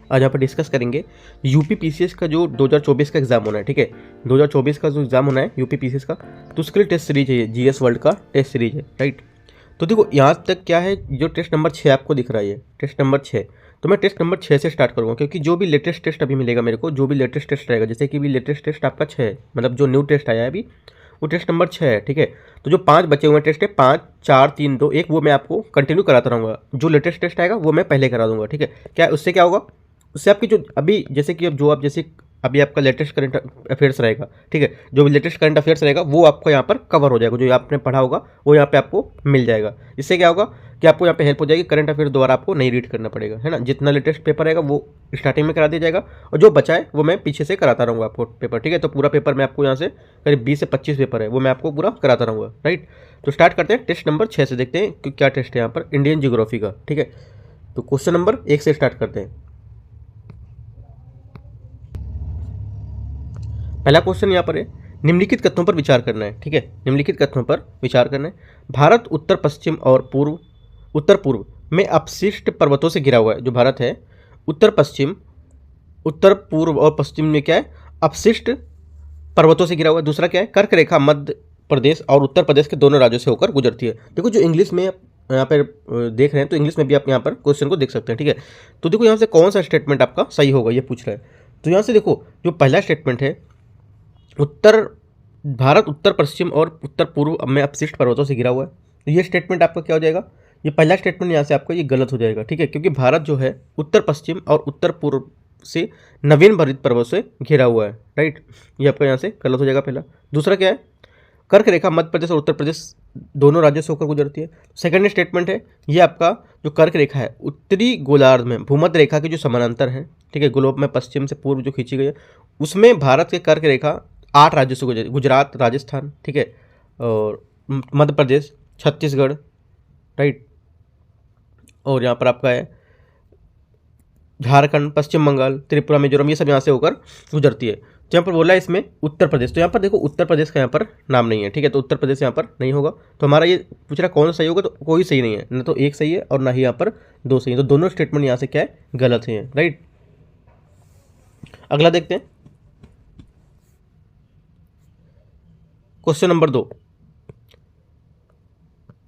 आज यहाँ पर डिस्कस करेंगे यूपी पीसीएस का जो 2024 का एग्जाम होना है। ठीक है, 2024 का जो एग्जाम होना है यूपी पीसीएस का, तो उसके लिए टेस्ट सीरीज है, ये जीएस वर्ल्ड का टेस्ट सीरीज है। राइट, तो देखो यहाँ तक क्या है, जो टेस्ट नंबर 6 आपको दिख रहा है, टेस्ट नंबर 6, तो मैं टेस्ट नंबर 6 से स्टार्ट करूँगा, क्योंकि जो भी लेटेस्ट टेस्ट अभी मिलेगा मेरे को, जो भी लेटेस्ट टेस्ट रहेगा, जैसे कि भी लेटेस्ट टेस्ट आपका 6 है, मतलब जो न्यू टेस्ट आया है अभी, वो टेस्ट नंबर 6 है। ठीक है, तो जो 5 बचे हुए टेस्ट है, 5 4 3 2 1, वो मैं आपको कंटिन्यू कराता रहूँगा। जो लेटेस्ट टेस्ट आएगा वो मैं पहले करा दूंगा। ठीक है, क्या उससे क्या होगा, उससे आपकी जो अभी जैसे कि अब जो आप जैसे अभी आपका लेटेस्ट करंट अफेयर्स रहेगा, ठीक है, जो भी लेटेस्ट करंट अफेयर्स रहेगा वो आपको यहाँ पर कवर हो जाएगा, जो आपने पढ़ा होगा वो यहाँ पे आपको मिल जाएगा। इससे क्या होगा कि आपको यहाँ पे हेल्प हो जाएगी, करंट अफेयर दोबारा आपको नहीं रीड करना पड़ेगा, है ना। जितना लेटेस्ट पेपर रहेगा वो स्टार्टिंग में करा दिया जाएगा, और जो बचा है वो मैं पीछे से कराता रहूँगा आपको पेपर। ठीक है, तो पूरा पेपर मैं आपको यहाँ से करीब 20 से 25 पेपर है, वो मैं आपको पूरा कराता रहूँगा। राइट, तो स्टार्ट करते हैं टेस्ट नंबर 6 से, देखते हैं कि क्या टेस्ट है यहाँ पर, इंडियन जियोग्राफी का। ठीक है, तो क्वेश्चन नंबर 1 से स्टार्ट करते हैं। पहला क्वेश्चन यहाँ पर है, निम्नलिखित कथनों पर विचार करना है। ठीक है, निम्नलिखित कथनों पर विचार करना है। भारत उत्तर पश्चिम और उत्तर पूर्व में अपशिष्ट पर्वतों से घिरा हुआ है। जो भारत है उत्तर पूर्व और पश्चिम में क्या है, अपशिष्ट पर्वतों से घिरा हुआ है। दूसरा क्या है, कर्क रेखा मध्य प्रदेश और उत्तर प्रदेश के दोनों राज्यों से होकर गुजरती है। देखो जो इंग्लिश में यहाँ पर देख रहे हैं, तो इंग्लिश में भी आप यहाँ पर क्वेश्चन को देख सकते हैं। ठीक है, तो देखो यहाँ से कौन सा स्टेटमेंट आपका सही होगा ये पूछ रहा है। तो यहाँ से देखो जो पहला स्टेटमेंट है, भारत उत्तर पश्चिम और उत्तर पूर्व में अपशिष्ट पर्वतों से घिरा हुआ है, तो ये स्टेटमेंट आपका क्या हो जाएगा, ये पहला स्टेटमेंट यहाँ से आपका ये गलत हो जाएगा। ठीक है, क्योंकि भारत जो है उत्तर पश्चिम और उत्तर पूर्व से नवीन भरित पर्वत से घिरा हुआ है। राइट, ये आपका यहाँ से गलत हो जाएगा पहला। दूसरा क्या है, कर्क रेखा मध्य प्रदेश और उत्तर प्रदेश दोनों राज्यों से होकर गुजरती है। सेकंड स्टेटमेंट है, ये आपका जो कर्क रेखा है उत्तरी गोलार्ध में भूमध्य रेखा के जो समानांतर है, ठीक है, ग्लोब में पश्चिम से पूर्व जो खींची गई है, उसमें भारत के कर्क रेखा 8 राज्यों से गुजरती है, गुजरात, राजस्थान, ठीक है, और मध्य प्रदेश, छत्तीसगढ़। राइट, और यहाँ पर आपका है झारखंड, पश्चिम बंगाल, त्रिपुरा, मिजोरम, ये सब यहाँ से होकर गुजरती है। तो यहाँ पर बोला है इसमें उत्तर प्रदेश, तो यहाँ पर देखो उत्तर प्रदेश का यहाँ पर नाम नहीं है। ठीक है, तो उत्तर प्रदेश यहाँ पर नहीं होगा। तो हमारा ये पूछ रहा कौन सा सही होगा, तो कोई सही नहीं है, न तो एक सही है और ना ही यहाँ पर 2 सही है, तो दोनों स्टेटमेंट यहाँ से क्या है, गलत है। राइट, अगला देखते हैं क्वेश्चन नंबर 2।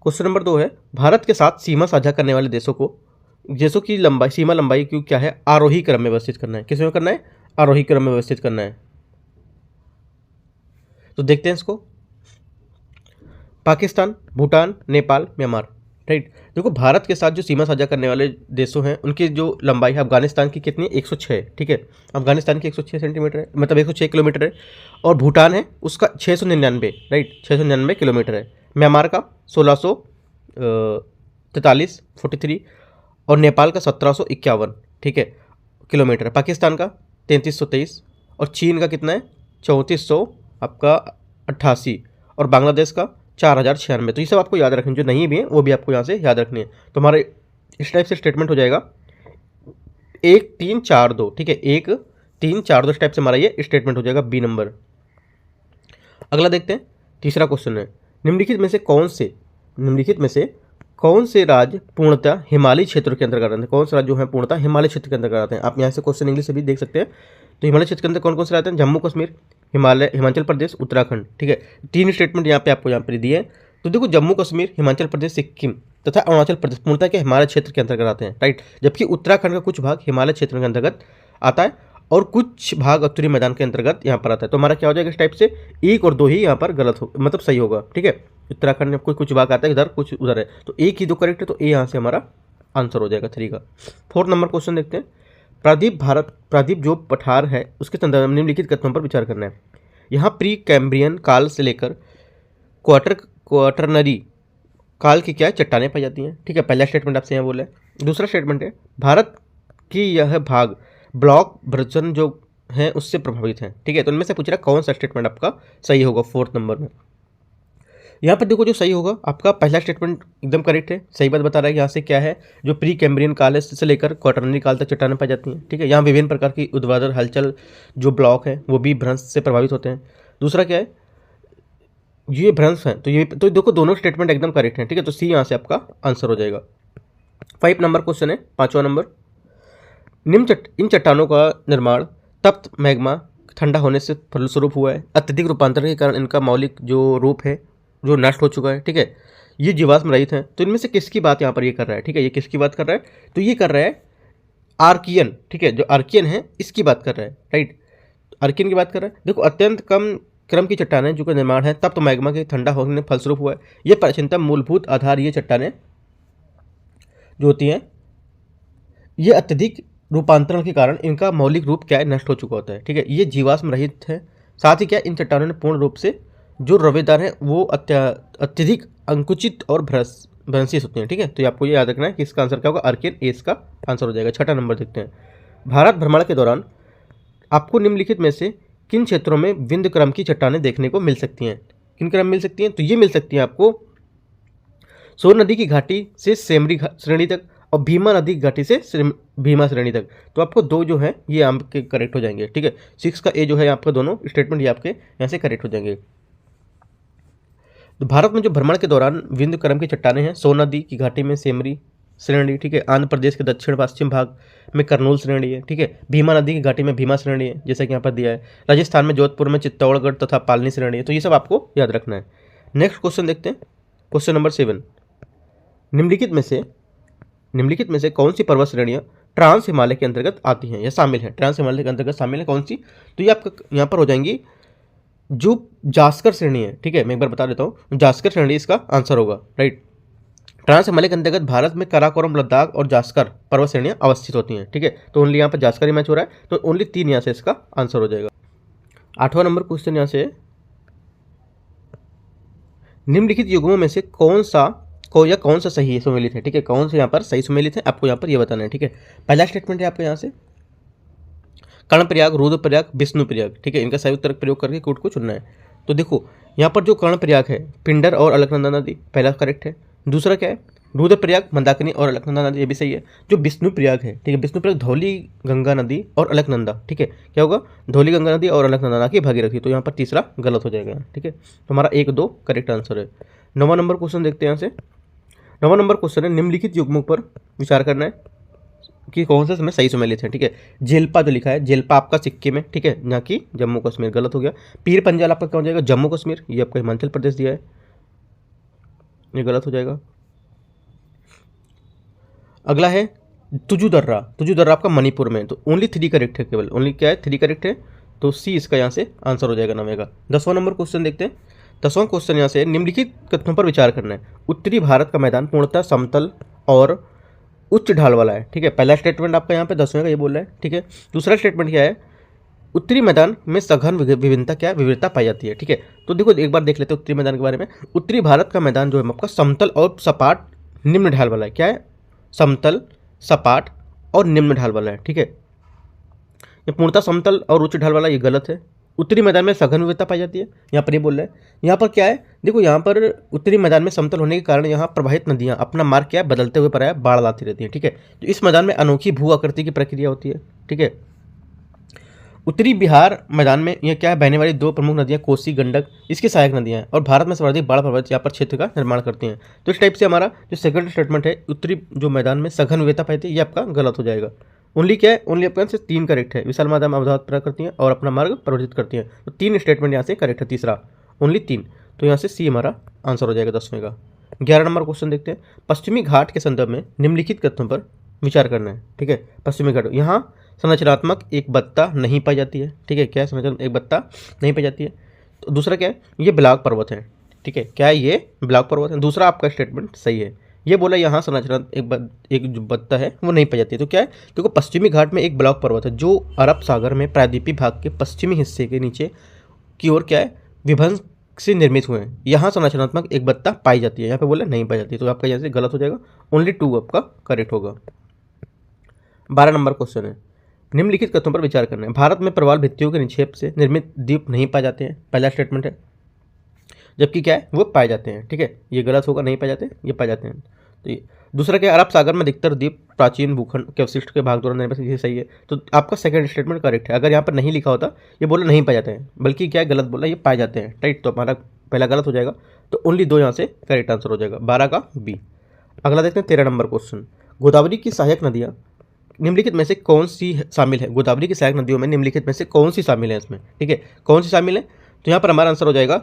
क्वेश्चन नंबर 2 है, भारत के साथ सीमा साझा करने वाले देशों की लंबाई, सीमा लंबाई की क्या है, आरोही क्रम में व्यवस्थित करना है। किस में करना है, आरोही क्रम में व्यवस्थित करना है। तो देखते हैं इसको, पाकिस्तान, भूटान, नेपाल, म्यांमार। राइट, देखो भारत के साथ जो सीमा साझा करने वाले देशों हैं उनकी जो लंबाई है, अफगानिस्तान की कितनी है, 106। ठीक है, अफगानिस्तान की 106 सेंटीमीटर है, मतलब 106 किलोमीटर है, और भूटान है उसका 699, राइट, 699 किलोमीटर है। म्यांमार का 1643 43, और नेपाल का 1751, ठीक है, किलोमीटर है। पाकिस्तान का 3323, और चीन का कितना है, 3400 आपका 88, और बांग्लादेश का 4096। तो ये सब आपको याद रखना, जो नहीं भी है वो भी आपको यहाँ से याद रखनी है। तो हमारे इस टाइप से स्टेटमेंट हो जाएगा 1 3 4 2। ठीक है, 1 3 4 2 इस टाइप से हमारा ये स्टेटमेंट हो जाएगा, बी नंबर। अगला देखते हैं, तीसरा क्वेश्चन है, निम्नलिखित में से कौन से राज्य पूर्णतः हिमालयी क्षेत्र के अंतर्गत आते हैं। कौन से राज्य जो है पूर्णतः हिमालय क्षेत्र के अंतर्गत आते हैं। आप यहाँ से क्वेश्चन इंग्लिश से भी देख सकते हैं। तो हिमालय क्षेत्र के अंदर कौन कौन से आते हैं, जम्मू कश्मीर, हिमाचल प्रदेश, उत्तराखंड। ठीक है, 3 स्टेटमेंट यहाँ पे आपको यहाँ पर दिए हैं। तो देखो जम्मू कश्मीर, हिमाचल प्रदेश, सिक्किम तथा अरुणाचल प्रदेश पूर्णतः के हिमालय क्षेत्र के अंतर्गत आते हैं। राइट, जबकि उत्तराखंड का कुछ भाग हिमालय क्षेत्र के अंतर्गत आता है और कुछ भाग उत्तरी मैदान के अंतर्गत यहाँ पर आता है। तो हमारा क्या हो जाएगा इस टाइप से, 1 और 2 ही यहाँ पर गलत हो, मतलब सही होगा। ठीक है, उत्तराखंड में कुछ भाग आता है इधर, कुछ उधर है, तो 1 ही 2 करेक्ट है, तो ए यहाँ से हमारा आंसर हो जाएगा 3 का। 4 नंबर क्वेश्चन देखते हैं, प्रादीप जो पठार है उसके संदर्भ में निम्नलिखित कथनों पर विचार करना है। यहाँ प्री कैम्ब्रियन काल से लेकर क्वाटरनरी काल की क्या है, चट्टानें पाई जाती हैं। ठीक है, पहला स्टेटमेंट आपसे यहाँ बोला है। दूसरा स्टेटमेंट है, भारत की यह भाग ब्लॉक भ्रचन जो है उससे प्रभावित है। ठीक है, तो इनमें से पूछ रहा है कौन सा स्टेटमेंट आपका सही होगा 4th नंबर में। यहाँ पर देखो जो सही होगा आपका पहला स्टेटमेंट एकदम करेक्ट है, सही बात बता रहा है। यहाँ से क्या है, जो प्री कैम्ब्रियन काल है से लेकर क्वाटरनरी काल तक चट्टानें पाई जाती हैं। ठीक है, यहाँ विभिन्न प्रकार की ऊर्ध्वाधर हलचल जो ब्लॉक है वो भी भ्रंश से प्रभावित होते हैं। दूसरा क्या है, ये भ्रंश है, तो देखो दोनों स्टेटमेंट एकदम करेक्ट हैं। ठीक है, तो सी यहाँ से आपका आंसर हो जाएगा। 5 नंबर क्वेश्चन है, 5वां नंबर, इन चट्टानों का निर्माण तप्त मैग्मा ठंडा होने से फलस्वरूप हुआ है। अत्यधिक रूपांतरण के कारण इनका मौलिक जो रूप है जो नष्ट हो चुका है। ठीक है, ये जीवाश्म रहित हैं। तो इनमें से किसकी बात यहाँ पर ये कर रहा है? ठीक है, ये किसकी बात कर रहा है? तो ये कर रहा है आर्कियन। ठीक है, जो आर्कियन है इसकी बात कर रहा है। राइट, आर्कियन की बात कर रहा है। देखो, अत्यंत कम क्रम की चट्टानें जो का निर्माण है तप्त मैग्मा के ठंडा होने फलस्वरूप हुआ है। ये प्राचीनतम मूलभूत आधार ये चट्टानें जो होती हैं ये अत्यधिक रूपांतरण के कारण इनका मौलिक रूप क्या है? नष्ट हो चुका होता है। ठीक है, ये जीवाश्म रहित है। साथ ही क्या इन चट्टानों ने पूर्ण रूप से जो रवेदार हैं वो अत्यधिक अंकुचित और भ्रंशीत होते हैं। ठीक है, तो आपको ये याद रखना है कि इसका आंसर क्या होगा? आर्कियन ए इसका आंसर हो जाएगा। छठा नंबर देखते हैं। भारत भ्रमण के दौरान आपको निम्नलिखित में से किन क्षेत्रों में विंध्य क्रम की चट्टानें देखने को मिल सकती हैं? किन क्रम मिल सकती हैं? तो ये मिल सकती हैं आपको सोन नदी की घाटी से सेमरी श्रेणी तक और भीमा नदी की घाटी से भीमा श्रेणी तक। तो आपको दो जो है ये आपके करेक्ट हो जाएंगे। ठीक है, 6 का ए जो है आपका दोनों स्टेटमेंट ये आपके यहाँ से करेक्ट हो जाएंगे। तो भारत में जो भ्रमण के दौरान विंध्य क्रम की चट्टानें हैं, सोन नदी की घाटी में सेमरी श्रेणी। ठीक है, आंध्र प्रदेश के दक्षिण पश्चिम भाग में करनूल श्रेणी है। ठीक है, भीमा नदी की घाटी में भीमा श्रेणी है जैसा कि यहाँ पर दिया है। राजस्थान में जोधपुर में चित्तौड़गढ़ तथा पालनी श्रेणी है। तो ये सब आपको याद रखना है। नेक्स्ट क्वेश्चन देखते हैं, क्वेश्चन नंबर 7। निम्नलिखित में से कौन सी पर्वत श्रेणियाँ ट्रांस हिमालय के अंतर्गत आती हैं या शामिल हैं? ट्रांस हिमालय के अंतर्गत शामिल है कौन सी? तो ये आपका यहाँ पर हो जाएंगी जो जास्कर श्रेणी है। ठीक है, मैं एक बार बता देता हूँ, जास्कर श्रेणी इसका आंसर होगा। राइट, ट्रांस हिमालय के अंतर्गत भारत में काराकोरम, लद्दाख और जास्कर पर्वत श्रेणियाँ अवस्थित होती हैं। ठीक है, तो ओनली यहाँ पर जास्कर ही मैच हो रहा है, तो ओनली 3 यहाँ से इसका आंसर हो जाएगा। 8वां नंबर क्वेश्चन यहाँ से, निम्नलिखित युग्मों में से कौन सा सही सुमेलित है? ठीक है, कौन से यहाँ पर सही सुमेलित है आपको यहाँ पर ये बताना है। ठीक है, पहला स्टेटमेंट है आपको यहाँ से कर्णप्रयाग, रुद्रप्रयाग, विष्णुप्रयाग। ठीक है, इनका सही उत्तर प्रयोग करके कोड को चुनना है। तो देखो यहाँ पर जो कर्णप्रयाग है पिंडर और अलकनंदा नदी, पहला करेक्ट है। दूसरा क्या है? रुद्रप्रयाग, मंदाकिनी और अलकनंदा नदी, ये भी सही है। जो विष्णुप्रयाग है, ठीक है, विष्णुप्रयाग धौली गंगा नदी और अलकनंदा। ठीक है, क्या होगा? धौली गंगा नदी और अलकनंदा की भागीरथी। तो यहाँ पर तीसरा गलत हो जाएगा। ठीक है, तो हमारा 1, 2 करेक्ट आंसर है। 9वां नंबर क्वेश्चन देखते हैं यहाँ से। 9वां नंबर क्वेश्चन है, निम्नलिखित युग्मों पर विचार करना है कि कौन सा समय सही सुमेलित है। ठीक है, जेल्पा जो लिखा है, जेल्पा आपका सिक्किम में। ठीक है, ना कि जम्मू कश्मीर, गलत हो गया। पीर पंजाल आपका क्या हो जाएगा? जम्मू कश्मीर, ये आपका हिमाचल प्रदेश दिया है, ये गलत हो जाएगा। अगला है तुजू दर्रा आपका मणिपुर में। तो ओनली 3 करेक्ट है, केवल ओनली क्या है? 3 करेक्ट है, तो सी इसका यहाँ से आंसर हो जाएगा 9वें का। 10वां नंबर क्वेश्चन देखते हैं। 10वां क्वेश्चन यहाँ से, निम्नलिखित कथनों पर विचार करना है। उत्तरी भारत का मैदान पूर्णतः समतल और उच्च ढाल वाला है। ठीक है, पहला स्टेटमेंट आपका यहाँ पे 10वें का ये बोल रहा है। ठीक है, दूसरा स्टेटमेंट क्या है? उत्तरी मैदान में सघन विविधता पाई जाती है। ठीक है, तो देखो एक बार देख लेते हैं उत्तरी मैदान के बारे में। उत्तरी भारत का मैदान जो है आपका समतल और सपाट निम्न ढाल वाला है। क्या है? समतल, सपाट और निम्न ढाल वाला है। ठीक है, ये पूर्णतः समतल और उच्च ढाल वाला, ये गलत है। उत्तरी मैदान में सघन विविधता पाई जाती है, यहाँ पर ये बोल रहा है। यहाँ पर क्या है? देखो यहाँ पर उत्तरी मैदान में समतल होने के कारण यहाँ प्रवाहित नदियाँ अपना मार्ग क्या है? बदलते हुए प्रायः बाढ़ लाती रहती हैं। ठीक है, तो इस मैदान में अनोखी भू आकृति की प्रक्रिया होती है। ठीक है, उत्तरी बिहार मैदान में यह क्या है? बहने वाली 2 प्रमुख नदियाँ कोसी, गंडक इसकी सहायक नदियाँ हैं और भारत में सर्वाधिक बाढ़ प्रभावित यहाँ पर क्षेत्र का निर्माण करती हैं। तो इस टाइप से हमारा जो सेकंड स्टेटमेंट है, उत्तरी जो मैदान में सघन विविधता पाई जाती है, ये आपका गलत हो जाएगा। ओनली क्या है? ओनली आपके यहाँ से 3 करेक्ट है। विशाल मैदान में अवधात पैदा करती हैं और अपना मार्ग परिवर्तित करती हैं। तो 3 स्टेटमेंट यहाँ से करेक्ट है, तीसरा ओनली 3। तो यहाँ से सी हमारा आंसर हो जाएगा 10वें का। 11 नंबर क्वेश्चन देखते हैं। पश्चिमी घाट के संदर्भ में निम्नलिखित कथनों पर विचार करना है। ठीक है, पश्चिमी घाट, यहाँ संरचनात्मक एक बत्ता नहीं पाई जाती है। ठीक है, क्या है? संरचनात्मक एक बत्ता नहीं पाई जाती है। तो दूसरा क्या है? ये ब्लॉक पर्वत है। ठीक है, क्या है? ये ब्लॉक पर्वत है। दूसरा आपका स्टेटमेंट सही है। ये बोला यहाँ संरचना एक जो बत्ता है वो नहीं पाई जाती है। तो क्या है? देखो पश्चिमी घाट में एक ब्लॉक पर्वत है जो अरब सागर में प्रायद्वीपीय भाग के पश्चिमी हिस्से के नीचे की ओर क्या है? विभंस से निर्मित हुए हैं। यहाँ संरचनात्मक एक बत्ता पाई जाती है, यहाँ पे बोला नहीं पाई जाती है। तो आपका यहाँ से गलत हो जाएगा। ओनली 2 आपका करेक्ट होगा। 12 नंबर क्वेश्चन है, निम्नलिखित कथनों पर विचार करना है। भारत में प्रवाल भित्तियों के निक्षेप से निर्मित द्वीप नहीं पाए जाते हैं, पहला स्टेटमेंट है। जबकि क्या है? वो पाए जाते हैं। ठीक है, ये गलत होगा, नहीं पाए जाते, ये पाए जाते हैं। तो ये दूसरा क्या? अरब सागर में अधिकतर द्वीप प्राचीन भूखंड के अवशिष्ट के भाग द्वारा निर्मित, ये सही है। तो आपका सेकंड स्टेटमेंट करेक्ट है। अगर यहाँ पर नहीं लिखा होता, ये बोला नहीं पाए जाते हैं, बल्कि क्या है? गलत बोला, ये पाए जाते हैं। राइट, तो हमारा पहला गलत हो जाएगा। तो ओनली 2 यहाँ से करेक्ट आंसर हो जाएगा, 12 का बी। अगला देखते हैं 13 नंबर क्वेश्चन। गोदावरी की सहायक नदियाँ निम्नलिखित में से कौन सी शामिल है, गोदावरी की सहायक नदियों में निम्नलिखित में से कौन सी शामिल है इसमें, ठीक है, कौन सी शामिल है। तो यहाँ पर हमारा आंसर हो जाएगा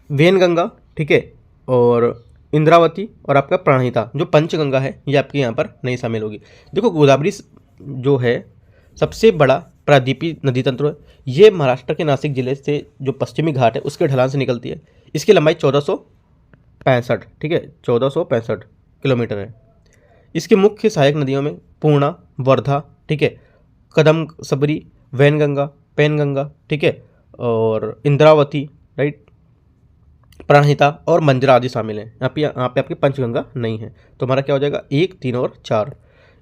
वेनगंगा, ठीक है, और इंद्रावती और आपका प्राणहिता। जो पंचगंगा है ये आपकी यहाँ पर नहीं शामिल होगी। देखो गोदावरी जो है सबसे बड़ा प्रायद्वीपीय नदी तंत्र है। ये महाराष्ट्र के नासिक जिले से जो पश्चिमी घाट है उसके ढलान से निकलती है। इसकी लंबाई 1465, ठीक है, 1465 किलोमीटर है। इसकी मुख्य सहायक नदियों में पूर्णा, वर्धा, ठीक है, कदम सबरी, वैनगंगा, पैनगंगा, ठीक है, और इंद्रावती, राइट, प्राणहिता और मंजरा आदि शामिल हैं। यहाँ पे आपकी पंचगंगा नहीं है। तो हमारा क्या हो जाएगा 1, 3 और 4,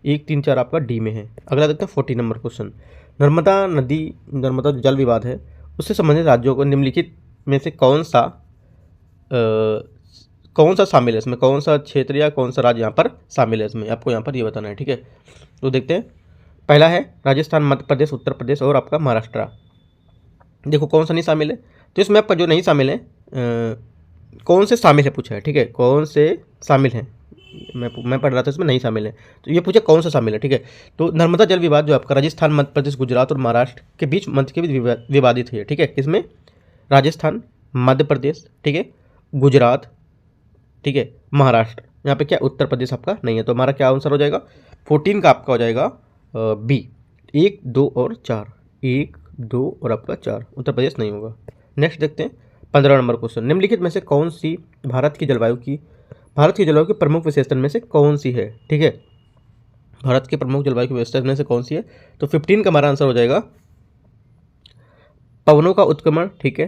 1, 3, 4 आपका डी में है। अगला देखते हैं 40 नंबर क्वेश्चन। नर्मदा जल विवाद है, उससे संबंधित राज्यों को निम्नलिखित में से कौन सा शामिल है इसमें, कौन सा क्षेत्र या कौन सा राज्य यहाँ पर शामिल है इसमें, आपको यहाँ पर ये बताना है, ठीक है। तो देखते हैं, पहला है राजस्थान, मध्य प्रदेश, उत्तर प्रदेश और आपका महाराष्ट्र। देखो कौन सा नहीं शामिल है, तो इसमें आपका जो नहीं शामिल है कौन से शामिल है पूछा है, ठीक है, कौन से शामिल हैं, मैं पढ़ रहा था इसमें नहीं शामिल है, तो ये पूछे कौन सा शामिल है, ठीक है। तो नर्मदा जल विवाद जो आपका राजस्थान, मध्य प्रदेश, गुजरात और महाराष्ट्र के बीच विवादित है, ठीक है, किसमें, राजस्थान, मध्य प्रदेश, ठीक है, गुजरात, ठीक है, महाराष्ट्र। यहाँ पे क्या उत्तर प्रदेश आपका नहीं है। तो हमारा क्या आंसर हो जाएगा 14 का आपका हो जाएगा बी, 1, 2 और 4, 1, 2 और आपका 4, उत्तर प्रदेश नहीं होगा। नेक्स्ट देखते हैं 15 नंबर क्वेश्चन। निम्नलिखित में से कौन सी भारत की जलवायु की प्रमुख विशेषता में से कौन सी है, ठीक है, भारत की प्रमुख जलवायु की विशेषता में से कौन सी है। तो 15 का हमारा आंसर हो जाएगा पवनों का उत्क्रमण, ठीक है,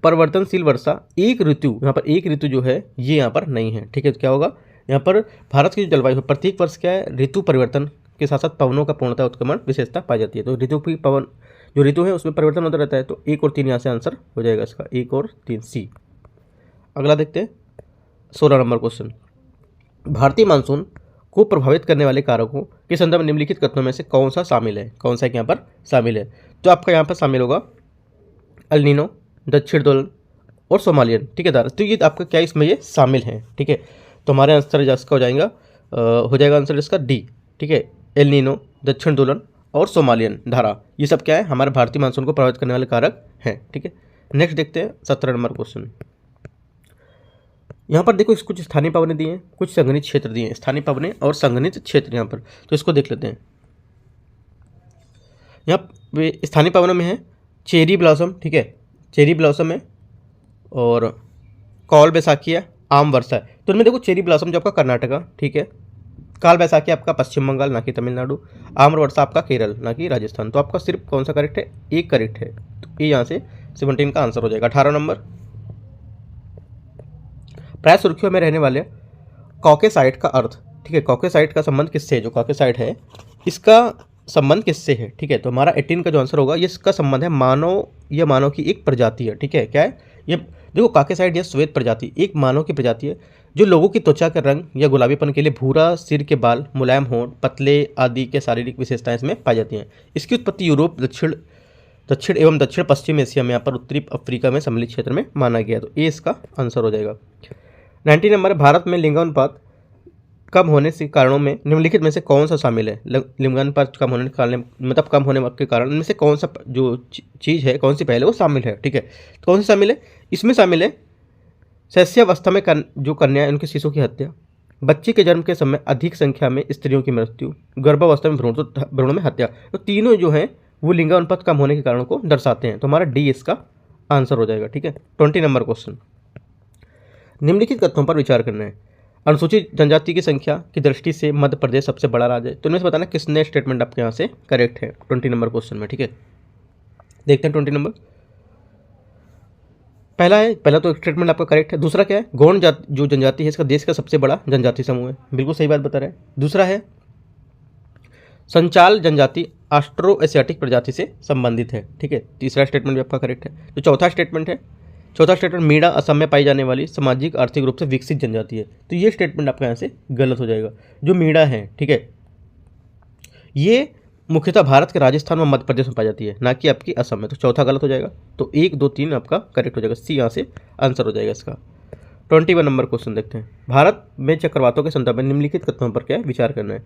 परिवर्तनशील वर्षा, एक ऋतु, यहाँ पर एक ऋतु जो है ये यहाँ पर नहीं है, ठीक है। तो क्या होगा यहाँ पर भारत की जो जलवायु है प्रत्येक वर्ष क्या है, ऋतु परिवर्तन के साथ साथ पवनों का पूर्णतः उत्क्रमण विशेषता पाई जाती है। तो ऋतु की पवन जो ऋतु है उसमें परिवर्तन होता रहता है। तो 1 और 3 यहाँ से आंसर हो जाएगा इसका, 1 और 3 सी। अगला देखते हैं 16 नंबर क्वेश्चन। भारतीय मानसून को प्रभावित करने वाले कारकों के संदर्भ में निम्नलिखित कथनों में से कौन सा शामिल है, कौन सा यहाँ पर शामिल है। तो आपका यहाँ पर शामिल होगा एल नीनो, दक्षिण दोलन और सोमालियन, ठीक है। तो ये आपका क्या इसमें ये शामिल है, ठीक है। तो हमारे आंसर इसका हो जाएगा आंसर इसका डी, ठीक है, एल नीनो, दक्षिण दोलन और सोमालियन धारा, ये सब क्या है हमारे भारतीय मानसून को प्रभावित करने वाले कारक हैं, ठीक है। नेक्स्ट देखते हैं 17 नंबर क्वेश्चन। यहाँ पर देखो कुछ स्थानीय पवनें दिए हैं, कुछ संघनित क्षेत्र दिए हैं, स्थानीय पवनें और संघनित क्षेत्र यहाँ पर, तो इसको देख लेते हैं। यहाँ पे स्थानीय पवनों में है चेरी ब्लॉसम, ठीक है, चेरी ब्लॉसम है, और काल बैसाखी है, आम वर्षा है। तो इनमें देखो चेरी ब्लॉसम जो आपका कर्नाटका, ठीक है, काल बैसाखी आपका पश्चिम बंगाल ना कि तमिलनाडु, आम्र वर्षा आपका केरल ना कि राजस्थान। तो आपका सिर्फ कौन सा करेक्ट है, एक करेक्ट है। तो ये यहाँ से 17 का आंसर हो जाएगा। 18 नंबर, प्राय सुर्खियों में रहने वाले कॉकेसाइट का अर्थ, ठीक है, कॉकेसाइट का संबंध किससे है, जो कॉकेसाइट है इसका संबंध किससे है, ठीक है। तो हमारा 18 का जो आंसर होगा ये इसका संबंध है मानव या मानव की एक प्रजाति है, ठीक है। क्या है ये, देखो कॉकेसाइट या श्वेत प्रजाति एक मानव की प्रजाति है जो लोगों की त्वचा के रंग या गुलाबीपन के लिए भूरा, सिर के बाल, मुलायम होंठ, पतले आदि के शारीरिक विशेषताएं इसमें पाई जाती हैं। इसकी उत्पत्ति यूरोप, दक्षिण एवं दक्षिण पश्चिम एशिया में, यहाँ पर उत्तरी अफ्रीका में सम्मिलित क्षेत्र में माना गया। तो ये इसका आंसर हो जाएगा। 19 नंबर, भारत में लिंगानुपात कम होने से कारणों में निम्नलिखित में से कौन सा शामिल है। लिंगानुपात कम होने के कारण, मतलब कम होने के कारण इनमें से कौन सा जो चीज़ है, कौन सी पहले वो शामिल है, ठीक है। तो कौन सी शामिल है, इसमें शामिल है शैशवावस्था में जो कन्या उनके शिशु की हत्या, बच्चे के जन्म के समय अधिक संख्या में स्त्रियों की मृत्यु, गर्भावस्था में भ्रूणों में हत्या। तो तीनों जो हैं वो लिंगानुपात कम होने के कारणों को दर्शाते हैं। तो हमारा डी इसका आंसर हो जाएगा, ठीक है। 20 नंबर क्वेश्चन। निम्नलिखित कथनों पर विचार करना है। अनुसूचित जनजाति की संख्या की दृष्टि से मध्य प्रदेश सबसे बड़ा राज्य है। तो इनमें से बताना किसने स्टेटमेंट आपके यहाँ से करेक्ट है 20 नंबर क्वेश्चन में, ठीक है। देखते हैं 20 नंबर। पहला तो स्टेटमेंट आपका करेक्ट है। दूसरा क्या है, गौण जो जनजाति है इसका देश का सबसे बड़ा जनजाति समूह है, बिल्कुल सही बात बता रहे हैं। दूसरा है संचाल जनजाति ऑस्ट्रो एशियाटिक प्रजाति से संबंधित है, ठीक है। तीसरा स्टेटमेंट भी आपका करेक्ट है। तो चौथा स्टेटमेंट मीणा असम में पाई जाने वाली सामाजिक आर्थिक रूप से विकसित जनजाति है। तो ये स्टेटमेंट आपका यहाँ से गलत हो जाएगा। जो मीणा है, ठीक है, ये मुख्यतः भारत के राजस्थान व मध्य प्रदेश में पाई जाती है, ना कि आपकी असम में। तो चौथा गलत हो जाएगा। तो 1, 2, 3 आपका करेक्ट हो जाएगा। सी यहाँ से आंसर हो जाएगा इसका। 21 नंबर क्वेश्चन देखते हैं। भारत में चक्रवातों के संदर्भ में निम्नलिखित कथनों पर क्या विचार करना है।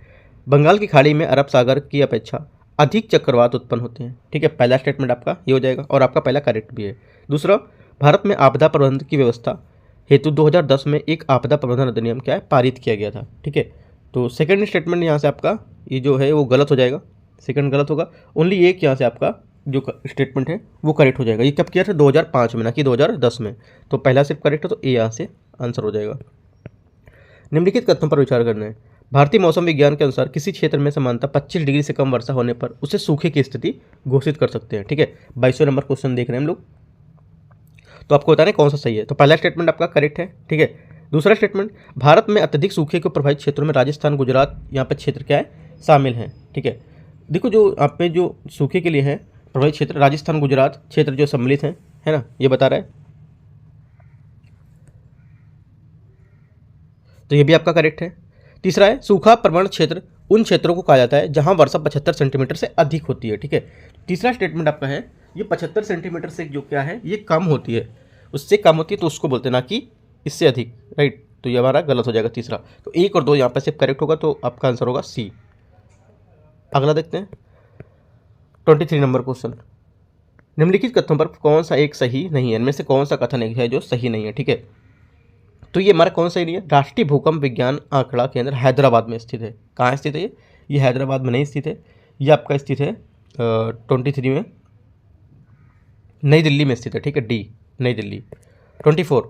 बंगाल की खाड़ी में अरब सागर की अपेक्षा अधिक चक्रवात उत्पन्न होते हैं। ठीक है, पहला स्टेटमेंट आपका ये हो जाएगा और आपका पहला करेक्ट भी है। दूसरा, भारत में आपदा प्रबंधन की व्यवस्था हेतु 2010 में एक आपदा प्रबंधन अधिनियम क्या है पारित किया गया था। ठीक है, तो सेकंड स्टेटमेंट यहाँ से आपका ये जो है वो गलत हो जाएगा, सेकंड गलत होगा। ओनली एक यहाँ से आपका जो स्टेटमेंट है वो करेक्ट हो जाएगा। ये कब किया था? 2005 में, ना कि 2010 में। तो पहला सिर्फ करेक्ट है, तो ए यहाँ से आंसर हो जाएगा। निम्नलिखित कथनों पर विचार करना है। भारतीय मौसम विज्ञान के अनुसार किसी क्षेत्र में सामान्यतः 25 डिग्री से कम वर्षा होने पर उसे सूखे की स्थिति घोषित कर सकते हैं। ठीक है, 22वें नंबर क्वेश्चन देख रहे हैं हम लोग। तो आपको बताना है कौन सा सही है। तो पहला स्टेटमेंट आपका करेक्ट है। ठीक है, दूसरा स्टेटमेंट, भारत में अत्यधिक सूखे को प्रभावित क्षेत्रों में राजस्थान, गुजरात यहाँ पर क्षेत्र क्या है शामिल हैं। ठीक है, देखो जो आप पे जो सूखे के लिए है प्रभावित क्षेत्र राजस्थान, गुजरात क्षेत्र जो सम्मिलित हैं, है ना, ये बता रहा है। तो ये भी आपका करेक्ट है। तीसरा है, सूखा प्रवण क्षेत्र उन क्षेत्रों को कहा जाता है जहां वर्षा 75 सेंटीमीटर से अधिक होती है। ठीक है, तीसरा स्टेटमेंट आपका है ये 75 सेंटीमीटर से जो क्या है ये कम होती है, उससे कम होती है तो उसको बोलते हैं, ना कि इससे अधिक। राइट, तो ये हमारा गलत हो जाएगा तीसरा। तो 1 और 2 यहाँ पर सिर्फ करेक्ट होगा, तो आपका आंसर होगा सी। अगला देखते हैं 23 नंबर क्वेश्चन। निम्नलिखित कथनों पर कौन सा एक सही नहीं है, इनमें से कौन सा कथन एक है जो सही नहीं है। ठीक है, तो ये हमारा कौन सही नहीं है? राष्ट्रीय भूकंप विज्ञान आंकड़ा केंद्र हैदराबाद में स्थित है। कहाँ स्थित है ये हैदराबाद में नहीं स्थित है, ये आपका स्थित है 23 में नई दिल्ली में स्थित है। ठीक है, डी नई दिल्ली। 24,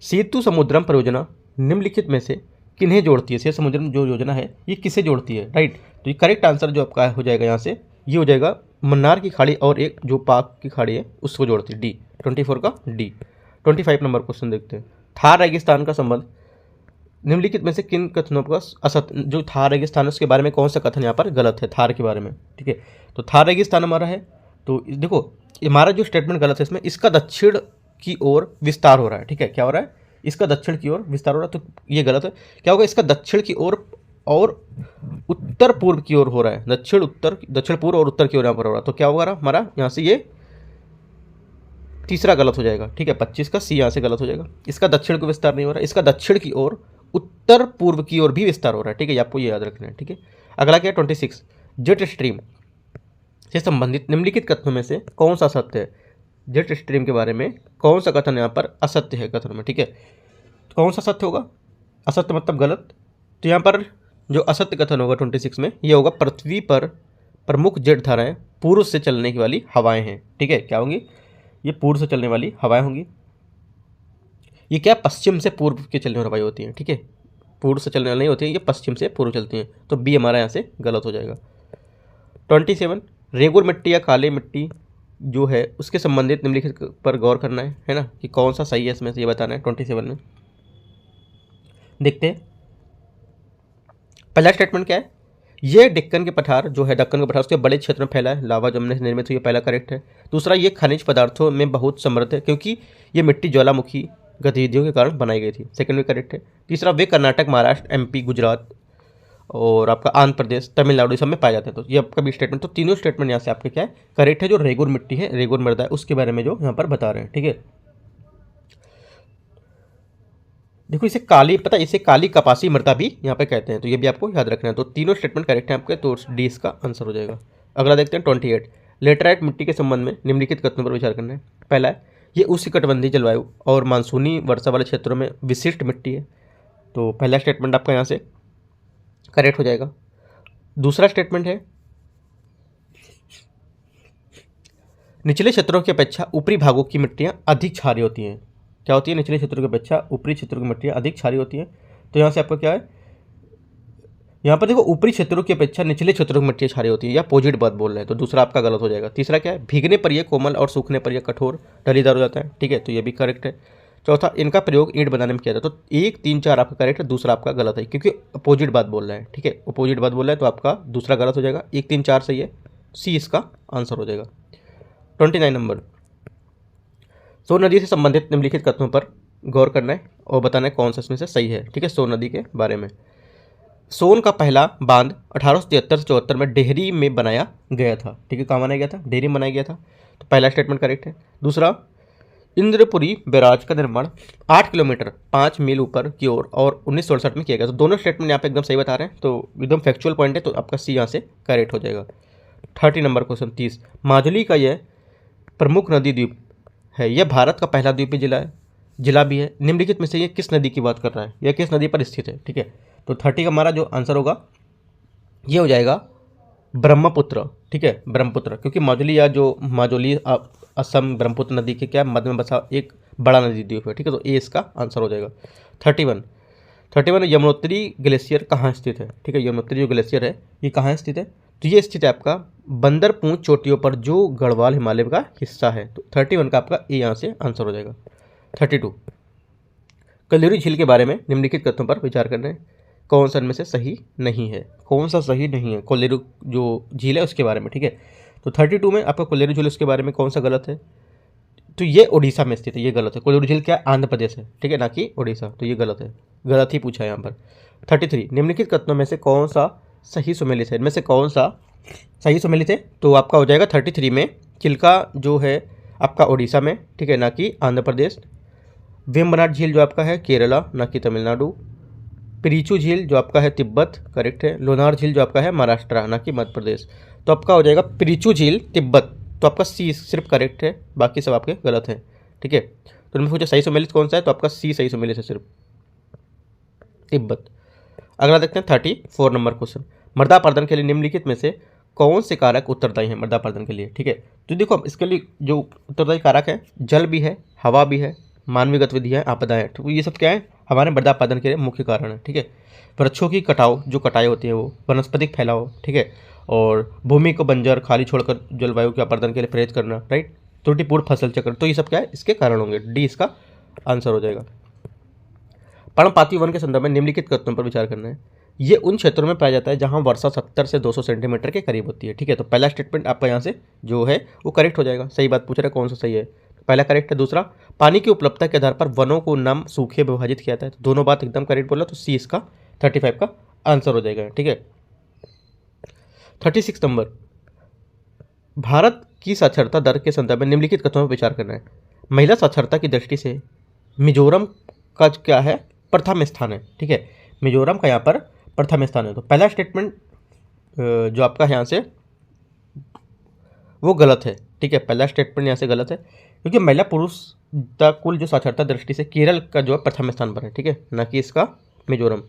सेतु समुद्रम परियोजना निम्नलिखित में से किन्हें जोड़ती है? सेतु समुद्रम जो योजना है ये किसे जोड़ती है? राइट, तो ये करेक्ट आंसर जो आपका हो जाएगा यहाँ से ये हो जाएगा मन्नार की खाड़ी और एक जो पाक की खाड़ी है उसको जोड़ती है, डी। 24 का डी। 25 नंबर क्वेश्चन देखते हैं। थार रेगिस्तान का संबंध निम्नलिखित में से किन कथनों का असत्य? जो थार रेगिस्तान है उसके बारे में कौन सा कथन यहाँ पर गलत है थार के बारे में? ठीक है, तो थार रेगिस्तान हमारा है, तो देखो हमारा जो स्टेटमेंट गलत है इसमें, इसका दक्षिण की ओर विस्तार हो रहा है। ठीक है, क्या हो रहा है? इसका दक्षिण की ओर विस्तार हो रहा है, तो ये गलत है। क्या होगा? इसका दक्षिण की ओर और उत्तर पूर्व की ओर हो रहा है, दक्षिण पूर्व और उत्तर की ओर यहाँ पर हो रहा है, तो क्या होगा हमारा यहाँ से ये तीसरा गलत हो जाएगा। ठीक है, 25 का सी यहाँ से गलत हो जाएगा। इसका दक्षिण को विस्तार नहीं हो रहा है, इसका दक्षिण की ओर उत्तर पूर्व की ओर भी विस्तार हो रहा है। ठीक है, आपको ये याद रखना है। ठीक है, अगला क्या है 26, जेट स्ट्रीम से संबंधित निम्नलिखित कथनों में से कौन सा सत्य है? जेट स्ट्रीम के बारे में कौन सा कथन यहाँ पर असत्य है कथन में? ठीक है, तो कौन सा सत्य होगा? असत्य मतलब गलत। तो यहाँ पर जो असत्य कथन होगा 26 में ये होगा, पृथ्वी पर प्रमुख जेट धाराएं पूर्व से चलने वाली हवाएं हैं। ठीक है, क्या होंगी? ये पूर्व से चलने वाली हवाएं होंगी। ये क्या पश्चिम से पूर्व के चलने वाली हवाएं होती हैं। ठीक है, पूर्व से चलने वाली नहीं होती हैं, ये पश्चिम से पूर्व चलती हैं, तो बी हमारा यहाँ से गलत हो जाएगा। 27, रेगुर मिट्टी या काली मिट्टी जो है उसके संबंधित निम्नलिखित पर गौर करना है ना, कि कौन सा सही है इसमें से ये बताना है। 27 में देखते हैं, पहला स्टेटमेंट क्या है? ये डेक्कन के पठार जो है, दक्कन का पठार उसके बड़े क्षेत्र में फैला है, लावा जमने से निर्मित हुई, पहला करेक्ट है। दूसरा, ये खनिज पदार्थों में बहुत समृद्ध है क्योंकि ये मिट्टी ज्वालामुखी गतिविधियों के कारण बनाई गई थी, सेकंड भी करेक्ट है। तीसरा, वे कर्नाटक, महाराष्ट्र, एमपी, गुजरात और आपका आंध्र प्रदेश, तमिलनाडु सब में पाए जाते हैं, तो ये आपका भी स्टेटमेंट। तो तीनों स्टेटमेंट यहाँ से आपके क्या है करेक्ट है। जो रेगुर मिट्टी है, रेगुर मृदा है, उसके बारे में जो यहाँ पर बता रहे हैं। ठीक है, देखो इसे काली, पता है इसे काली कपासी मृदा भी यहाँ पे कहते हैं, तो ये भी आपको याद रखना है। तो तीनों स्टेटमेंट करेक्ट है आपके, तो डी इसका आंसर हो जाएगा। अगला देखते हैं 28, लेटराइट मिट्टी के संबंध में निम्नलिखित कथनों पर विचार करना है। पहला है, ये उष्णकटिबंधीय जलवायु और मानसूनी वर्षा वाले क्षेत्रों में विशिष्ट मिट्टी है, तो पहला स्टेटमेंट आपका यहाँ से करेक्ट हो जाएगा। दूसरा स्टेटमेंट है, निचले क्षेत्रों की अपेक्षा ऊपरी भागों की मिट्टियाँ अधिक क्षारीय होती हैं। क्या होती है? निचले क्षेत्रों की अपेक्षा ऊपरी क्षेत्रों की मिट्टियाँ अधिक क्षारीय होती हैं, तो यहाँ से आपका क्या है, यहाँ पर देखो ऊपरी क्षेत्रों की अपेक्षा निचले क्षेत्रों की मिट्टियाँ क्षारीय होती है, या अपोजिट बात बोल रहे हैं, तो दूसरा आपका गलत हो जाएगा। तीसरा क्या है? भीगने पर यह कोमल और सूखने पर यह कठोर ढलीदार हो जाता है। ठीक है, तो ये भी करेक्ट है। चौथा, इनका प्रयोग ईंट बनाने में किया जाता है, तो 1, 3, 4 आपका करेक्ट है, दूसरा आपका गलत है क्योंकि अपोजिट बात बोल रहा है। ठीक है, अपोजिट बात बोल रहा है, तो आपका दूसरा गलत हो जाएगा। 1, 3, 4 सही है, सी इसका आंसर हो जाएगा। 29 नंबर, सोन नदी से संबंधित निम्नलिखित कथनों पर गौर करना है और बताना है कौन सा इसमें से सही है। ठीक है, सोन नदी के बारे में, सोन का पहला बांध 1873 से 74 में डेहरी में बनाया गया था। ठीक है, कहाँ बनाया गया था? डेहरी में बनाया गया था, तो पहला स्टेटमेंट करेक्ट है। दूसरा, इंद्रपुरी बैराज का निर्माण 8 किलोमीटर 5 मील ऊपर की ओर और 1967 में किया गया। तो दोनों स्टेटमेंट यहाँ पे एकदम सही बता रहे हैं, तो एकदम फैक्चुअल पॉइंट है, तो आपका सी यहाँ से करेक्ट हो जाएगा। 30 नंबर क्वेश्चन 30, माजुली का यह प्रमुख नदी द्वीप है, यह भारत का पहला द्वीपीय जिला भी है। निम्नलिखित में से ये किस नदी की बात कर रहा है, यह किस नदी पर स्थित है? ठीक है, तो 30 का हमारा जो आंसर होगा ये हो जाएगा ब्रह्मपुत्र। ठीक है, ब्रह्मपुत्र, क्योंकि माजुली या जो माजुली असम ब्रह्मपुत्र नदी के क्या मध्य में बसा एक बड़ा नदी द्वीप है। ठीक है, तो ए इसका आंसर हो जाएगा। 31 यमुनोत्री ग्लेशियर कहाँ स्थित है? ठीक है, यमुनोत्री जो ग्लेशियर है ये कहाँ स्थित है? तो ये स्थित है आपका बंदरपूंछ चोटियों पर, जो गढ़वाल हिमालय का हिस्सा है। तो 31 का आपका ए यहाँ से आंसर हो जाएगा। 32 कलियुरी झील के बारे में निम्नलिखित कथनों पर विचार करना है, कौन सा इनमें से सही नहीं है? कौन सा सही नहीं है? कोल्लेरू जो झील है उसके बारे में। ठीक है, तो 32 में आपका कोल्लेरू झील उसके बारे में कौन सा गलत है? तो ये उड़ीसा में स्थित है, ये गलत है। कोल्लेरू झील क्या आंध्र प्रदेश है, ठीक है, ना कि उड़ीसा, तो ये गलत है, गलत ही पूछा है यहाँ पर। 33 निम्नलिखित कथनों में से कौन सा सही सुमेलित है? इनमें से कौन सा सही सुमेलित है? तो आपका हो जाएगा 33 में चिल्का जो है आपका उड़ीसा में, ठीक है, ना कि आंध्र प्रदेश। वेम्बनाड झील जो आपका है केरला, ना कि तमिलनाडु। पिरीचू झील जो आपका है तिब्बत, करेक्ट है। लोनार झील जो आपका है महाराष्ट्र, ना कि मध्य प्रदेश। तो आपका हो जाएगा पिरीचू झील तिब्बत, तो आपका सी सिर्फ करेक्ट है, बाकी सब आपके गलत हैं। ठीक है, तो इनमें पूछा सही सुमेलित कौन सा है, तो आपका सी सही सुमेलित है, सिर्फ तिब्बत। अगला देखते हैं 34 नंबर क्वेश्चन, मृदा अपरदन के लिए निम्नलिखित में से कौन से कारक उत्तरदायी हैं मृदा अपरदन के लिए? ठीक है, तो देखो इसके लिए जो उत्तरदायी कारक है, जल भी है, हवा भी है, मानवीय गतिविधियाँ, आपदाएं, तो ये सब क्या है हमारे मृदा अपरदन के लिए मुख्य कारण है। ठीक है, वृक्षों की कटाव जो कटाई होती है वो, वनस्पतिक फैलाव, ठीक है, और भूमि को बंजर खाली छोड़कर जलवायु के अपरदन के लिए प्रेरित करना, राइट, त्रुटिपूर्ण फसल चक्र, तो ये सब क्या है इसके कारण होंगे। डी इसका आंसर हो जाएगा। पर्णपाती वन के संदर्भ में निम्नलिखित कथनों पर विचार करना है, ये उन क्षेत्रों में पाया जाता है जहां वर्षा 70 से 200 सेंटीमीटर के करीब होती है। ठीक है, तो पहला स्टेटमेंट आपका यहाँ से जो है वो करेक्ट हो जाएगा, सही बात पूछ रहे हैं कौन सा सही है, पहला करेक्ट है। दूसरा, पानी की उपलब्धता के आधार पर वनों को नम सूखे विभाजित किया जाता है, तो दोनों बात एकदम करेक्ट बोला, तो सी इसका 35 का आंसर हो जाएगा। ठीक है, 36 नंबर, भारत की साक्षरता दर के संदर्भ में निम्नलिखित कथनों पर विचार करना है, महिला साक्षरता की दृष्टि से मिजोरम का क्या है प्रथम स्थान है। ठीक है, मिजोरम का यहाँ पर प्रथम स्थान है, तो पहला स्टेटमेंट जो आपका यहाँ से वो गलत है। ठीक है, पहला स्टेटमेंट यहाँ से गलत है, क्योंकि महिला पुरुष का कुल जो साक्षरता दृष्टि से केरल का जो है प्रथम स्थान पर है। ठीक है, ना कि इसका मिजोरम।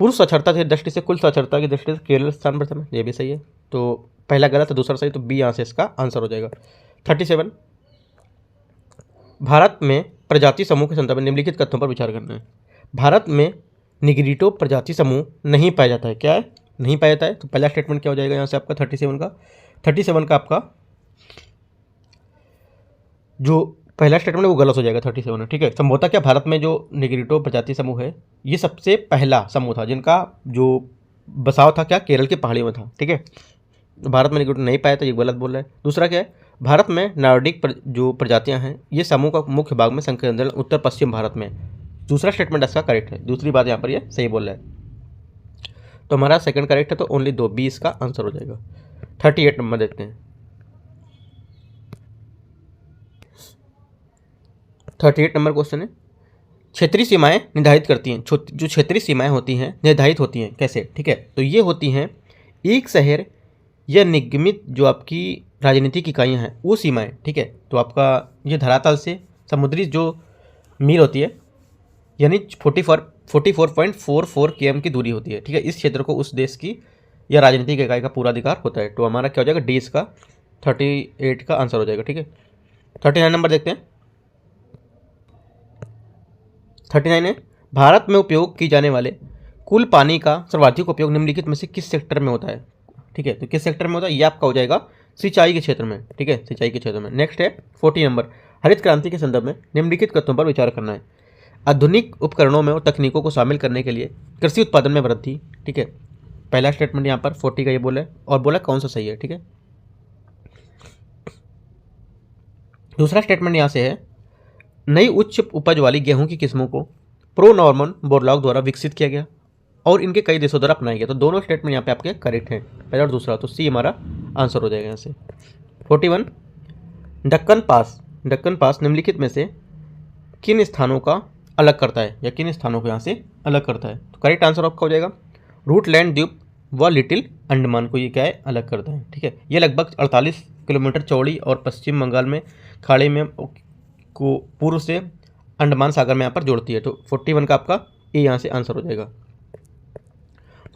पुरुष साक्षरता की दृष्टि से कुल साक्षरता की दृष्टि से केरल स्थान प्रथम है, ये भी सही है, तो पहला गलत है, दूसरा सही, तो बी यहाँ से इसका आंसर हो जाएगा। 37 भारत में प्रजाति समूह के संदर्भ में निम्नलिखित कथनों पर विचार करना है, भारत में निग्रिटो प्रजाति समूह नहीं पाया जाता है, क्या है नहीं पाया जाता है, तो पहला स्टेटमेंट क्या हो जाएगा यहाँ से आपका 37 का आपका जो पहला स्टेटमेंट है वो गलत हो जाएगा, 37 है। ठीक है, संभवतः क्या भारत में जो निग्रिटो प्रजाति समूह है ये सबसे पहला समूह था जिनका जो बसाव था क्या केरल की पहाड़ियों में था। ठीक है, भारत में निग्रिटो नहीं पाया था, ये गलत बोल रहा है। दूसरा क्या है, भारत में नॉर्डिक जो प्रजातियां हैं ये समूह का मुख्य भाग में संकेंद्रण उत्तर पश्चिम भारत में, दूसरा स्टेटमेंट इसका करेक्ट है, दूसरी बात यहाँ पर ये सही बोल रहा है, तो हमारा सेकंड करेक्ट है, तो ओनली 2 बी इसका आंसर हो जाएगा। 38 नंबर देखते हैं, 38 नंबर क्वेश्चन है, क्षेत्रीय सीमाएं निर्धारित करती हैं, जो क्षेत्रीय सीमाएं होती हैं निर्धारित होती हैं कैसे? ठीक है, तो ये होती हैं एक शहर या निगमित जो आपकी राजनीतिक इकाइयाँ हैं वो सीमाएं। ठीक है, तो आपका ये धरातल से समुद्री जो मील होती है यानी 44.44 km की दूरी होती है। ठीक है, इस क्षेत्र को उस देश की या राजनीतिक इकाई का पूरा अधिकार होता है, तो हमारा क्या हो जाएगा डी इसका 38 का आंसर हो जाएगा। ठीक है, 39 नंबर देखते हैं, 39 है, भारत में उपयोग की जाने वाले कुल पानी का सर्वाधिक उपयोग निम्नलिखित में से किस सेक्टर में होता है? ठीक है, तो किस सेक्टर में होता है ये आपका हो जाएगा सिंचाई के क्षेत्र में। ठीक है, सिंचाई के क्षेत्र में। नेक्स्ट है 40 नंबर, हरित क्रांति के संदर्भ में निम्नलिखित कथनों पर विचार करना है, आधुनिक उपकरणों में और तकनीकों को शामिल करने के लिए कृषि उत्पादन में वृद्धि। ठीक है, पहला स्टेटमेंट यहाँ पर 40 का ये बोला है और बोला कौन सा सही है। ठीक है, दूसरा स्टेटमेंट यहाँ से है, नई उच्च उपज वाली गेहूं की किस्मों को प्रो नॉर्मन बोरलॉग द्वारा विकसित किया गया और इनके कई देशों द्वारा अपनाया गया, तो दोनों स्टेटमेंट यहाँ पे आपके करेक्ट हैं, पहला और दूसरा, तो सी हमारा आंसर हो जाएगा यहाँ से। 41 दक्कन पास दक्कन पास निम्नलिखित में से किन स्थानों का अलग करता है या किन स्थानों को यहाँ से अलग करता है? तो करेक्ट आंसर आपका हो जाएगा रूटलैंड द्वीप व लिटिल अंडमान को ये क्या है, अलग करता है। ठीक है, ये लगभग 48 किलोमीटर चौड़ी और पश्चिम बंगाल में खाड़ी में को पूर्व से अंडमान सागर में यहाँ पर जोड़ती है। तो 41 का आपका ए यहाँ से आंसर हो जाएगा।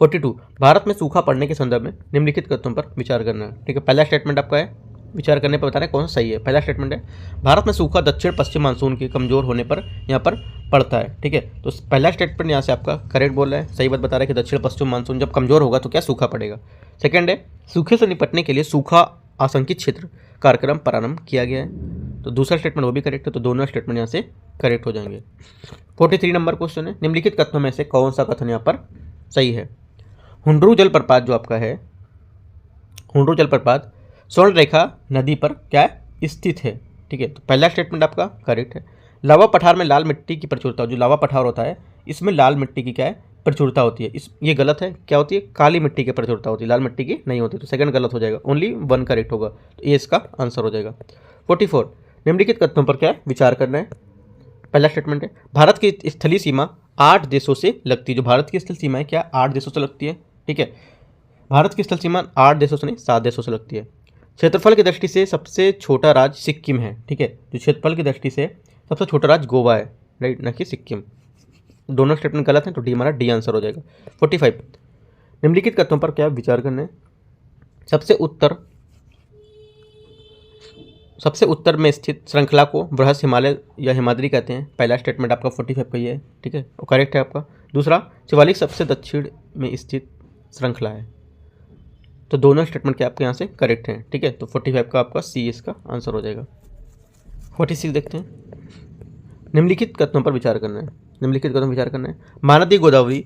42 भारत में सूखा पड़ने के संदर्भ में निम्नलिखित कथनों पर विचार करना है। ठीक है, पहला स्टेटमेंट आपका है, विचार करने पर बताना है कौन सा सही है। पहला स्टेटमेंट है भारत में सूखा दक्षिण पश्चिम मानसून के कमजोर होने पर यहाँ पर पड़ता है। ठीक है, तो पहला स्टेटमेंट यहाँ से आपका करेक्ट बोल रहा है, सही बात बता रहा है कि दक्षिण पश्चिम मानसून जब कमजोर होगा तो क्या सूखा पड़ेगा। सेकंड है सूखे से निपटने के लिए सूखा आशंकित क्षेत्र कार्यक्रम प्रारंभ किया गया है। तो दूसरा स्टेटमेंट वो भी करेक्ट है, तो दोनों स्टेटमेंट यहाँ से करेक्ट हो जाएंगे। 43 नंबर क्वेश्चन है निम्नलिखित कथनों में से कौन सा कथन यहाँ पर सही है। हुंडरू जलप्रपात जो आपका है, हुंडरू जलप्रपात स्वर्ण रेखा नदी पर क्या है, स्थित है। ठीक है, तो पहला स्टेटमेंट आपका करेक्ट है। लावा पठार में लाल मिट्टी की प्रचुरता, जो लावा पठार होता है इसमें लाल मिट्टी की क्या है, प्रचुरता होती है। ये गलत है, क्या होती है, काली मिट्टी की प्रचुरता होती है, लाल मिट्टी की नहीं होती। तो सेकंड गलत हो जाएगा, ओनली 1 करेक्ट होगा, तो ये इसका आंसर हो जाएगा। 44 निम्नलिखित कथनों पर क्या है, विचार करना है। पहला स्टेटमेंट है भारत की स्थलीय सीमा 8 देशों से लगती है। जो भारत की स्थल सीमा है क्या 8 देशों से लगती है। ठीक है, भारत की स्थल सीमा 8 देशों से नहीं 7 देशों से लगती है। क्षेत्रफल की दृष्टि से सबसे छोटा राज्य सिक्किम है। ठीक है, जो क्षेत्रफल की दृष्टि से सबसे छोटा राज्य गोवा है, राइट, न कि सिक्किम। दोनों स्टेटमेंट गलत हैं, तो डी हमारा डी आंसर हो जाएगा। 45 निम्नलिखित कथनों पर क्या विचार करना है। सबसे उत्तर में स्थित श्रृंखला को बृहस्पति हिमालय या हिमाद्री कहते हैं। पहला स्टेटमेंट आपका 45 का ही है। ठीक है, वो करेक्ट है आपका। दूसरा शिवालिक सबसे दक्षिण में स्थित श्रृंखला है। तो दोनों स्टेटमेंट क्या आपके यहाँ से करेक्ट हैं। ठीक है, तो 45 का आपका सी इसका आंसर हो जाएगा। 46 देखते हैं निम्नलिखित कथनों पर विचार करना है। निम्नलिखित कथनों पर विचार करना है महानदी गोदावरी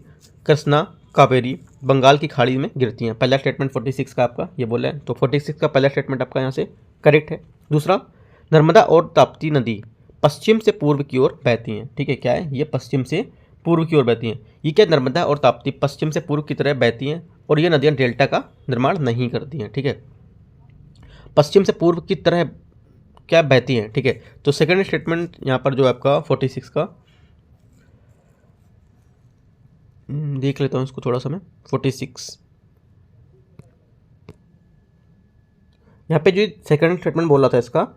कृष्णा कावेरी बंगाल की खाड़ी में गिरती हैं। पहला स्टेटमेंट 46 का आपका ये बोला है, तो 46 का पहला स्टेटमेंट आपका यहाँ से करेक्ट है। दूसरा नर्मदा और ताप्ती नदी पश्चिम से पूर्व की ओर बहती हैं। ठीक है, क्या है, ये पश्चिम से पूर्व की ओर बहती हैं। ये क्या नर्मदा और ताप्ती पश्चिम से पूर्व की तरह बहती हैं और ये नदियाँ डेल्टा का निर्माण नहीं करती हैं। ठीक है, पश्चिम से पूर्व की तरह क्या बहती हैं। ठीक है, तो सेकंड स्टेटमेंट यहाँ पर जो आपका 46 का देख लेता हूँ इसको थोड़ा सा मैं। 46 यहाँ पे जो सेकंड स्टेटमेंट बोल रहा था इसका,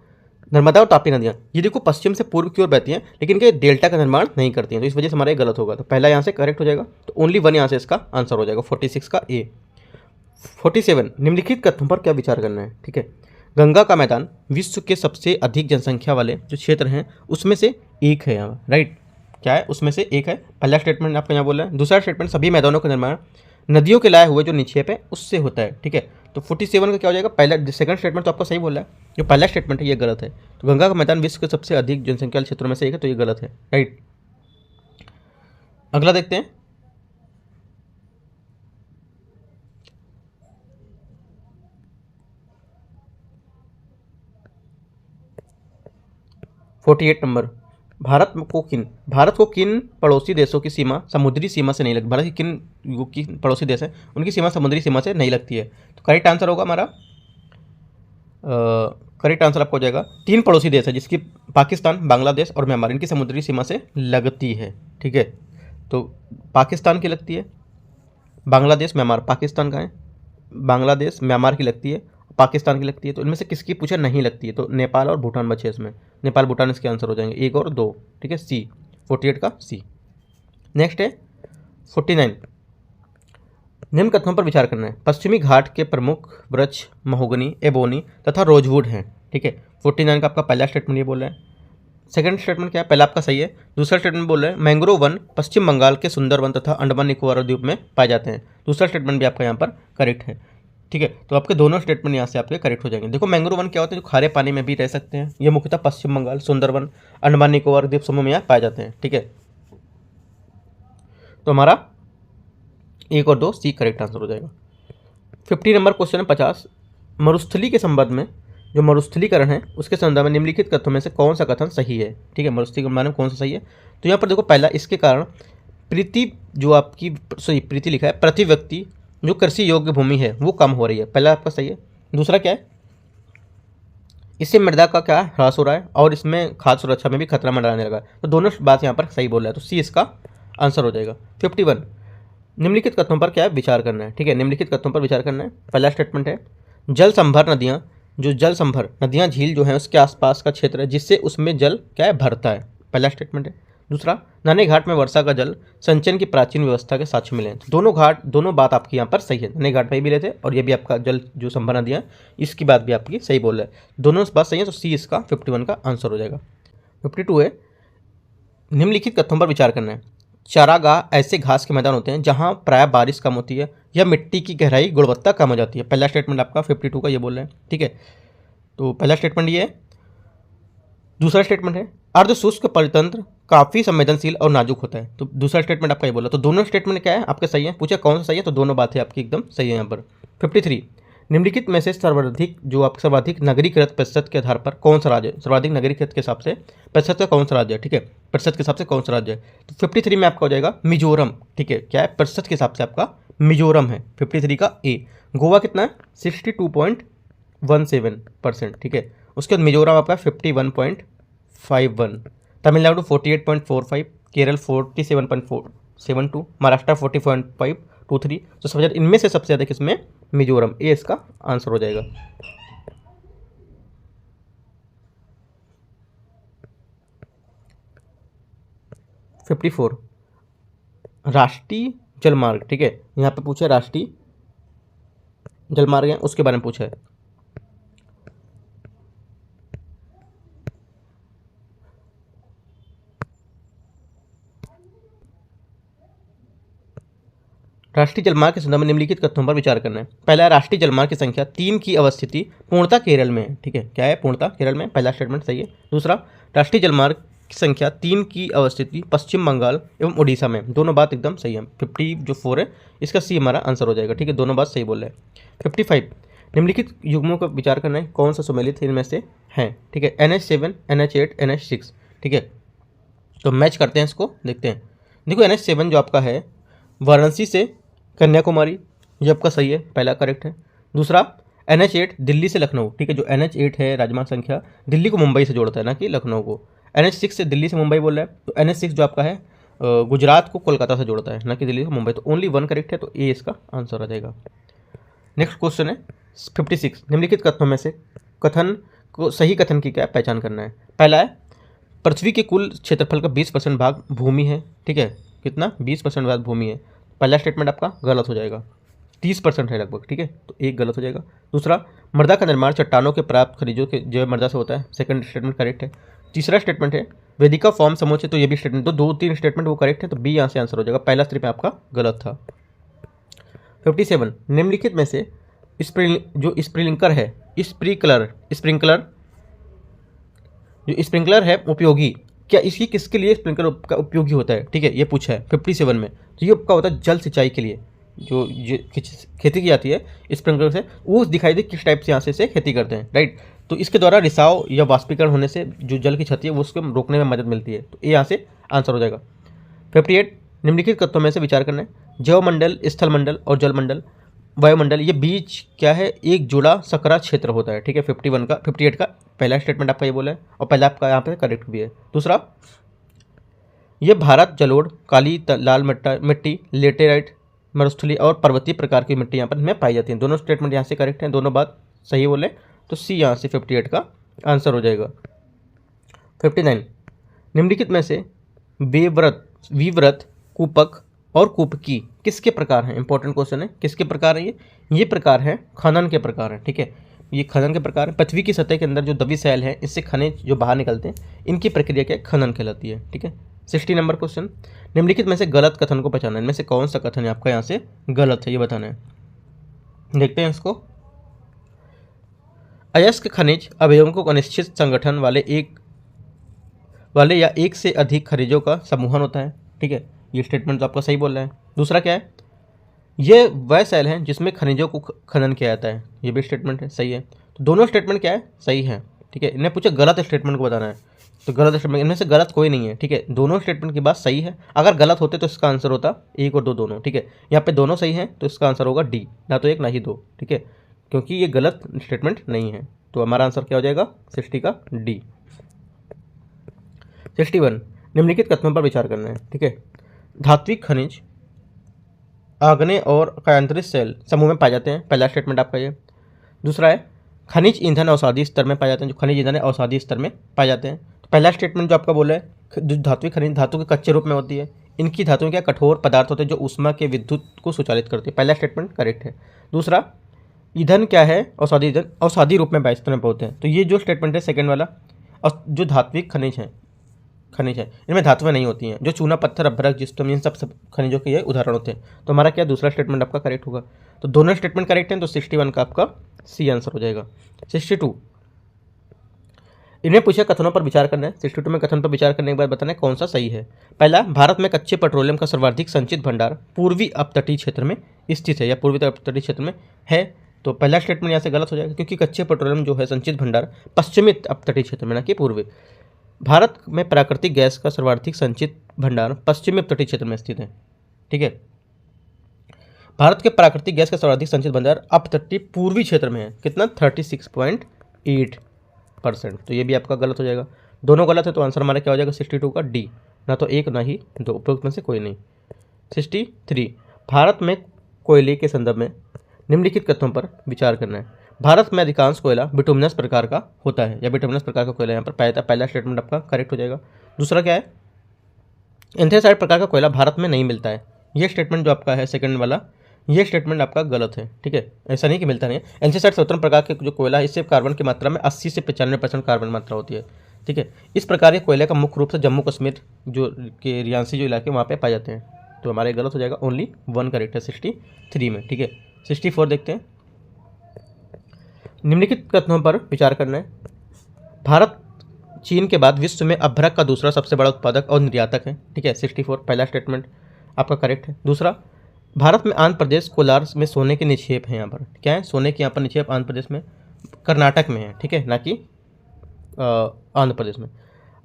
नर्मदा और ताप्ती नदियाँ ये देखो पश्चिम से पूर्व की ओर बहती हैं लेकिन के डेल्टा का निर्माण नहीं करती हैं, तो इस वजह से हमारा गलत होगा। तो पहला यहाँ से करेक्ट हो जाएगा, तो ओनली 1 यहाँ से इसका आंसर हो जाएगा 46 का ए। 47 निम्नलिखित कथनों पर क्या विचार करना है। ठीक है, गंगा का मैदान विश्व के सबसे अधिक जनसंख्या वाले जो क्षेत्र हैं उसमें से एक है यहाँ, राइट, क्या है, उसमें से एक है। पहला स्टेटमेंट आपका यहाँ बोला है। दूसरा स्टेटमेंट सभी मैदानों का निर्माण नदियों के लाए हुए जो निक्षेप है उससे होता है। ठीक है, तो 47 का क्या हो जाएगा, पहला सेकंड स्टेटमेंट तो आपका सही बोला है, जो पहला स्टेटमेंट है ये गलत है। तो गंगा का मैदान विश्व के सबसे अधिक जनसंख्या क्षेत्रों में से एक है, तो ये गलत है, राइट। अगला देखते हैं 48 नंबर भारत को किन पड़ोसी देशों की सीमा समुद्री सीमा से नहीं लगती। भारत की पड़ोसी देश है उनकी सीमा समुद्री सीमा से नहीं लगती है। तो करेक्ट आंसर होगा हमारा, करेक्ट आंसर आपको हो जाएगा 3 पड़ोसी देश है जिसकी पाकिस्तान, बांग्लादेश और म्यांमार, इनकी समुद्री सीमा से लगती है। ठीक है, तो पाकिस्तान की लगती है, बांग्लादेश म्यांमार, पाकिस्तान का है, बांग्लादेश म्यांमार की लगती है, पाकिस्तान की लगती है। तो इनमें से किसकी पूछा नहीं लगती है, तो नेपाल और भूटान बचे इसमें, नेपाल भूटान इसके आंसर हो जाएंगे 1 और 2। ठीक है, सी 48 का सी। नेक्स्ट है 49 निम्न कथनों पर विचार करना है। पश्चिमी घाट के प्रमुख वृक्ष महोगनी, एबोनी तथा रोजवुड हैं। ठीक है, 49 का आपका पहला स्टेटमेंट ये बोल रहा है। सेकंड स्टेटमेंट क्या है, पहला आपका सही है। दूसरा स्टेटमेंट बोल रहे हैं मैंग्रोव वन पश्चिम बंगाल के सुंदरवन तथा अंडमान निकोबार द्वीप में पाए जाते हैं। दूसरा स्टेटमेंट भी आपका यहाँ पर करेक्ट है। ठीक है, तो आपके दोनों स्टेटमेंट यहाँ से आपके करेक्ट हो जाएंगे। देखो मैंग्रोव वन क्या होते हैं, जो खारे पानी में भी रह सकते हैं। ये मुख्यतः पश्चिम बंगाल, सुंदरवन, अंडमान निकोबार द्वीप समूह में यहाँ पाए जाते हैं। ठीक है, तो हमारा 1 और 2 सी करेक्ट आंसर हो जाएगा। 50 नंबर क्वेश्चन है 50 मरुस्थली के संबंध में, जो मरुस्थलीकरण है उसके संदर्भ में निम्नलिखित कथनों में से कौन सा कथन सही है। ठीक है, मरुस्थलीकरण माने कौन सा सही है। तो यहाँ पर देखो पहला, इसके कारण प्रीति लिखा है, प्रति व्यक्ति जो कृषि योग्य भूमि है वो कम हो रही है, पहला आपका सही है। दूसरा क्या है, इससे मृदा का क्या ह्रास हो रहा है और इसमें खाद्य सुरक्षा में भी खतरा मंडराने लगा है। तो दोनों बात यहाँ पर सही बोल रहा है, तो सी इसका आंसर हो जाएगा। 51, निम्नलिखित कथनों पर क्या है विचार करना है। ठीक है, निम्नलिखित कथनों पर विचार करना है। पहला स्टेटमेंट है जल संभर नदियाँ, जो जल संभर नदियाँ झील जो है उसके आसपास का क्षेत्र है जिससे उसमें जल क्या है भरता है, पहला स्टेटमेंट है। दूसरा, नन्हे घाट में वर्षा का जल संचयन की प्राचीन व्यवस्था के साक्ष्य मिले हैं। दोनों बात आपकी यहाँ पर सही है, नन्हे घाट में भी मिले थे और ये भी आपका जल जो संभर नदियाँ इसकी बात भी आपकी सही बोल रहा है, दोनों बात सही है, तो सी इसका 51 का आंसर हो जाएगा। 52 है निम्नलिखित कथनों पर विचार करना है। चारागाह ऐसे घास के मैदान होते हैं जहां प्राय बारिश कम होती है या मिट्टी की गहराई गुणवत्ता कम हो जाती है। पहला स्टेटमेंट आपका 52 का ये बोल रहे हैं। ठीक है, तो पहला स्टेटमेंट ये है। दूसरा स्टेटमेंट है अर्धशुष्क परितंत्र काफ़ी संवेदनशील और नाजुक होता है, तो दूसरा स्टेटमेंट आपका ये बोला। तो दोनों स्टेटमेंट क्या है आपके सही है, पूछा कौन सा सही है, तो दोनों बातें आपकी एकदम सही है यहाँ पर। 53, निम्नलिखित में से सर्वाधिक नगरीकृत प्रतिशत के आधार पर कौन सा राज्य, सर्वाधिक नगरीकृत के हिसाब से प्रतिशत का कौन सा राज्य है। ठीक है, प्रतिशत के हिसाब से कौन सा राज्य है, तो 53 में आपका हो जाएगा मिजोरम। ठीक है, क्या है प्रतिशत के हिसाब से आपका मिजोरम है 53 का ए। गोवा कितना है 62.17%। ठीक है, उसके बाद मिजोरम आपका 51.51, तमिलनाडु 48.45, केरल 47.72, महाराष्ट्र 40.523। तो सबसे ज़्यादा इनमें से सबसे ज़्यादा किसमें, मिजोरम, ए इसका आंसर हो जाएगा। फिफ्टी 54 राष्ट्रीय जलमार्ग। ठीक है, यहाँ पे पूछा राष्ट्रीय जलमार्ग है उसके बारे में पूछा है। राष्ट्रीय जलमार्ग के संदर्भ में निम्नलिखित कथनों पर विचार करना है। पहला, राष्ट्रीय जलमार्ग की संख्या 3 की अवस्थिति पूर्णतः केरल में है। ठीक है, क्या है पूर्णतः केरल में, पहला स्टेटमेंट सही है। दूसरा, राष्ट्रीय जलमार्ग की संख्या 3 की अवस्थिति पश्चिम बंगाल एवं उड़ीसा में, दोनों बात एकदम सही है। 54 है इसका सी हमारा आंसर हो जाएगा। ठीक है, दोनों बात सही बोल रहे हैं। 55, निम्नलिखित युग्मों का विचार करना है, कौन सा सम्मिलित इनमें से है। ठीक है, NH7, NH8, NH6। ठीक है, तो मैच करते हैं इसको, देखते हैं। देखो NH7 जो आपका है वाराणसी से कन्याकुमारी, ये आपका सही है, पहला करेक्ट है। दूसरा, NH8 दिल्ली से लखनऊ। ठीक है, जो NH8 है राजमार्ग संख्या दिल्ली को मुंबई से जोड़ता है ना कि लखनऊ को। NH6 से दिल्ली से मुंबई बोल रहा है, तो NH6 जो आपका है गुजरात को कोलकाता से जोड़ता है ना कि दिल्ली से मुंबई, तो ओनली 1 करेक्ट है, तो ए इसका आंसर आ जाएगा। नेक्स्ट क्वेश्चन है 56, निम्नलिखित कथनों में से कथन को सही कथन की क्या पहचान करना है। पहला है पृथ्वी के कुल क्षेत्रफल का 20% भाग भूमि है। ठीक है, कितना 20% भाग भूमि है, पहला स्टेटमेंट आपका गलत हो जाएगा। 30% है लगभग। ठीक है, तो एक गलत हो जाएगा। दूसरा, मृदा का निर्माण चट्टानों के प्राप्त खनिजों के जो मृदा से होता है, सेकंड स्टेटमेंट करेक्ट है। तीसरा स्टेटमेंट है वेदिका फॉर्म समूह, तो ये भी स्टेटमेंट, तो 2-3 स्टेटमेंट वो करेक्ट है, तो बी यहाँ से आंसर हो जाएगा, पहला स्टेटमेंट आपका गलत था। 57, निम्नलिखित में से जो स्प्रिंकलर है, स्प्रिंकलर जो स्प्रिंकलर है उपयोगी, क्या इसकी किसके लिए स्प्रिंकलर का उपयोगी होता है। ठीक है, ये पूछा है 57 में, तो ये आपका होता है जल सिंचाई के लिए, जो खेती की जाती है स्प्रिंकलर से, वो दिखाई दे किस टाइप से यहाँ से खेती करते हैं, राइट। तो इसके द्वारा रिसाव या वाष्पीकरण होने से जो जल की क्षति है वो उसको रोकने में मदद मिलती है, तो ये यहाँ से आंसर हो जाएगा। 58, निम्नलिखित तत्वों में से विचार करना है। जैवमंडल, स्थलमंडल और जलमंडल, वायुमंडल, ये बीच क्या है एक जुड़ा सकरा क्षेत्र होता है। ठीक है, 58 का पहला स्टेटमेंट आपका ये बोला है और पहला आपका यहाँ पे करेक्ट भी है। दूसरा, ये भारत जलोढ़, काली लाल मिट्टी, लेटेराइट, मरुस्थली और पर्वतीय प्रकार की मिट्टी यहाँ पर में पाई जाती है। दोनों स्टेटमेंट यहाँ से करेक्ट हैं, दोनों बात सही बोले, तो सी यहाँ से 58 का आंसर हो जाएगा। 59, निम्नलिखित में से विव्रत, कूपक और कूपकी किसके प्रकार हैं। इंपॉर्टेंट क्वेश्चन है, किसके प्रकार है ये प्रकार है खनन के प्रकार हैं। ठीक है, ये खनन के प्रकार है। पृथ्वी की सतह के अंदर जो दबी सैल है इससे खनिज जो बाहर निकलते हैं इनकी प्रक्रिया क्या खनन कहलाती है। ठीक है, 60 नंबर क्वेश्चन, निम्नलिखित में से गलत कथन को पहचानना है। इनमें से कौन सा कथन है आपका यहाँ से गलत है, ये बताना है। देखते हैं इसको। अयस्क खनिज अवयवों को अनिश्चित संगठन वाले या एक से अधिक खनिजों का समूहन होता है। ठीक है, ये स्टेटमेंट तो आपका सही बोल रहा है। दूसरा क्या है, ये वह सेल है जिसमें खनिजों को खनन किया जाता है, ये भी स्टेटमेंट है, सही है। तो दोनों स्टेटमेंट क्या है सही है। ठीक है, इन्हें पूछा गलत स्टेटमेंट को बताना है, तो गलत स्टेटमेंट इनमें से गलत कोई नहीं है। ठीक है, दोनों स्टेटमेंट की बात सही है, अगर गलत होते तो इसका आंसर होता 1 और 2 दोनों। ठीक है, यहाँ पे दोनों सही हैं तो इसका आंसर होगा डी, ना तो 1 ना ही 2। ठीक है, क्योंकि ये गलत स्टेटमेंट नहीं है। तो हमारा आंसर क्या हो जाएगा 60 का डी। 61 निम्नलिखित कथनों पर विचार करना है। ठीक है, धात्विक खनिज आग्नेय और कायांतरित सेल समूह में पाए जाते हैं, पहला स्टेटमेंट आपका ये। दूसरा है खनिज ईंधन औषधि स्तर में पाए जाते हैं, जो खनिज ईंधन है औषधि स्तर में पाए जाते हैं। तो पहला स्टेटमेंट जो आपका बोला है, जो धात्विक खनिज धातु के कच्चे रूप में होती है, इनकी धातुएं क्या कठोर पदार्थ होते हैं जो ऊष्मा के विद्युत को सुचालित करती है, पहला स्टेटमेंट करेक्ट है। दूसरा ईंधन क्या है, औषधि ईंधन औषधि रूप में स्तर में होते हैं, तो ये जो स्टेटमेंट है सेकंड वाला। और जो धात्विक खनिज है इनमें धातुएं नहीं होती हैं, जो चूना पत्थर अभ्रक जिप्सम इन सब खनिजों के ये उदाहरण होते हैं। तो हमारा क्या दूसरा स्टेटमेंट आपका करेक्ट होगा। तो दोनों स्टेटमेंट करेक्ट हैं, तो 61 का आपका सी आंसर हो जाएगा। 62 इनमें पूछा कथनों पर विचार करना है। 62 में कथन पर विचार करने के बाद बताना है कौन सा सही है। पहला, भारत में कच्चे पेट्रोलियम का सर्वाधिक संचित भंडार पूर्वी अपतटीय क्षेत्र में स्थित है या पूर्वी अपतटीय क्षेत्र में है। तो पहला स्टेटमेंट यहाँ से गलत हो जाएगा, क्योंकि कच्चे पेट्रोलियम जो है संचित भंडार पश्चिमी अपतटीय क्षेत्र में, ना कि पूर्वी। भारत में प्राकृतिक गैस का सर्वाधिक संचित भंडार पश्चिमी तटीय क्षेत्र में स्थित है। ठीक है, भारत के प्राकृतिक गैस का सर्वाधिक संचित भंडार अपतटीय पूर्वी क्षेत्र में है, कितना 36.8%। तो ये भी आपका गलत हो जाएगा, दोनों गलत है। तो आंसर हमारा क्या हो जाएगा 62 का डी, ना तो एक ना ही दो, उपयुक्त में से कोई नहीं। 63 भारत में कोयले के संदर्भ में निम्नलिखित कथनों पर विचार करना है। भारत में अधिकांश कोयला बिटुमिनस प्रकार का होता है या बिटुमिनस प्रकार का कोयला यहाँ पर पाया जाता है, पहला स्टेटमेंट आपका करेक्ट हो जाएगा। दूसरा क्या है, एंथ्रेसाइट प्रकार का कोयला भारत में नहीं मिलता है, ये स्टेटमेंट जो आपका है सेकंड वाला, ये स्टेटमेंट आपका गलत है। ठीक है, ऐसा नहीं कि मिलता नहीं है, एंथ्रेसाइट स्वतंत्र प्रकार के जो कोयला है इससे कार्बन की मात्रा में 80 से 95% कार्बन मात्रा होती है। ठीक है, इस प्रकार के कोयले का मुख्य रूप से जम्मू कश्मीर जो के रियांसी जो इलाके वहाँ पे पाए जाते हैं। तो हमारे गलत हो जाएगा, ओनली 1 करेक्ट है 63 में। ठीक है, 64 देखते हैं। निम्नलिखित कथनों पर विचार करना है। भारत चीन के बाद विश्व में अभ्रक का दूसरा सबसे बड़ा उत्पादक और निर्यातक है। ठीक है, 64 पहला स्टेटमेंट आपका करेक्ट है। दूसरा, भारत में आंध्र प्रदेश कोलार में सोने के निक्षेप हैं, यहाँ पर क्या है, सोने के यहाँ पर निक्षेप आंध्र प्रदेश में, कर्नाटक में है। ठीक है, ना कि आंध्र प्रदेश में।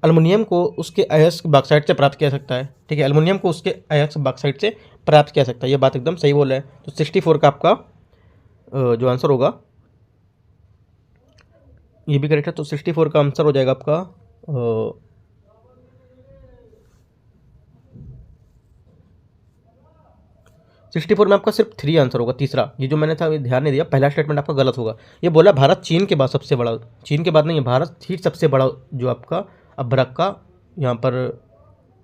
एल्युमिनियम को उसके अयस्क बॉक्साइट से प्राप्त किया जा सकता है। ठीक है, एल्युमिनियम को उसके अयस्क बॉक्साइट से प्राप्त किया जा सकता है, ये बात एकदम सही बोल रहा है। तो 64 का आपका जो आंसर होगा ये भी करेक्ट है। तो 64 का आंसर हो जाएगा आपका 64 में आपका सिर्फ 3 आंसर होगा। तीसरा ये जो मैंने था ध्यान नहीं दिया, पहला स्टेटमेंट आपका गलत होगा। ये बोला भारत चीन के बाद सबसे बड़ा, चीन के बाद नहीं है, भारत ही सबसे बड़ा जो आपका अभ्रक का यहाँ पर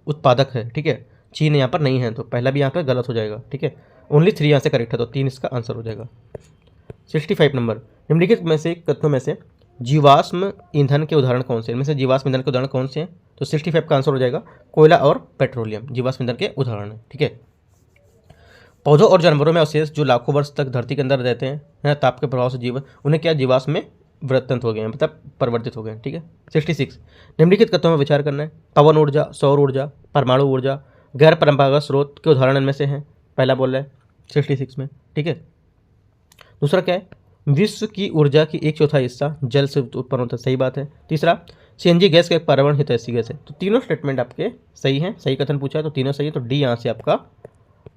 उत्पादक है। ठीक है, चीन यहाँ पर नहीं है, तो पहला भी यहाँ पर गलत हो जाएगा। ठीक है, ओनली 3 यहाँ से करेक्ट है, तो 3 इसका आंसर हो जाएगा। 65 नंबर, निम्नलिखित में से कथनों में से जीवाश्म ईंधन के उदाहरण कौन से, इनमें से जीवाश्म ईंधन के उदाहरण कौन से हैं। तो 65 का आंसर हो जाएगा कोयला और पेट्रोलियम जीवाश्म ईंधन के उदाहरण है। ठीक है, पौधों और जानवरों में अवशेष जो लाखों वर्ष तक धरती के अंदर रहते हैं ताप के प्रभाव से जीवन, उन्हें क्या जीवाश्म में वृत्तंत हो गए हैं, मतलब परिवर्तित हो गए हैं। ठीक है, 66 निम्नलिखित कथनों में विचार करना है। पवन ऊर्जा, सौर ऊर्जा, परमाणु ऊर्जा गैर परंपरागत स्रोत के उदाहरण इनमें से हैं, पहला बोल रहा है 66 में। ठीक है, दूसरा क्या है, विश्व की ऊर्जा की 1/4 हिस्सा जल से उत्पन्न होता है, सही बात है। तीसरा, सीएनजी गैस का एक पर्यावरण हितैषी गैस है। तो तीनों स्टेटमेंट आपके सही हैं, सही कथन पूछा है तो तीनों सही है, तो डी यहाँ से आपका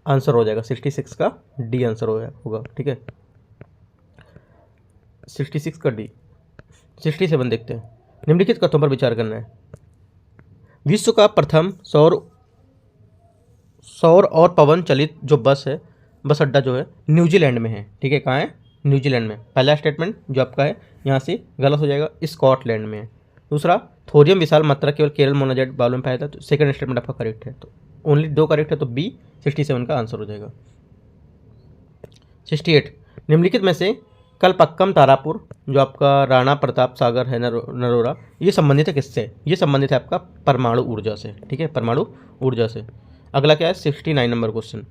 आंसर हो जाएगा, 66 का डी आंसर होगा। ठीक है, 66 का डी। 67 देखते हैं, निम्नलिखित कथनों पर विचार करना है। विश्व का प्रथम सौर और पवन चलित जो बस अड्डा जो है न्यूजीलैंड में है। ठीक है, कहाँ है, न्यूजीलैंड में। पहला स्टेटमेंट जो आपका है यहाँ से गलत हो जाएगा, स्कॉटलैंड में है। दूसरा, थोरियम विशाल मात्रा केवल केरल मोनाजाइट बालू में पाया था, तो सेकंड स्टेटमेंट आपका करेक्ट है, तो ओनली 2 करेक्ट है, तो बी 67 का आंसर हो जाएगा। 68 निम्नलिखित में से कलपक्कम तारापुर जो आपका राणा प्रताप सागर है नरोरा, ये संबंधित है किससे, ये संबंधित है आपका परमाणु ऊर्जा से। ठीक है, परमाणु ऊर्जा से। अगला क्या है, 69 नंबर क्वेश्चन,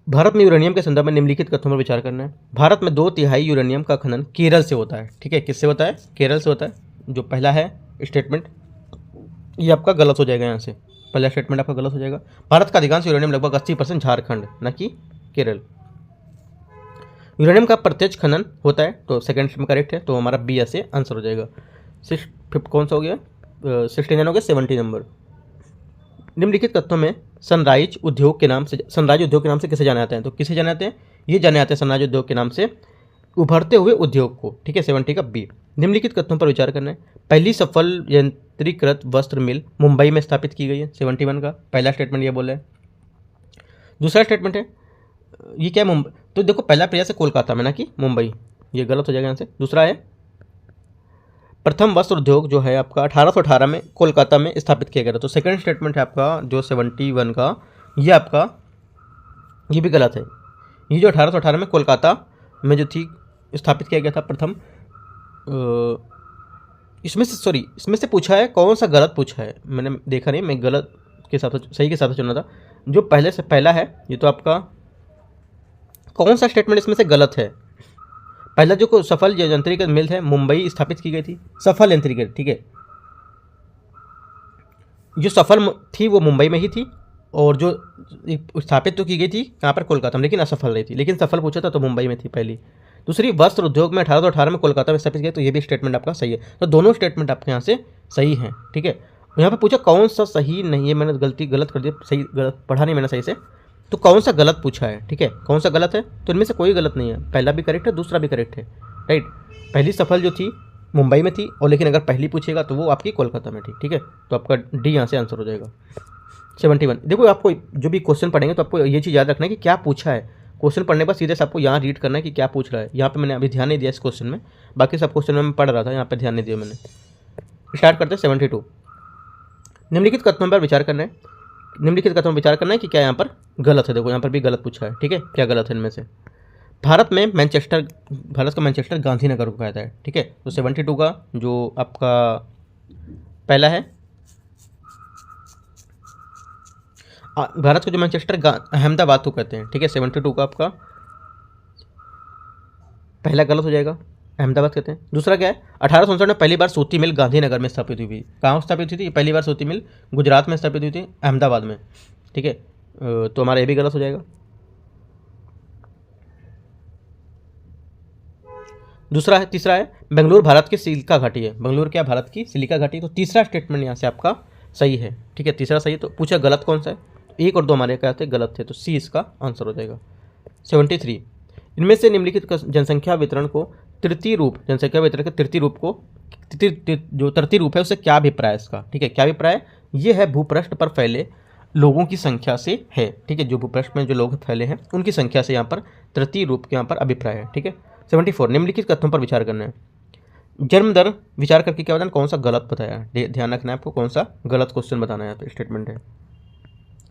भारत में यूरेनियम के संदर्भ में निम्नलिखित कथनों पर विचार करना है। भारत में 2/3 यूरेनियम का खनन केरल से होता है। ठीक है, किससे होता है, केरल से होता है। जो पहला है स्टेटमेंट ये आपका गलत हो जाएगा, यहाँ से पहला स्टेटमेंट आपका गलत हो जाएगा। भारत का अधिकांश यूरेनियम लगभग 80% झारखंड न कि केरल। यूरेनियम का प्रत्यक्ष खनन होता है, तो सेकंड में करेक्ट है, तो हमारा बी ऐसे आंसर हो जाएगा। 5 कौन सा हो गया, 69 हो गया। 70 नंबर, निम्नलिखित कथनों में सनराइज उद्योग के नाम से किसे जाना जाता है, तो किसे जाने जाते हैं, ये जाने जाते हैं सनराइज उद्योग के नाम से उभरते हुए उद्योग को, ठीक है। 70 का बी। निम्नलिखित कथनों पर विचार करना है। पहली सफल यंत्रीकृत वस्त्र मिल मुंबई में स्थापित की गई है। 71 का पहला स्टेटमेंट ये बोला है। दूसरा स्टेटमेंट है ये क्या है, मुंबई, तो देखो पहला प्रयास है कोलकाता में ना कि मुंबई, ये गलत हो जाएगा यहाँ से। दूसरा है प्रथम वस्त्र उद्योग जो है आपका 1818 में कोलकाता में स्थापित किया गया था। तो सेकंड स्टेटमेंट है आपका जो 71 का, ये आपका ये भी गलत है। ये जो 1818 में कोलकाता में जो थी स्थापित किया गया था प्रथम, इसमें से पूछा है कौन सा गलत पूछा है, मैंने देखा नहीं, मैं गलत के साथ सही के साथ चुना था। जो पहले से पहला है ये तो आपका कौन सा स्टेटमेंट इसमें से गलत है। पहला जो सफल यंत्रीकृत मिल है मुंबई स्थापित की गई थी, सफल यंत्रीकृत, ठीक है। जो सफल थी वो मुंबई में ही थी, और जो स्थापित तो की गई थी कहाँ पर, कोलकाता में, लेकिन असफल रही थी। लेकिन सफल पूछा था तो मुंबई में थी पहली। दूसरी वस्त्र उद्योग में 1818 में कोलकाता में स्थापित किया, तो ये भी स्टेटमेंट आपका सही है। तो दोनों स्टेटमेंट आपके यहाँ से सही हैं, ठीक है। यहाँ पे पूछा कौन सा सही नहीं है, मैंने गलत कर दिया, सही गलत पढ़ा नहीं मैंने सही से, तो कौन सा गलत पूछा है, ठीक है, कौन सा गलत है। तो इनमें से कोई गलत नहीं है, पहला भी करेक्ट है, दूसरा भी करेक्ट है, राइट। पहली सफल जो थी मुंबई में थी, और लेकिन अगर पहली पूछेगा तो वो आपकी कोलकाता में थी, ठीक है। तो आपका डी यहाँ से आंसर हो जाएगा। 71। देखो आपको जो भी क्वेश्चन पढ़ेंगे तो आपको ये चीज़ याद रखना है कि क्या पूछा है। क्वेश्चन पढ़ने पर सीधे से आपको यहाँ रीड करना है कि क्या पूछ रहा है। यहाँ पे मैंने अभी ध्यान नहीं दिया इस क्वेश्चन में, बाकी सब क्वेश्चन में मैं पढ़ रहा था, यहाँ पे ध्यान नहीं दिया मैंने। स्टार्ट करते हैं 72। निम्नलिखित कथनों पर विचार करना है। निम्नलिखित कथनों पर विचार करना है कि क्या यहाँ पर गलत है। देखो यहाँ पर भी गलत पूछा है, ठीक है, क्या गलत है इनमें से। भारत का मैनचेस्टर गांधीनगर को कहता है, ठीक है। तो 72 का जो आपका पहला है, भारत को जो मैनचेस्टर अहमदाबाद को कहते हैं, ठीक है। 72 का आपका पहला गलत हो जाएगा, अहमदाबाद कहते हैं। दूसरा क्या है, 1859 में पहली बार सूती मिल गांधीनगर में स्थापित हुई थी। कहाँ स्थापित हुई थी पहली बार सूती मिल? गुजरात में स्थापित हुई थी, अहमदाबाद में, ठीक है। तो हमारा ये भी गलत हो जाएगा। तीसरा है बेंगलुरु भारत की सिलिका घाटी है। बेंगलुरु क्या भारत की सिलिका घाटी। तो तीसरा स्टेटमेंट यहाँ से आपका सही है, ठीक है, तीसरा सही है। तो पूछा गलत कौन सा है, 1 और 2 हमारे क्या थे, गलत थे, तो सी इसका आंसर हो जाएगा। 73। इनमें से निम्नलिखित जनसंख्या वितरण को तृतीय रूप, जनसंख्या वितरण के तृतीय रूप को जो तृतीय रूप है उससे क्या अभिप्राय है इसका, ठीक है, क्या अभिप्राय। ये है भूपृष्ठ पर फैले लोगों की संख्या से है, ठीक है, जो भूपृष्ठ में जो लोग फैले हैं उनकी संख्या से यहाँ पर तृतीय रूप के यहाँ पर अभिप्राय है, ठीक है। 74। निम्नलिखित कथनों पर विचार करना है। जन्म दर विचार करके क्या बताना, कौन सा गलत बताया, ध्यान रखना है आपको, कौन सा गलत क्वेश्चन बताना है, यहाँ पे स्टेटमेंट है।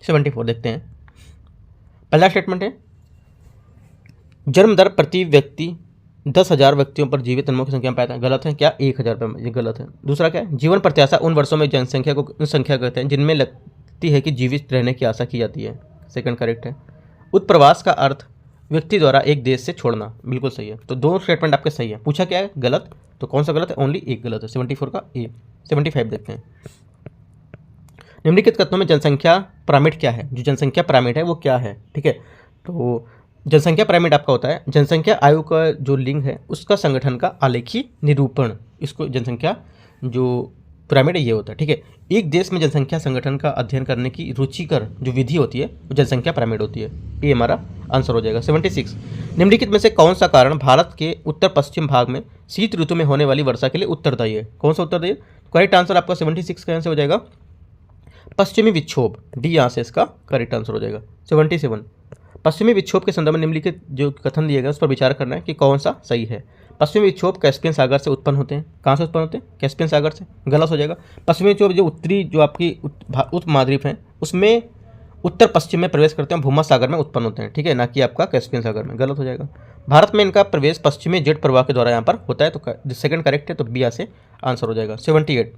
74 देखते हैं। पहला स्टेटमेंट है जन्म दर प्रति व्यक्ति 10,000 व्यक्तियों पर जीवित जन्मों की संख्या में पाया था, गलत है क्या, 1,000 पर, ये गलत है। दूसरा क्या है, जीवन प्रत्याशा उन वर्षों में जनसंख्या को उन संख्या कहते हैं जिनमें लगती है कि जीवित रहने की आशा की जाती है, सेकंड करेक्ट है। उत्प्रवास का अर्थ व्यक्ति द्वारा एक देश से छोड़ना, बिल्कुल सही है। तो दो स्टेटमेंट आपके सही है। पूछा क्या है गलत, तो कौन सा गलत है, ओनली एक गलत है, 74 का ए। 75 देखते हैं। निम्नलिखित कथनों में जनसंख्या पिरामिड क्या है, जो जनसंख्या पिरामिड है वो क्या है, ठीक है। तो जनसंख्या पिरामिड आपका होता है जनसंख्या आयु का जो लिंग है उसका संगठन का आलेखी निरूपण, इसको जनसंख्या जो पिरामिड है ये होता है, ठीक है। एक देश में जनसंख्या संगठन का अध्ययन करने की रुचिकर जो विधि होती है वो जनसंख्या पिरामिड होती है, ये हमारा आंसर हो जाएगा। 76। निम्नलिखित में से कौन सा कारण भारत के उत्तर पश्चिम भाग में शीत ऋतु में होने वाली वर्षा के लिए उत्तरदायी है, कौन सा उत्तरदायी है। करेक्ट आंसर आपका 76 का आंसर हो जाएगा पश्चिमी विक्षोभ, डी यहाँ से इसका करेक्ट आंसर हो जाएगा। 77। पश्चिमी विक्षोभ के संदर्भ में निम्नलिखित जो कथन दिए गए उस पर विचार करना है कि कौन सा सही है। पश्चिमी विक्षोभ कैस्पियन सागर से उत्पन्न होते हैं, कहाँ से उत्पन्न होते हैं, कैस्पियन सागर से, गलत हो जाएगा। पश्चिमी विक्षोभ जो उत्तरी जो आपकी उपमहाद्वीप है उसमें उत्तर पश्चिम में प्रवेश करते हैं, भूमध्य सागर में उत्पन्न होते हैं, ठीक है, ना कि आपका कैस्पियन सागर में, गलत हो जाएगा। भारत में इनका प्रवेश पश्चिमी जेट प्रवाह के द्वारा यहाँ पर होता है, तो सेकंड करेक्ट है, तो बी यहाँ से आंसर हो जाएगा। 78।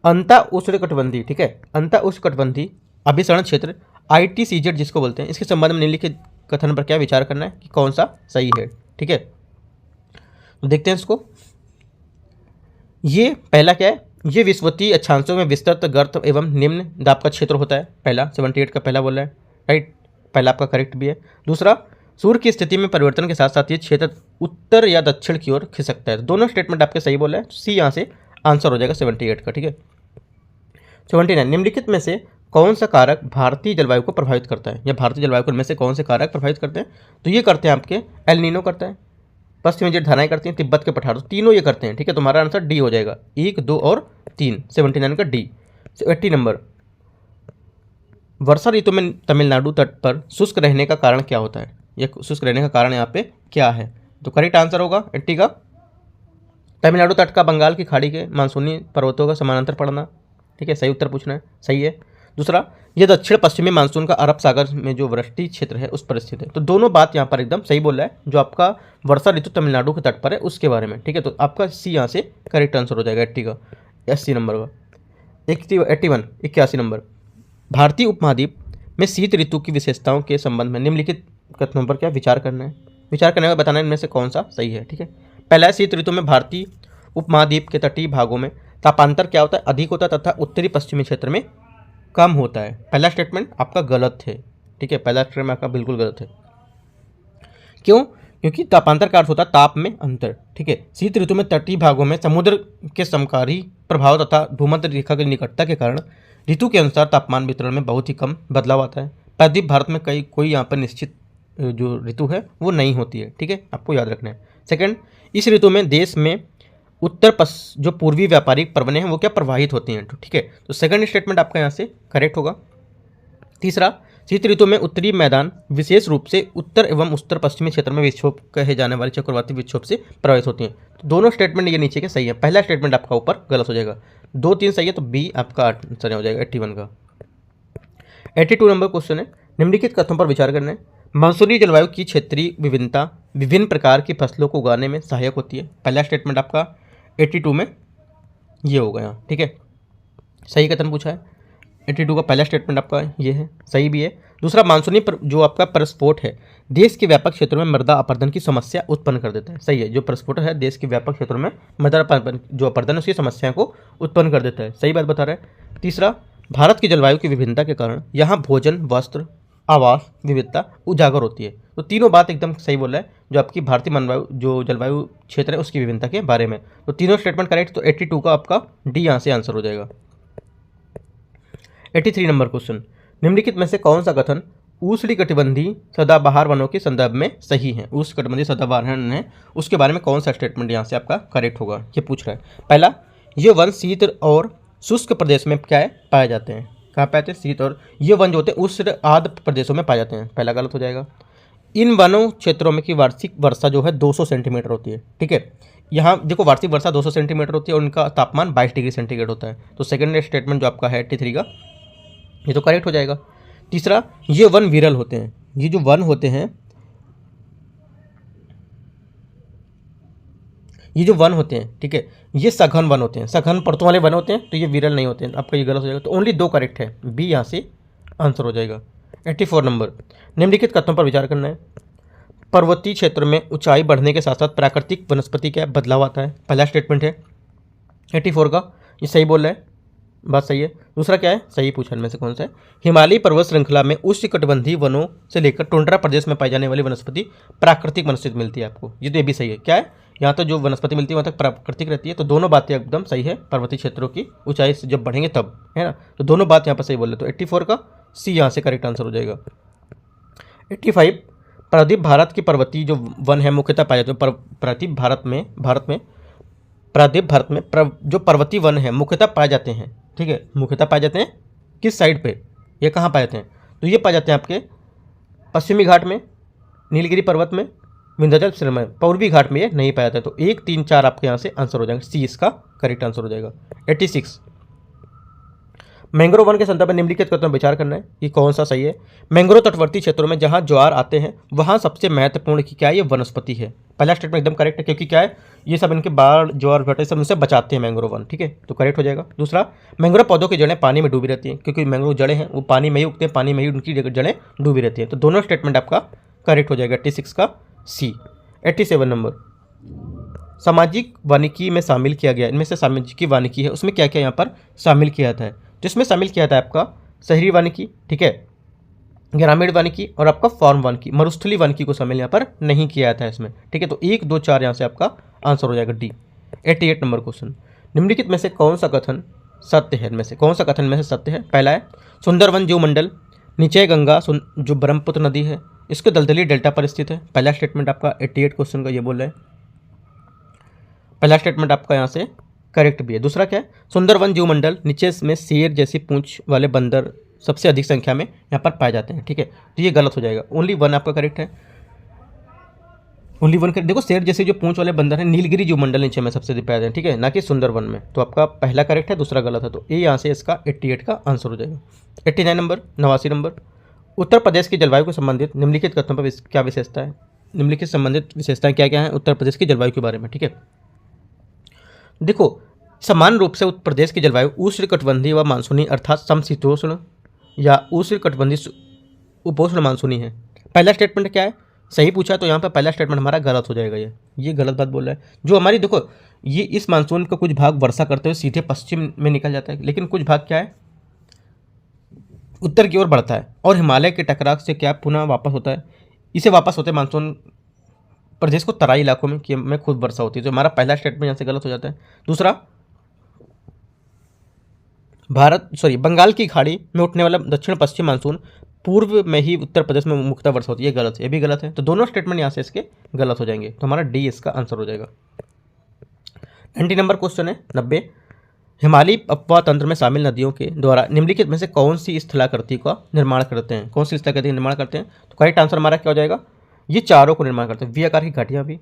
अंता उष्णकटिबंधीय, ठीक है, अंता उष्णकटिबंधीय अभिसरण क्षेत्र ITCZ जिसको बोलते हैं, इसके संबंध में निम्नलिखित कथन पर क्या विचार करना है कि कौन सा सही है, ठीक है। तो देखते हैं इसको। ये पहला क्या है, ये विषुवतीय अक्षांशों में विस्तृत गर्त एवं निम्न दाब का क्षेत्र होता है, पहला 78 का पहला बोल रहा है, राइट, पहला आपका करेक्ट भी है। दूसरा सूर्य की स्थिति में परिवर्तन के साथ साथ ये क्षेत्र उत्तर या दक्षिण की ओर खिसकता है, दोनों स्टेटमेंट आपके सही बोल रहे हैं, सी यहाँ से आंसर हो जाएगा 78 का, ठीक है। 79। निम्नलिखित में से कौन सा कारक भारतीय जलवायु को प्रभावित करता है, या भारतीय जलवायु को इनमें से कौन से कारक प्रभावित करते हैं? तो ये करते हैं आपके एल नीनो करता है, पश्चिमी जेट धाराएं करती हैं, तिब्बत के पठार, तीनों ये करते हैं। ठीक है, तुम्हारा आंसर डी हो जाएगा, 1, 2 और 3, 79 का डी। 80 नंबर, वर्षा ऋतु में तमिलनाडु तट पर शुष्क रहने का कारण क्या होता है? ये शुष्क रहने का कारण यहाँ पे क्या है? तो करेक्ट आंसर होगा 80 का तमिलनाडु तट का बंगाल की खाड़ी के मानसूनी पर्वतों का समानांतर पड़ना। ठीक है, सही उत्तर पूछना है, सही है। दूसरा, ये दक्षिण पश्चिमी मानसून का अरब सागर में जो वृष्टि क्षेत्र है उस पर स्थित है। तो दोनों बात यहाँ पर एकदम सही बोल रहा है। जो आपका वर्षा ऋतु तमिलनाडु के तट पर है उसके बारे में। ठीक है, तो आपका सी यहाँ से करेक्ट आंसर हो जाएगा 80 का, 80 नंबर का। 81 81 नंबर, भारतीय उपमहाद्वीप में शीत ऋतु की विशेषताओं के संबंध में निम्नलिखित कथनों पर क्या विचार करना है? विचार करने का बताना है इनमें से कौन सा सही है। ठीक है, पहला है, शीत ऋतु में भारतीय उपमहाद्वीप के तटीय भागों में तापांतर क्या होता है? अधिक होता है तथा उत्तरी पश्चिमी क्षेत्र में कम होता है। पहला स्टेटमेंट आपका गलत है। ठीक है, पहला स्टेटमेंट आपका बिल्कुल गलत है। क्यों? क्योंकि तापांतर का अर्थ होता है ताप में अंतर। ठीक है, शीत ऋतु में तटीय भागों में समुद्र के समकारी प्रभाव तथा भूमध्य रेखा की निकटता के कारण ऋतु के अनुसार तापमान वितरण में बहुत ही कम बदलाव आता है। प्रायद्वीप भारत में कोई यहाँ पर निश्चित जो ऋतु है वो नहीं होती है। ठीक है, आपको याद रखना है। सेकंड, इस ऋतु में देश में जो पूर्वी व्यापारिक परवने हैं वो क्या प्रवाहित होती हैं। तो ठीक है, तो सेकंड स्टेटमेंट आपका यहाँ से करेक्ट होगा। तीसरा, शीत ऋतु में उत्तरी मैदान विशेष रूप से उत्तर एवं उत्तर पश्चिमी क्षेत्र में विक्षोभ कहे जाने वाले चक्रवाती विक्षोभ से प्रभावित होती हैं। तो दोनों स्टेटमेंट ये नीचे के सही है। पहला स्टेटमेंट आपका ऊपर गलत हो जाएगा, 2, 3 सही है, तो बी आपका आंसर हो जाएगा 81 का। 82 नंबर क्वेश्चन है, निम्नलिखित कथनों पर विचार करना है। मानसूनी जलवायु की क्षेत्रीय विभिन्नता विभिन्न प्रकार की फसलों को उगाने में सहायक होती है। पहला स्टेटमेंट आपका 82 में ये होगा यहाँ। ठीक है, सही कथन पूछा है। 82 का पहला स्टेटमेंट आपका ये है, सही भी है। दूसरा, मानसूनी जो आपका प्रस्फोट है देश के व्यापक क्षेत्रों में मृदा अपरदन की समस्या उत्पन्न कर देता है। सही है, जो प्रस्फोट है देश के व्यापक क्षेत्रों में मृदा जो अपरदन है उसकी समस्या को उत्पन्न कर देता है। सही बात बता रहा है। तीसरा, भारत की जलवायु की विभिन्नता के कारण यहाँ भोजन, वस्त्र, आवास विविधता उजागर होती है। तो तीनों बात एकदम सही बोल रहा है जो आपकी भारतीय मनवायु जो जलवायु क्षेत्र है उसकी विभिन्नता के बारे में। तो तीनों स्टेटमेंट करेक्ट, तो 82 का आपका डी यहाँ से आंसर हो जाएगा। 83 नंबर क्वेश्चन, निम्नलिखित में से कौन सा कथन उष्णकटिबंधीय सदाबहार वनों के संदर्भ में सही है? उष्णकटिबंधीय सदाबहार वन है उसके बारे में कौन सा स्टेटमेंट यहाँ से आपका करेक्ट होगा, ये पूछ रहा है। पहला, ये वन शीत और शुष्क प्रदेश में क्या है पाए जाते हैं? कहाँ पाए जाते हैं? शीत और ये वन जो होते हैं उष्ण आर्द्र प्रदेशों में पाए जाते हैं। पहला गलत हो जाएगा। इन वनों क्षेत्रों में की वार्षिक वर्षा जो है 200 सेंटीमीटर होती है। ठीक है, यहाँ देखो वार्षिक वर्षा 200 सेंटीमीटर होती है और उनका तापमान 22 डिग्री सेंटीग्रेड होता है। तो सेकंड स्टेटमेंट जो आपका है 83 का ये तो करेक्ट हो जाएगा। तीसरा, ये वन विरल होते हैं। ये जो वन होते हैं, ये जो वन होते हैं, ठीक है, ये सघन वन होते हैं, सघन परतों वाले वन होते हैं, तो ये विरल नहीं होते हैं। आपका ये गलत हो जाएगा। तो ओनली 2 करेक्ट है, बी यहाँ से आंसर हो जाएगा। 84 नंबर, निम्नलिखित कथनों पर विचार करना है। पर्वतीय क्षेत्र में ऊंचाई बढ़ने के साथ साथ प्राकृतिक वनस्पति क्या बदलाव आता है? पहला स्टेटमेंट है 84 का, ये सही बोल रहा है, बात सही है। दूसरा क्या है, सही पूछा इनमें से कौन सा है? हिमालयी पर्वत श्रृंखला में उष्णकटिबंधीय वनों से लेकर टुंड्रा प्रदेश में पाई जाने वाली वनस्पति प्राकृतिक वनस्पति मिलती है आपको। ये तो ये भी सही है। क्या है, यहाँ तो जो वनस्पति मिलती है वहाँ तक प्राकृतिक रहती है। तो दोनों बातें एकदम सही है। पर्वतीय क्षेत्रों की ऊंचाई से जब बढ़ेंगे तब, है ना, तो दोनों बात यहाँ पर सही बोल रहे। तो 84 का सी यहाँ से करेक्ट आंसर हो जाएगा। 85, प्रायद्वीप भारत की पर्वतीय जो वन है मुख्यतः पाए जाते हैं। प्रायद्वीप भारत में जो पर्वतीय वन है मुख्यतः पाए जाते हैं। ठीक है, मुख्यतः पाए जाते हैं किस साइड पे, ये कहाँ पाए जाते हैं? तो ये पाए जाते हैं आपके पश्चिमी घाट में, नीलगिरी पर्वत में, विंध्याचल श्रेणी में। पूर्वी घाट में ये नहीं पाया जाता है। तो 1, 3, 4 आपके यहाँ से आंसर हो जाएगा। सी इसका करेक्ट आंसर हो जाएगा। 86, मैंग्रोव वन के संदर्भ में निम्नलिखित कथनों पर विचार करना है कि कौन सा सही है। मैंग्रोव तटवर्ती क्षेत्रों में जहां ज्वार आते हैं वहां सबसे महत्वपूर्ण की क्या है, ये वनस्पति है। पहला स्टेटमेंट एकदम करेक्ट है, क्योंकि क्या है, ये सब इनके बाढ़ ज्वार भटे सब उनसे बचाते हैं मैंग्रोव वन। ठीक है, तो करेक्ट हो जाएगा। दूसरा, मैंग्रोव पौधों की जड़ें पानी में डूबी रहती हैं, क्योंकि मैंग्रोव जड़ें हैं वो पानी में ही उगते हैं, पानी में ही उनकी जड़ें डूबी रहती हैं। तो दोनों स्टेटमेंट आपका करेक्ट हो जाएगा। 86 का सी। 87 नंबर, सामाजिक वानिकी में शामिल किया गया, इनमें से सामाजिक वानिकी है उसमें क्या क्या यहाँ पर शामिल किया जाता है? जिसमें शामिल किया था आपका शहरी वानिकी, ठीक है, ग्रामीण वानिकी और आपका फॉर्म वानिकी। मरुस्थली वानिकी को शामिल यहाँ पर नहीं किया जाता है इसमें। ठीक है, तो 1, 2, 4 यहाँ से आपका आंसर हो जाएगा डी। 88 नंबर क्वेश्चन, निम्नलिखित में से कौन सा कथन सत्य है इनमें से? कौन सा कथन में से सत्य है? पहला है सुंदरवन जीवमंडल नीचे गंगा जो ब्रह्मपुत्र नदी है इसके दलदली डेल्टा पर स्थित है। पहला स्टेटमेंट आपका 88 क्वेश्चन का ये बोल रहा है, पहला स्टेटमेंट आपका यहाँ से करेक्ट भी है। दूसरा क्या है, सुंदरवन जीवमंडल नीचे में शेर जैसी पूंछ वाले बंदर सबसे अधिक संख्या में यहाँ पर पाए जाते हैं, ठीक है, तो ये गलत हो जाएगा। ओनली वन आपका करेक्ट है, ओनली वन करेक्ट। देखो शेर जैसे जो पूंछ वाले बंदर हैं नीलगिरी जीवमंडल नीचे में सबसे अधिक पाए जाते हैं, ठीक है, ना कि सुंदरवन में। तो आपका पहला करेक्ट है, दूसरा गलत है, तो ये यहाँ से इसका 88 का आंसर हो जाएगा। 89 नंबर, 89 नंबर, उत्तर प्रदेश की जलवायु को संबंधित निम्नलिखित कथनों पर क्या विशेषता है? निम्नलिखित संबंधित विशेषताएं क्या क्या हैं उत्तर प्रदेश की जलवायु के बारे में, ठीक है। देखो समान रूप से उत्तर प्रदेश की जलवायु उष्णकटिबंधीय व मानसूनी अर्थात समशीतोष्ण या उष्णकटिबंधीय उपोष्ण मानसूनी है। पहला स्टेटमेंट क्या है, सही पूछा, तो यहाँ पर पहला स्टेटमेंट हमारा गलत हो जाएगा। ये गलत बात बोल रहा है। जो हमारी देखो ये इस मानसून का कुछ भाग वर्षा करते हुए सीधे पश्चिम में निकल जाता है, लेकिन कुछ भाग क्या है उत्तर की ओर बढ़ता है और हिमालय के टकराव से क्या पुनः वापस होता है, इसे वापस होते मानसून प्रदेश को तराई इलाकों में खुद वर्षा होती है। तो हमारा पहला स्टेटमेंट यहाँ से गलत हो जाता है। दूसरा, बंगाल की खाड़ी में उठने वाला दक्षिण पश्चिम मानसून पूर्व में ही उत्तर प्रदेश में मुख्यतः वर्षा होती है, ये गलत है, ये भी गलत है। तो दोनों स्टेटमेंट यहाँ से इसके गलत हो जाएंगे, तो हमारा डी इसका आंसर हो जाएगा। 90 नंबर क्वेश्चन है 90, हिमालयी अपवाह तंत्र में शामिल नदियों के द्वारा निम्नलिखित में से कौन सी स्थलाकृति का निर्माण करते हैं? कौन सी स्थलाकृति का निर्माण करते हैं? तो करेक्ट आंसर हमारा क्या हो जाएगा, ये चारों को निर्माण करते हैं। वी आकार की घाटियाँ भी,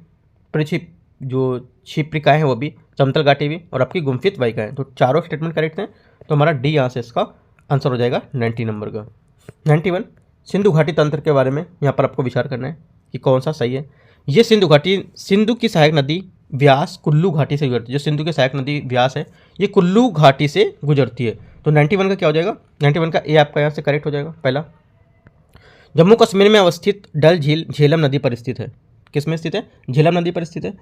परिक्षिप जो क्षिप्रिकाएँ हैं वो भी, समतल घाटी भी, और आपकी गुम्फित वाहिकाएँ, तो चारों स्टेटमेंट करेक्ट हैं। तो हमारा डी यहाँ से इसका आंसर हो जाएगा 90 नंबर का। 91, सिंधु घाटी तंत्र के बारे में यहाँ पर आपको विचार करना है कि कौन सा सही है। ये सिंधु घाटी सिंधु की सहायक नदी व्यास कुल्लू घाटी से गुजरती है। जो सिंधु की सहायक नदी व्यास है ये कुल्लू घाटी से गुजरती है। तो 91 का क्या हो जाएगा, 91 का ए आपका यहाँ से करेक्ट हो जाएगा। पहला, जम्मू कश्मीर में अवस्थित डल झील झेलम नदी पर स्थित है। किस में स्थित है? झेलम नदी पर स्थित है।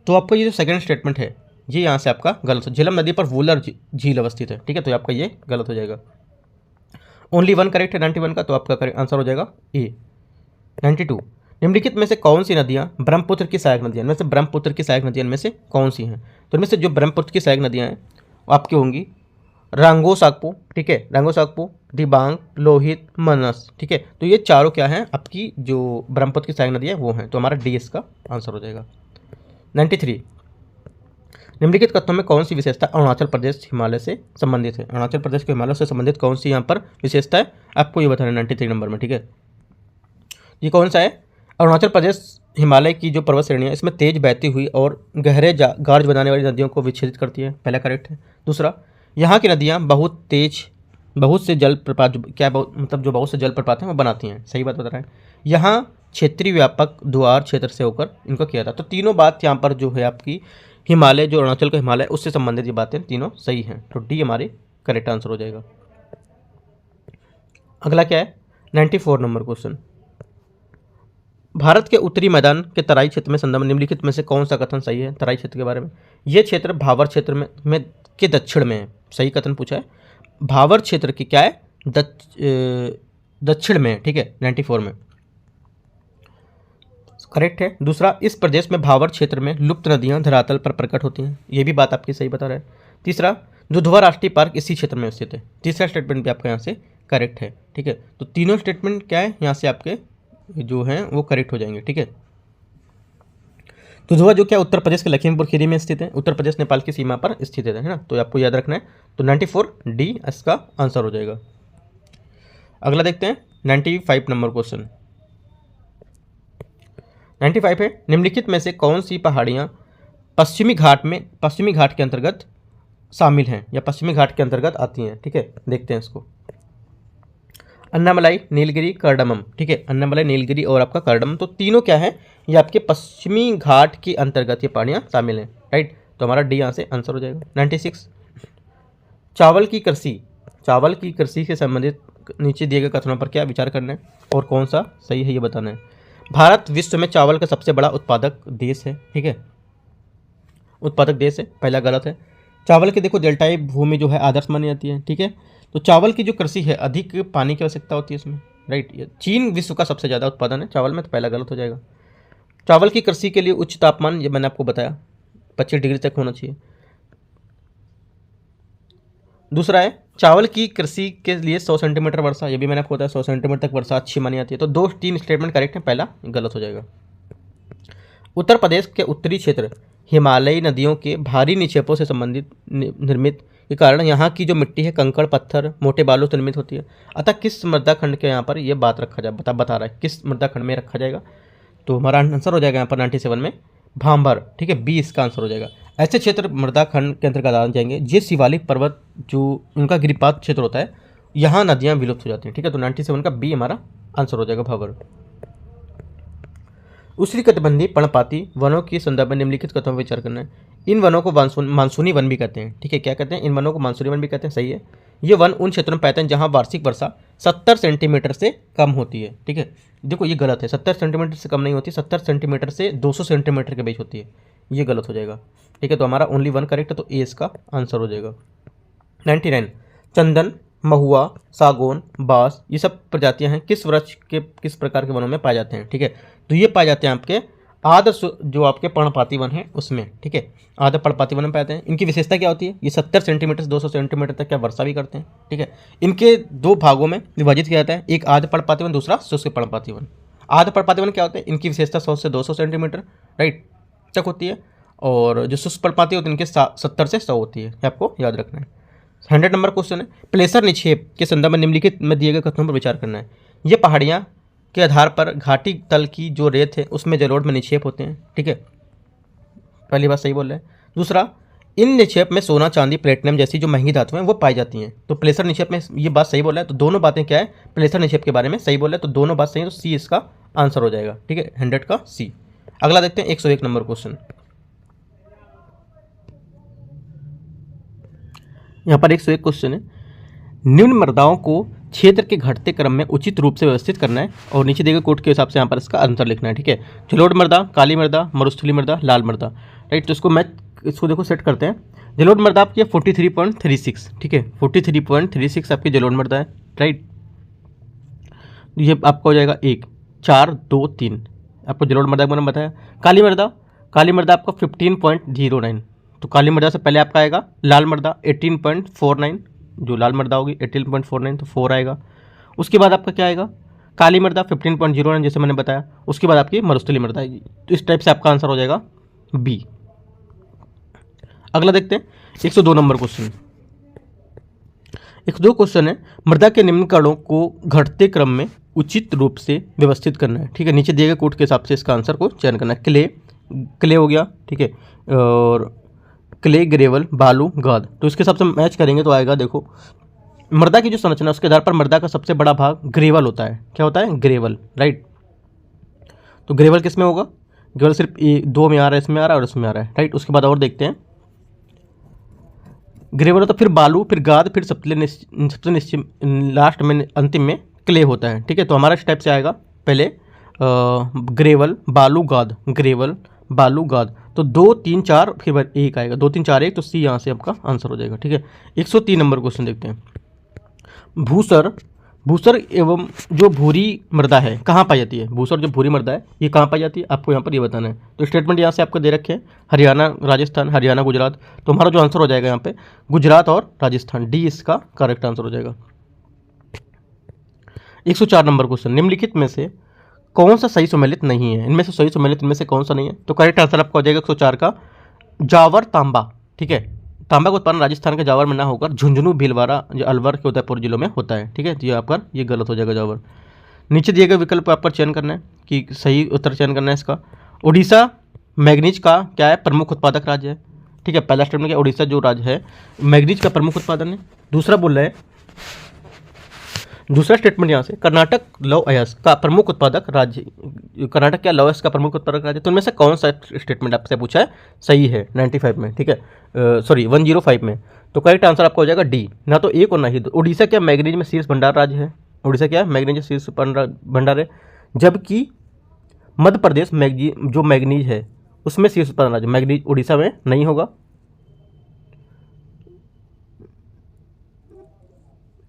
तो आपका ये जो सेकंड स्टेटमेंट है ये यहाँ से आपका गलत है। झेलम नदी पर वुलर झील अवस्थित है, ठीक है, तो आपका ये गलत हो जाएगा। ओनली वन करेक्ट है 91 का, तो आपका करेक्ट आंसर हो जाएगा ए। 92, निम्नलिखित में से कौन सी नदियाँ ब्रह्मपुत्र की सहायक नदियाँ में से ब्रह्मपुत्र की सहायक नदियों में से कौन सी हैं? तो इनमें से जो ब्रह्मपुत्र की सहायक नदियाँ हैं आपकी होंगी रांगो साकपो, ठीक है, रांगो साकपो, दिबांग, लोहित, मनस, ठीक है, तो ये चारों क्या हैं आपकी जो ब्रह्मपुत्र की सहायक नदियाँ वो हैं। तो हमारा डी इसका आंसर हो जाएगा। 93, निम्नलिखित कथनों में कौन सी विशेषता अरुणाचल प्रदेश हिमालय से संबंधित है? अरुणाचल प्रदेश के हिमालय से संबंधित कौन सी यहाँ पर विशेषता है आपको ये बताना है 93 नंबर में, ठीक है। ये कौन सा है? अरुणाचल प्रदेश हिमालय की जो पर्वत श्रेणी है इसमें तेज बहती हुई और गहरे गार्ज बनाने वाली नदियों को विच्छेदित करती है, पहला करेक्ट है। दूसरा, यहाँ की नदियाँ बहुत से जल प्रपात जो बहुत से जल प्रपात हैं वो बनाती हैं, सही बात बता रहा है। यहाँ क्षेत्रीय व्यापक द्वार क्षेत्र से होकर इनको किया था। तो तीनों बात यहाँ पर जो है आपकी हिमालय जो अरुणाचल का हिमालय उससे संबंधित ये बातें तीनों सही हैं, तो डी हमारी करेक्ट आंसर हो जाएगा। अगला क्या है 94 नंबर क्वेश्चन, भारत के उत्तरी मैदान के तराई क्षेत्र में संदर्भ निम्नलिखित में से कौन सा कथन सही है? तराई क्षेत्र के बारे में, ये क्षेत्र भावर क्षेत्र में के दक्षिण में है, सही कथन पूछा है। भावर क्षेत्र की क्या है दक्षिण में है, ठीक है, 94 में करेक्ट है। दूसरा, इस प्रदेश में भावर क्षेत्र में लुप्त नदियां धरातल पर प्रकट होती हैं, ये भी बात आपकी सही बता रहा है। तीसरा, दुधवा राष्ट्रीय पार्क इसी क्षेत्र में स्थित है, तीसरा स्टेटमेंट भी आपका यहाँ से करेक्ट है, ठीक है। तो तीनों स्टेटमेंट क्या है यहाँ से आपके जो हैं वो करेक्ट हो जाएंगे, ठीक है। दुधवा जो क्या उत्तर प्रदेश के लखीमपुर खीरी में स्थित है, उत्तर प्रदेश नेपाल की सीमा पर स्थित है ना, तो आपको याद रखना है। तो 94 डी इसका आंसर हो जाएगा। अगला देखते हैं 95 नंबर क्वेश्चन। 95 है, निम्नलिखित में से कौन सी पहाड़ियाँ पश्चिमी घाट के अंतर्गत शामिल हैं या पश्चिमी घाट के अंतर्गत आती हैं, ठीक है, देखते हैं इसको। अन्नामलाई, नीलगिरी, कार्डमम, ठीक है, अन्नामलाई, नीलगिरी और आपका कार्डमम, तो तीनों क्या है ये आपके पश्चिमी घाट के अंतर्गत ये पहाड़ियाँ शामिल हैं, राइट, तो हमारा डी यहाँ से आंसर हो जाएगा। 96, चावल की कृषि से संबंधित नीचे दिए गए कथनों पर क्या विचार करना है और कौन सा सही है ये बताना है। भारत विश्व में चावल का सबसे बड़ा उत्पादक देश है, ठीक है, उत्पादक देश है, पहला गलत है। चावल की देखो डेल्टाई भूमि जो है आदर्श मानी जाती है, ठीक है, तो चावल की जो कृषि है अधिक पानी की आवश्यकता होती है इसमें, राइट। चीन विश्व का सबसे ज़्यादा उत्पादन है चावल में, तो पहला गलत हो जाएगा। चावल की कृषि के लिए उच्च तापमान ये मैंने आपको बताया 25 डिग्री तक होना चाहिए। दूसरा है चावल की कृषि के लिए 100 सेंटीमीटर वर्षा, ये भी मैंने आपको बताया 100 सेंटीमीटर तक वर्षा अच्छी मानी जाती है। तो 2-3 स्टेटमेंट करेक्ट है, पहला गलत हो जाएगा। उत्तर प्रदेश के उत्तरी क्षेत्र हिमालयी नदियों के भारी निक्षेपों से संबंधित निर्मित के कारण यहाँ की जो मिट्टी है कंकड़ पत्थर मोटे बालू से निर्मित होती है। अतः किस मृदा खंड के यहाँ पर ये बात रखा जाए बता रहा है किस मृदा खंड में रखा जाएगा। तो हमारा आंसर हो जाएगा यहाँ पर 97 में भांबर, ठीक है, बी इसका आंसर हो जाएगा। ऐसे क्षेत्र मृदा खंड के अंतर्गत आ जाएंगे जो शिवालिक पर्वत जो उनका गिरिपात क्षेत्र होता है, यहाँ नदियाँ विलुप्त हो जाती हैं, ठीक है। तो 97 का बी हमारा आंसर हो जाएगा भाबर। उष्णकटिबंधीय पर्णपाती वनों के संदर्भ में निम्नलिखित कथनों पर विचार करना है। इन वनों को मानसूनी वन भी कहते हैं, ठीक है। क्या कहते हैं? इन वनों को मानसूनी वन भी कहते हैं, सही है। ये वन उन क्षेत्रों में पाते हैं जहां वार्षिक वर्षा 70 सेंटीमीटर से कम होती है, ठीक है। देखो ये गलत है, 70 सेंटीमीटर से कम नहीं होती, 70 सेंटीमीटर से 200 सेंटीमीटर के बीच होती है, ये गलत हो जाएगा, ठीक है। तो हमारा ओनली वन करेक्ट है, तो ए इसका आंसर हो जाएगा। 99 चंदन महुआ सागौन बांस ये सब प्रजातियां हैं किस वृक्ष के किस प्रकार के वनों में पाए जाते हैं, ठीक है। तो ये पाए जाते हैं आपके आदर्श जो आपके पर्णपाती वन है उसमें, ठीक है। आदर्श पर्णपाती वन में पाते हैं। इनकी विशेषता क्या होती है? ये 70 सेंटीमीटर से 200 सेंटीमीटर तक क्या वर्षा भी करते हैं, ठीक है। इनके दो भागों में विभाजित किया जाता है, एक आदर्श पर्णपाती वन, दूसरा शुष्क पर्णपाती वन। आदर्श पर्णपाती वन क्या होते हैं? इनकी विशेषता 100 से 200 सेंटीमीटर राइट तक होती है, और जो शुष्क पर्णपाती होती है इनके 70 से 100 होती है, ये आपको याद रखना है। 100 नंबर क्वेश्चन है, प्लेसर निक्षेप के संदर्भ में निम्नलिखित में दिए गए कथनों पर विचार करना है। ये पहाड़ियाँ के आधार पर घाटी तल की जो रेत है उसमें जलोढ़ में निक्षेप होते हैं, ठीक है, पहली बात सही बोल रहे हैं। दूसरा, इन निक्षेप में सोना चांदी प्लेटिनम जैसी जो महंगी धातुएं हैं वो पाई जाती हैं। तो प्लेसर निक्षेप में ये बात सही बोला है, तो दोनों बातें क्या है प्लेसर निक्षेप के बारे में सही बोला है, तो दोनों बात सही है, तो सी इसका आंसर हो जाएगा, ठीक है, 100 का सी। अगला देखते हैं 101 नंबर क्वेश्चन। यहाँ पर 101 क्वेश्चन है, निम्न मृदाओं को क्षेत्र के घटते क्रम में उचित रूप से व्यवस्थित करना है और नीचे दिए गए कोड के हिसाब से यहाँ पर इसका आंसर लिखना है, ठीक है। जलोढ़ मृदा, काली मृदा, मरुस्थलीय मृदा, लाल मृदा, राइट। तो इसको देखो सेट करते हैं। जलोढ़ मृदा आपकी 43.36, ठीक है, 43.36 आपकी जलोढ़ मृदा है, राइट। ये आपका हो जाएगा 1 4 2 3 आपको जलोढ़ मृदा मैंने बताया। काली मृदा आपका 15.09, तो काली मृदा से पहले आपका आएगा लाल मृदा 18.49, जो लाल मृदा होगी 18.49 तो 4 आएगा। उसके बाद आपका क्या आएगा? काली मृदा 15.09 जैसे मैंने बताया। उसके बाद आपकी मरुस्थलीय मृदा आएगी, तो इस टाइप से आपका आंसर हो जाएगा बी। अगला देखते हैं 102 नंबर क्वेश्चन। 102 क्वेश्चन है, मृदा के निम्न कणों को घटते क्रम में उचित रूप से व्यवस्थित करना है, ठीक है। नीचे दिए गए कोड के हिसाब से इसका आंसर को चयन करना है। क्ले हो गया, ठीक है, और क्ले ग्रेवल बालू गाद, तो इसके हिसाब से मैच करेंगे तो आएगा। देखो मृदा की जो संरचना उसके आधार पर मृदा का सबसे बड़ा भाग ग्रेवल होता है। क्या होता है? Gravel, right. तो ग्रेवल किस में होगा? ग्रेवल सिर्फ 2 में आ रहा है, इसमें आ रहा है और इसमें आ रहा है, राइट। उसके बाद और देखते हैं, ग्रेवल होता है, फिर बालू, फिर गाद, फिर सबसे लास्ट में अंतिम में क्ले होता है, ठीक है। तो हमारा इस टाइप से आएगा, पहले ग्रेवल बालू गाद, ग्रेवल बालू गाद, तो 2 3 4 फिर 1 आएगा, 2 3 4 1, तो सी यहाँ से आपका आंसर हो जाएगा, ठीक है। 103 नंबर क्वेश्चन देखते हैं। भूसर एवं जो भूरी मृदा है कहाँ पाई जाती है? भूसर जो भूरी मृदा है ये कहाँ पाई जाती है, आपको यहाँ पर ये बताना है। तो स्टेटमेंट यहाँ से आपको दे रखे हैं, हरियाणा राजस्थान, हरियाणा गुजरात, तो हमारा जो आंसर हो जाएगा यहाँ पे गुजरात और राजस्थान, डी इसका करेक्ट आंसर हो जाएगा। 104 नंबर क्वेश्चन, निम्नलिखित में से कौन सा सही सम्मिलित नहीं है? इनमें से सही सम्मिलित इनमें से कौन सा नहीं है? तो करेक्ट आंसर आपका हो जाएगा 104 का जावर तांबा, ठीक है। तांबा का उत्पादन राजस्थान के जावर में ना होकर झुंझुनू भीलवाड़ा जो अलवर के उदयपुर जिलों में होता है, ठीक है। तो ये आपका ये गलत हो जाएगा जावर। नीचे दिए गए विकल्प आपका चयन करना है कि सही उत्तर चयन करना है इसका। उड़ीसा मैग्नीज का क्या है? प्रमुख उत्पादक राज्य है, ठीक है। पहला स्टेटमेंट क्या? उड़ीसा जो राज्य है मैग्नीज का प्रमुख उत्पादन है। दूसरा बोल रहा है, दूसरा स्टेटमेंट यहाँ से कर्नाटक लौह अयस्क का प्रमुख उत्पादक राज्य, कर्नाटक क्या लौह अयस्क का प्रमुख उत्पादक राज्य, तो उनमें से कौन सा स्टेटमेंट आपसे पूछा है सही है 95 में, ठीक है, सॉरी 105 में। तो करेक्ट आंसर आपका हो जाएगा डी, ना तो एक और ना ही दो। उड़ीसा क्या मैग्नीज में शीर्ष भंडार राज्य है, उड़ीसा क्या मैग्नीज में शीर्ष भंडार है, जबकि मध्य प्रदेश जो मैग्नीज है उसमें शीर्ष उत्पादन राज्य, मैग्नीज उड़ीसा में नहीं होगा।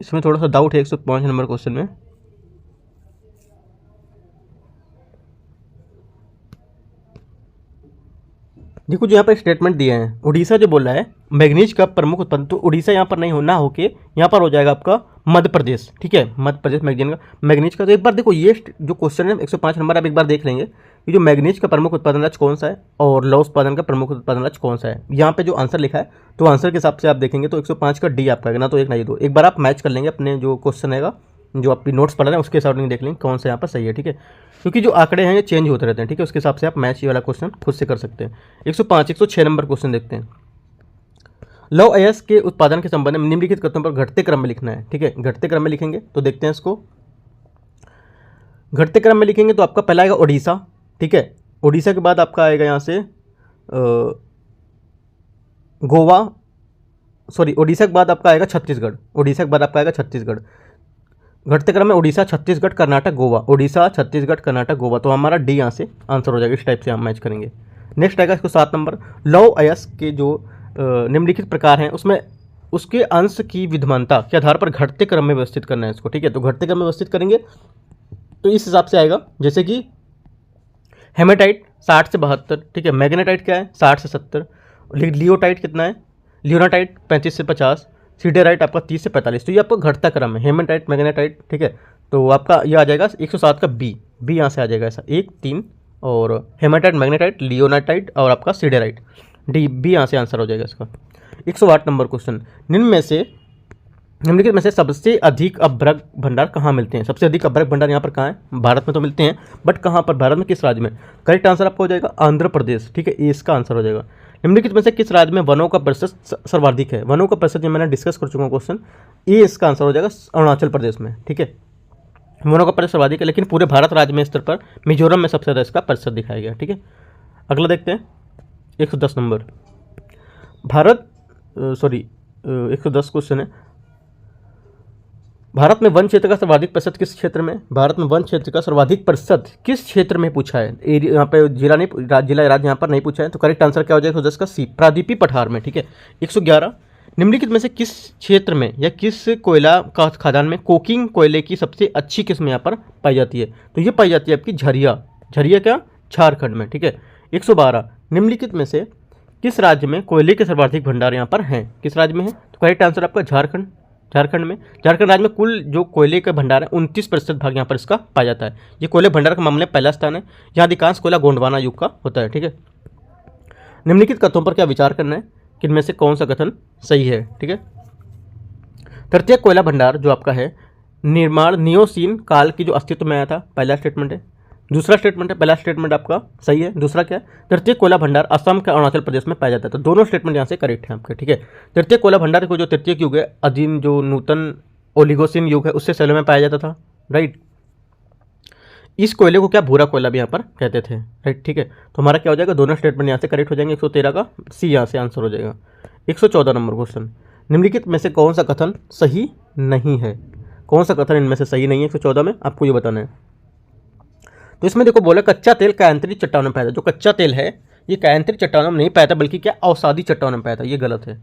इसमें थोड़ा सा डाउट है 105 नंबर क्वेश्चन में। देखो जो यहाँ पर स्टेटमेंट दिए हैं, उड़ीसा जो बोल रहा है मैग्नीज का प्रमुख उत्पादन, तो उड़ीसा यहाँ पर नहीं हो ना होके यहाँ पर हो जाएगा आपका मध्य प्रदेश। ठीक है, मध्य प्रदेश मैग्नीज का। तो एक बार देखो ये जो क्वेश्चन है 105 नंबर, आप एक बार देख लेंगे कि जो मैग्नीज का प्रमुख उत्पादन राज्य कौन सा है और लौह उत्पादन का प्रमुख उत्पादन राज्य कौन सा है। यहाँ पे जो आंसर लिखा है तो आंसर के हिसाब से आप देखेंगे तो 105 का डी आपका, ना तो एक ना ही दो। एक बार आप मैच कर लेंगे अपने जो क्वेश्चन रहेगा, जो आपकी नोट्स पढ़ रहे हैं उसके हिसाब से देख लेंगे कौन सा यहाँ पर सही है। ठीक है, क्योंकि जो आंकड़े हैं ये चेंज होते रहते हैं। ठीक है, उसके हिसाब से आप मैच ये वाला क्वेश्चन खुद से कर सकते हैं। 105 106 नंबर क्वेश्चन देखते हैं। लौह अयस्क के उत्पादन के संबंध में निम्नलिखित कथनों पर घटते क्रम में लिखना है। ठीक है, घटते क्रम में लिखेंगे तो देखते हैं इसको। घटते क्रम में लिखेंगे तो आपका पहला आएगा उड़ीसा। ठीक है, उड़ीसा के बाद आपका आएगा यहाँ से गोवा, सॉरी उड़ीसा के बाद आपका आएगा छत्तीसगढ़। उड़ीसा के बाद आपका आएगा छत्तीसगढ़। घटते क्रम में उड़ीसा, छत्तीसगढ़, कर्नाटक, गोवा। उड़ीसा, छत्तीसगढ़, कर्नाटक, गोवा। तो हमारा डी यहाँ से आंसर हो जाएगा। इस टाइप से हम मैच करेंगे। नेक्स्ट आएगा इसको 7 नंबर। लौह अयस्क के जो निम्नलिखित प्रकार हैं उसमें उसके अंश की विद्यमानता के आधार पर घटते क्रम में व्यवस्थित करना है इसको। ठीक है, तो घटते क्रम में व्यवस्थित करेंगे तो इस हिसाब से आएगा, जैसे कि हेमेटाइट 60 से 72। ठीक है, मैग्नेटाइट क्या है 60 से 70। लियोटाइट कितना है, लियोनाटाइट 35 से 50। सीडेराइट आपका 30 से 45। तो ये आपका घटता क्रम है, हेमेटाइट, मैग्नेटाइट। ठीक है, तो आपका ये आ जाएगा 107 का बी यहाँ से आ जाएगा ऐसा 1 3, और हेमेटाइट, मैग्नेटाइट, लियोनाटाइट और आपका सीडेराइट, डी बी यहाँ से आंसर हो जाएगा इसका। 108 नंबर क्वेश्चन। निम्नलिखित में से सबसे अधिक अभ्रक भंडार कहाँ मिलते हैं? सबसे अधिक अभ्रक भंडार यहाँ पर कहाँ है? भारत में तो मिलते हैं, बट कहाँ पर, भारत में किस राज्य में? करेक्ट आंसर आपका हो जाएगा आंध्र प्रदेश। ठीक है, इसका आंसर हो जाएगा। निम्नलिखित में से किस राज्य में वनों का प्रतिशत सर्वाधिक है? वनों का प्रतिशत मैंने डिस्कस कर चुका हूँ क्वेश्चन, ये इसका आंसर हो जाएगा अरुणाचल प्रदेश में। ठीक है, वनों का प्रतिशत सर्वाधिक है, लेकिन पूरे भारत राज्य में स्तर पर मिजोरम में सबसे ज़्यादा इसका प्रतिशत दिखाया गया। ठीक है, अगला देखते हैं 110 नंबर। 110 क्वेश्चन है। भारत में वन क्षेत्र का सर्वाधिक प्रतिशत किस क्षेत्र में? भारत में वन क्षेत्र का सर्वाधिक प्रतिशत किस क्षेत्र में पूछा है? यहाँ पे जिला नहीं, जिला राज्य यहाँ पर नहीं पूछा है, तो करेक्ट आंसर क्या हो जाएगा 110 का सी, प्रादीपी पठार में। ठीक है, 111। निम्नलिखित में से किस क्षेत्र में या किस कोयला का खदान में कोकिंग कोयले की सबसे अच्छी किस्म यहाँ पर पाई जाती है? तो ये पाई जाती है आपकी झरिया। झरिया क्या? झारखंड में। ठीक है, 112। निम्नलिखित में से किस राज्य में कोयले के सर्वाधिक भंडार यहाँ पर हैं? किस राज्य में है? तो करेक्ट आंसर आपका झारखंड। झारखंड में, झारखंड राज्य में कुल जो कोयले का भंडार है 29% भाग यहाँ पर इसका पाया जाता है। ये कोयले भंडार के मामले में पहला स्थान है। यहाँ अधिकांश कोयला गोंडवाना युग का होता है। ठीक है, निम्नलिखित कथनों पर क्या विचार करना है कि इनमें से कौन सा कथन सही है? ठीक है, तृतीय कोयला भंडार जो आपका है निर्माण नियोसीन काल की जो अस्तित्व में आया था, पहला स्टेटमेंट है। दूसरा स्टेटमेंट है, पहला स्टेटमेंट आपका सही है, दूसरा क्या है? तृतीय कोयला भंडार असम के अरुणाचल प्रदेश में पाया जाता है। तो दोनों स्टेटमेंट यहाँ से करेक्ट है आपके। ठीक है, तृतीय कोयला भंडार को जो तृतीय युग है, अधीन जो नूतन ओलिगोसिन युग है, उससे सेलों में पाया जाता था। राइट, इस कोयले को क्या भूरा कोयला भी यहाँ पर कहते थे। राइट, ठीक है, तो हमारा क्या हो जाएगा, दोनों स्टेटमेंट यहाँ से करेक्ट हो जाएंगे। 113 का सी यहाँ से आंसर हो जाएगा। 114 नंबर क्वेश्चन। निम्नलिखित में से कौन सा कथन सही नहीं है? कौन सा कथन इनमें से सही नहीं है 114 में, आपको ये बताना है। तो इसमें देखो बोला कच्चा तेल कायांतरित चट्टानों में पाया था। जो कच्चा तेल है ये कायांतरित चट्टानों में नहीं पाया था, बल्कि क्या अवसादी चट्टानों में पाया था, ये गलत है।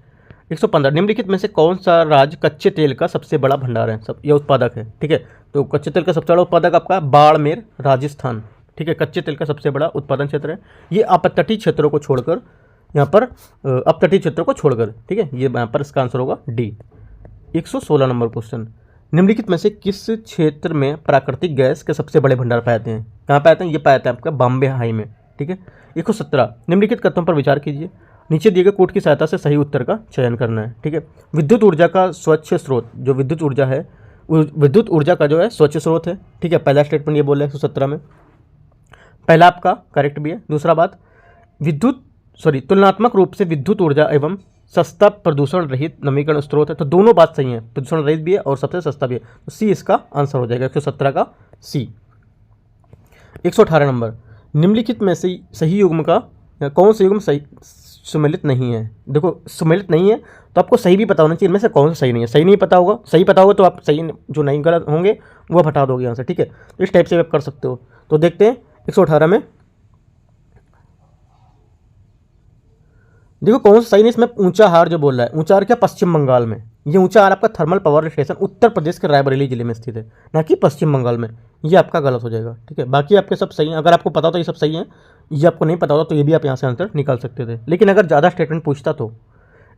115। निम्नलिखित में से कौन सा राज्य कच्चे तेल का सबसे बड़ा भंडार है, सब या उत्पादक है? ठीक है, तो कच्चे तेल का सबसे बड़ा उत्पादक आपका बाड़मेर, राजस्थान। ठीक है, कच्चे तेल का सबसे बड़ा उत्पादन क्षेत्र है ये अपतटीय क्षेत्रों को छोड़कर, यहाँ पर अपतटीय क्षेत्रों को छोड़कर। ठीक है, ये यहाँ पर इसका आंसर होगा डी। 116 number question. निम्नलिखित में से किस क्षेत्र में प्राकृतिक गैस के सबसे बड़े भंडार पाए जाते हैं? कहाँ पाए जाते हैं? ये पाए जाते हैं आपका बॉम्बे हाई में। ठीक है, 117। निम्नलिखित कथनों पर विचार कीजिए, नीचे दिए गए कोड की सहायता से सही उत्तर का चयन करना है। ठीक है, विद्युत ऊर्जा का स्वच्छ स्रोत, जो विद्युत ऊर्जा है, विद्युत ऊर्जा का जो है स्वच्छ स्रोत है। ठीक है, पहला स्टेटमेंट ये बोल रहा है 117 में, पहला आपका करेक्ट भी है। दूसरा बात, तुलनात्मक रूप से विद्युत ऊर्जा एवं सस्ता प्रदूषण रहित नवीकरण स्रोत है। तो दोनों बात सही है, प्रदूषण रहित भी है और सबसे सस्ता भी है, तो सी इसका आंसर हो जाएगा 117 का सी। 118 नंबर। निम्नलिखित में से सही युग्म का कौन सा युग्म सही सुमेलित नहीं है? देखो सुमेलित नहीं है तो आपको सही भी पता होना चाहिए, इनमें से कौन सा सही नहीं है। सही नहीं पता होगा, सही पता होगा तो आप सही जो नहीं गलत होंगे वो आप हटा दोगे यहाँ से। ठीक है, तो इस टाइप से आप कर सकते हो। तो देखते हैं 118 में देखो कौन सा सही नहीं, इसमें ऊंचाहार जो बोल रहा है, ऊंचाहार क्या, पश्चिम बंगाल में। ये ऊंचाहार आपका thermal power station Uttar Pradesh के रायबरेली जिले में स्थित है, ना कि पश्चिम बंगाल में। ये आपका गलत हो जाएगा, ठीक है। बाकी आपके सब सही हैं, अगर आपको पता हो तो ये सब सही है, ये आपको नहीं पता होता तो ये भी आप यहाँ से आंसर निकाल सकते थे। लेकिन अगर ज़्यादा स्टेटमेंट पूछता तो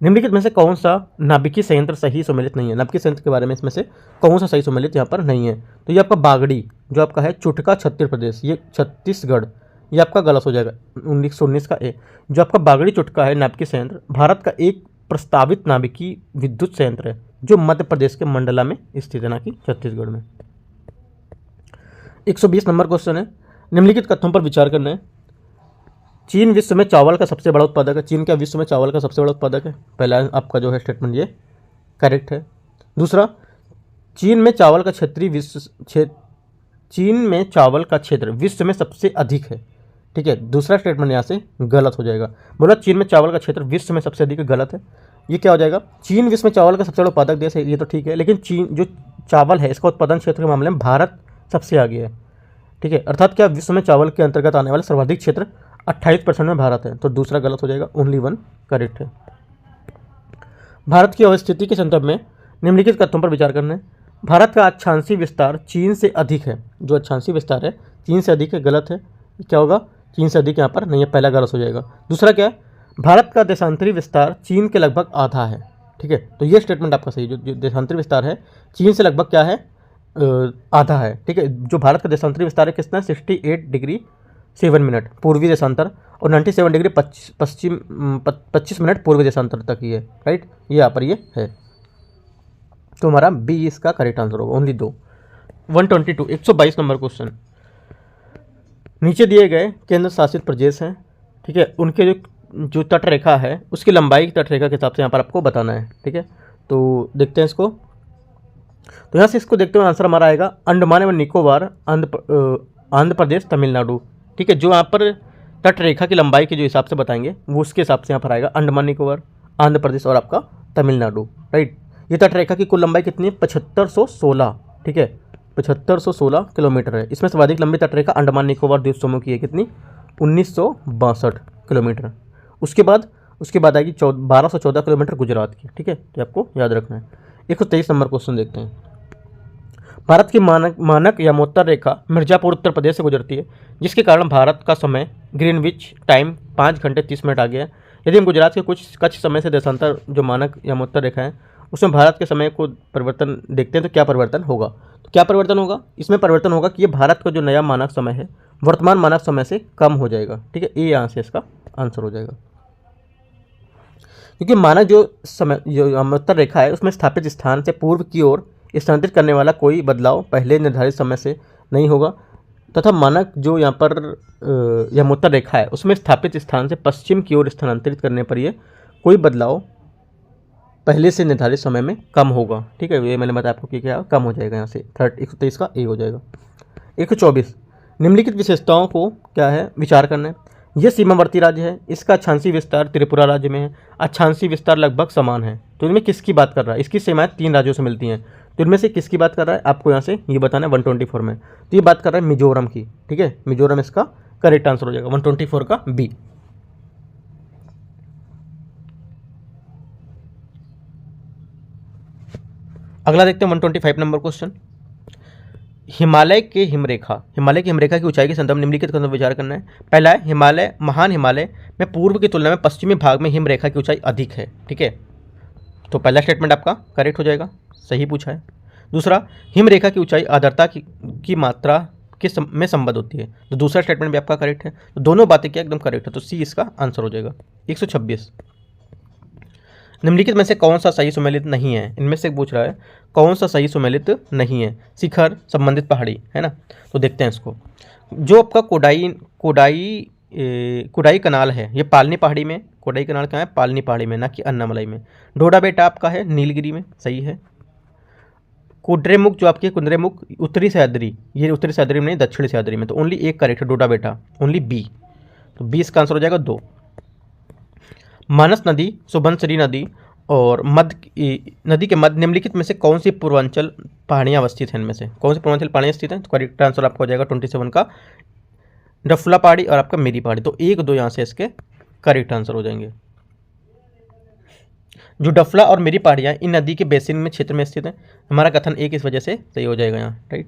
निम्नलिखित में से कौन सा नाभिकीय संयंत्र सही सुमेलित नहीं है, नाभिकीय संयंत्र के बारे में इसमें से कौन सा सही सुमेलित यहाँ पर नहीं है। तो ये आपका बागड़ी जो आपका है चुटका छत्तीस प्रदेश, ये छत्तीसगढ़, ये आपका गलत हो जाएगा। 1919 का ए, जो आपका बागड़ी चुटका है नाभिकीय संयंत्र, भारत का एक प्रस्तावित नाभिकीय विद्युत संयंत्र है जो मध्य प्रदेश के मंडला में स्थित है, ना कि छत्तीसगढ़ में। 120 नंबर क्वेश्चन है, निम्नलिखित कथनों पर विचार करना है। चीन विश्व में चावल का सबसे बड़ा उत्पादक है। चीन क्या विश्व में चावल का सबसे बड़ा उत्पादक है? पहला आपका जो है स्टेटमेंट ये करेक्ट है। दूसरा, चीन में चावल का क्षेत्र विश्व में सबसे अधिक है, ठीक है। दूसरा स्टेटमेंट यहाँ से गलत हो जाएगा। बोला चीन में चावल का क्षेत्र विश्व में सबसे अधिक है, गलत है। ये क्या हो जाएगा, चीन विश्व में चावल का सबसे बड़ा उत्पादक देश है, ये तो ठीक है। लेकिन चीन जो चावल है इसका उत्पादन क्षेत्र के मामले में भारत सबसे आगे है, ठीक है। अर्थात क्या विश्व में चावल के अंतर्गत आने वाले सर्वाधिक क्षेत्र 28% में भारत है, तो दूसरा गलत हो जाएगा, ओनली 1 करेक्ट है। भारत की अवस्थिति के संदर्भ में निम्नलिखित कथनों पर विचार करना है। भारत का अक्षांशीय विस्तार चीन से अधिक है। जो अक्षांशीय विस्तार है चीन से अधिक है, गलत है। क्या होगा, चीन से अधिक यहाँ पर नहीं है, पहला गलत हो जाएगा। दूसरा क्या है, भारत का देशांतरी विस्तार चीन के लगभग आधा है, ठीक है। तो ये स्टेटमेंट आपका सही, जो देशांतरी विस्तार है चीन से लगभग क्या है, आधा है, ठीक है। जो भारत का देशांतरी विस्तार है कितना, 68 डिग्री 7 मिनट पूर्वी देशांतर, और 97 डिग्री 25 मिनट पूर्वी देशांतर तक ही है, राइट। ये यहाँ पर ये है, तो हमारा बी इसका करेक्ट आंसर होगा, ओनली 2। 122 122 नंबर क्वेश्चन, नीचे दिए गए केंद्र शासित प्रदेश हैं, ठीक है, उनके जो तटरेखा है उसकी लंबाई की तटरेखा के हिसाब से यहाँ पर आपको बताना है, ठीक है। तो देखते हैं इसको, तो यहाँ से इसको देखते हुए आंसर हमारा आएगा अंडमान एवं निकोबार, आंध्र प्रदेश, तमिलनाडु, ठीक है। जो यहाँ पर तटरेखा की लंबाई के जो हिसाब से बताएंगे वो उसके हिसाब से यहाँ पर आएगा अंडमान निकोबार, आंध्र प्रदेश और आपका तमिलनाडु, राइट। ये तटरेखा की कुल लंबाई कितनी है, 7516, ठीक है, 7516 किलोमीटर है। इसमें सर्वाधिक लंबी तटरेखा अंडमान निकोबार द्वीप समूह की है, कितनी, 1962 किलोमीटर। उसके बाद आएगी 1214 किलोमीटर गुजरात की, ठीक है, तो आपको याद रखना है। 123 नंबर क्वेश्चन देखते हैं। भारत की मानक यमोत्तर रेखा मिर्जापुर उत्तर प्रदेश से गुजरती है, जिसके कारण भारत का समय ग्रीनविच टाइम 5 घंटे 30 मिनट आ गया है। यदि हम गुजरात के कुछ समय से देशांतर जो मानक यमोत्तर रेखा है उसमें भारत के समय को परिवर्तन देखते हैं तो क्या परिवर्तन होगा। तो क्या परिवर्तन होगा, इसमें परिवर्तन होगा कि ये भारत का जो नया मानक समय है वर्तमान मानक समय से कम हो जाएगा, ठीक है। ये यहाँ से इसका आंसर हो जाएगा, क्योंकि मानक जो यमोत्तर रेखा है उसमें स्थापित स्थान से पूर्व की ओर स्थानांतरित करने वाला कोई बदलाव पहले निर्धारित समय से नहीं होगा, तथा मानक जो यहाँ पर यमोत्तर रेखा है उसमें स्थापित स्थान से पश्चिम की ओर स्थानांतरित करने पर ये कोई बदलाव पहले से निर्धारित समय में कम होगा, ठीक है। ये मैंने बताया आपको कि क्या कम हो जाएगा, यहाँ से 123 का ए हो जाएगा। 124 निम्नलिखित विशेषताओं को क्या है विचार करना है। यह सीमावर्ती राज्य है, इसका अक्षांशीय विस्तार त्रिपुरा राज्य में है, अक्षांशीय विस्तार लगभग समान है। तो इनमें किसकी बात कर रहा है, इसकी सीमाएं 3 राज्यों से मिलती हैं, तो इनमें से किसकी बात कर रहा है आपको यहाँ से ये बताना है 124 में। तो ये बात कर रहा है मिजोरम की, ठीक है, मिजोरम इसका करेक्ट आंसर हो जाएगा, 124 का बी। अगला देखते हैं 125 नंबर क्वेश्चन। हिमालय की हिमरेखा की ऊंचाई के संदर्भ निम्नलिखित कथनों पर विचार करना है। पहला है महान हिमालय में पूर्व की तुलना में पश्चिमी भाग में हिमरेखा की ऊंचाई अधिक है, ठीक है। तो पहला स्टेटमेंट आपका करेक्ट हो जाएगा, सही पूछा है। दूसरा, हिमरेखा की ऊंचाई आर्द्रता की मात्रा में संबद्ध होती है, तो दूसरा स्टेटमेंट भी आपका करेक्ट है। तो दोनों बातें क्या एकदम करेक्ट है, तो सी इसका आंसर हो जाएगा। 126 निम्नलिखित में से कौन सा सही सुमेलित नहीं है, इनमें से पूछ रहा है कौन सा सही सुमेलित नहीं है। शिखर संबंधित पहाड़ी है ना, तो देखते हैं इसको। जो आपका कोडाई कनाल है ये पालनी पहाड़ी में, कोडाई कनाल कहाँ है, पालनी पहाड़ी में, ना कि अन्नामलाई में। ढोडा बेटा आपका है नीलगिरी में, सही है। कुद्रेमुख जो आपकी कुद्रेमुख उत्तरी सह्याद्री, ये उत्तरी सह्याद्री में नहीं दक्षिणी सह्याद्री में, तो ओनली एक करेक्ट है डोडा बेटा, ओनली बी, तो बी इसका आंसर हो जाएगा 2। मानस नदी, सुबनसिरी नदी और नदी के मध्य निम्नलिखित में से कौन सी पूर्वांचल पहाड़ियाँ अवस्थित हैं, इनमें से कौन सी पूर्वांचल पहाड़ियाँ स्थित हैं, तो करेक्ट आंसर आपका हो जाएगा 27 का डफला पहाड़ी और आपका मेरी पहाड़ी, तो 1 2 यहाँ से इसके करेक्ट आंसर हो जाएंगे। जो डफला और मेरी पहाड़ियाँ इन नदी के बेसिन में क्षेत्र में स्थित है। हमारा कथन एक इस वजह से सही हो जाएगा यहाँ, राइट।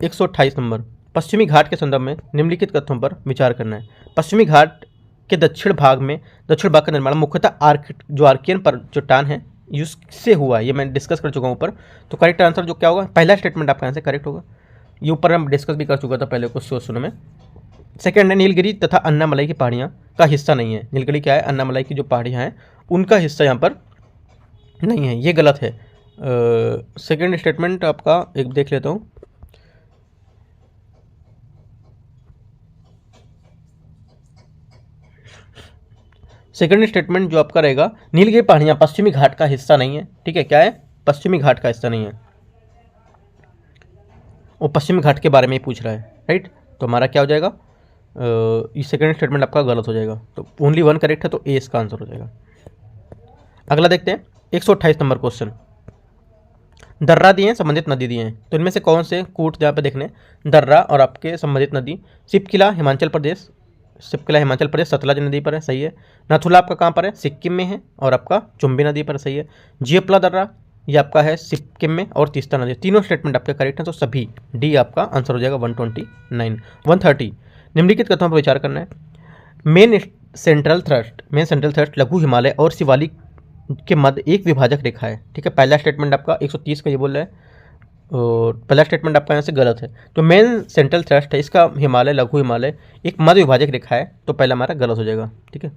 128 नंबर, पश्चिमी घाट के संदर्भ में निम्नलिखित कथनों पर विचार करना है। पश्चिमी घाट के दक्षिण भाग का निर्माण मुख्यतः जो आर्कियन पर चट्टान है उससे हुआ है। ये मैं डिस्कस कर चुका हूँ ऊपर। तो करेक्ट आंसर जो क्या होगा, पहला स्टेटमेंट आपका यहाँ से करेक्ट होगा। ये ऊपर हम डिस्कस भी कर चुका था पहले कुछ क्वेश्चनों में। सेकंड है, नीलगिरी तथा अन्नामलाई की पहाड़ियाँ का हिस्सा नहीं है। नीलगिरी क्या है, अन्नामलाई की जो पहाड़ियाँ हैं उनका हिस्सा यहाँ पर नहीं है, ये गलत है। सेकंड स्टेटमेंट आपका एक देख लेता हूँ। सेकंड स्टेटमेंट जो आपका रहेगा, नीलगिरी पहाड़ियाँ पश्चिमी घाट का हिस्सा नहीं है। ठीक है, क्या है, पश्चिमी घाट का हिस्सा नहीं है। वो पश्चिमी घाट के बारे में ही पूछ रहा है, राइट। तो हमारा क्या हो जाएगा, ये सेकंड स्टेटमेंट आपका गलत हो जाएगा। तो ओनली वन करेक्ट है, तो ए इसका आंसर हो जाएगा। अगला देखते हैं 128 नंबर क्वेश्चन। दर्रा दिए हैं, संबंधित नदी दिए हैं, तो इनमें से कौन से कूट जहाँ पे देखने, दर्रा और आपके संबंधित नदी। सिपकिला हिमाचल प्रदेश, सतलज नदी पर है, सही है। नाथुला आपका कहाँ पर है, सिक्किम में है, और आपका चुम्बी नदी पर, सही है। जियपला दर्रा ये आपका है सिक्किम में, और तीस्ता नदी। तीनों स्टेटमेंट आपके करेक्ट हैं, तो सभी डी आपका आंसर हो जाएगा। 129 130 निम्नलिखित कथनों पर विचार करना है। मेन सेंट्रल थ्रस्ट लघु हिमालय और शिवालिक के मध्य एक विभाजक रेखा है। ठीक है, पहला स्टेटमेंट आपका 130 का ये बोल रहा है, और पहला स्टेटमेंट आपका यहाँ से गलत है। तो मेन सेंट्रल थ्रस्ट है, इसका हिमालय लघु हिमालय एक मध्य विभाजक रेखा है, तो पहला हमारा गलत हो जाएगा। ठीक है,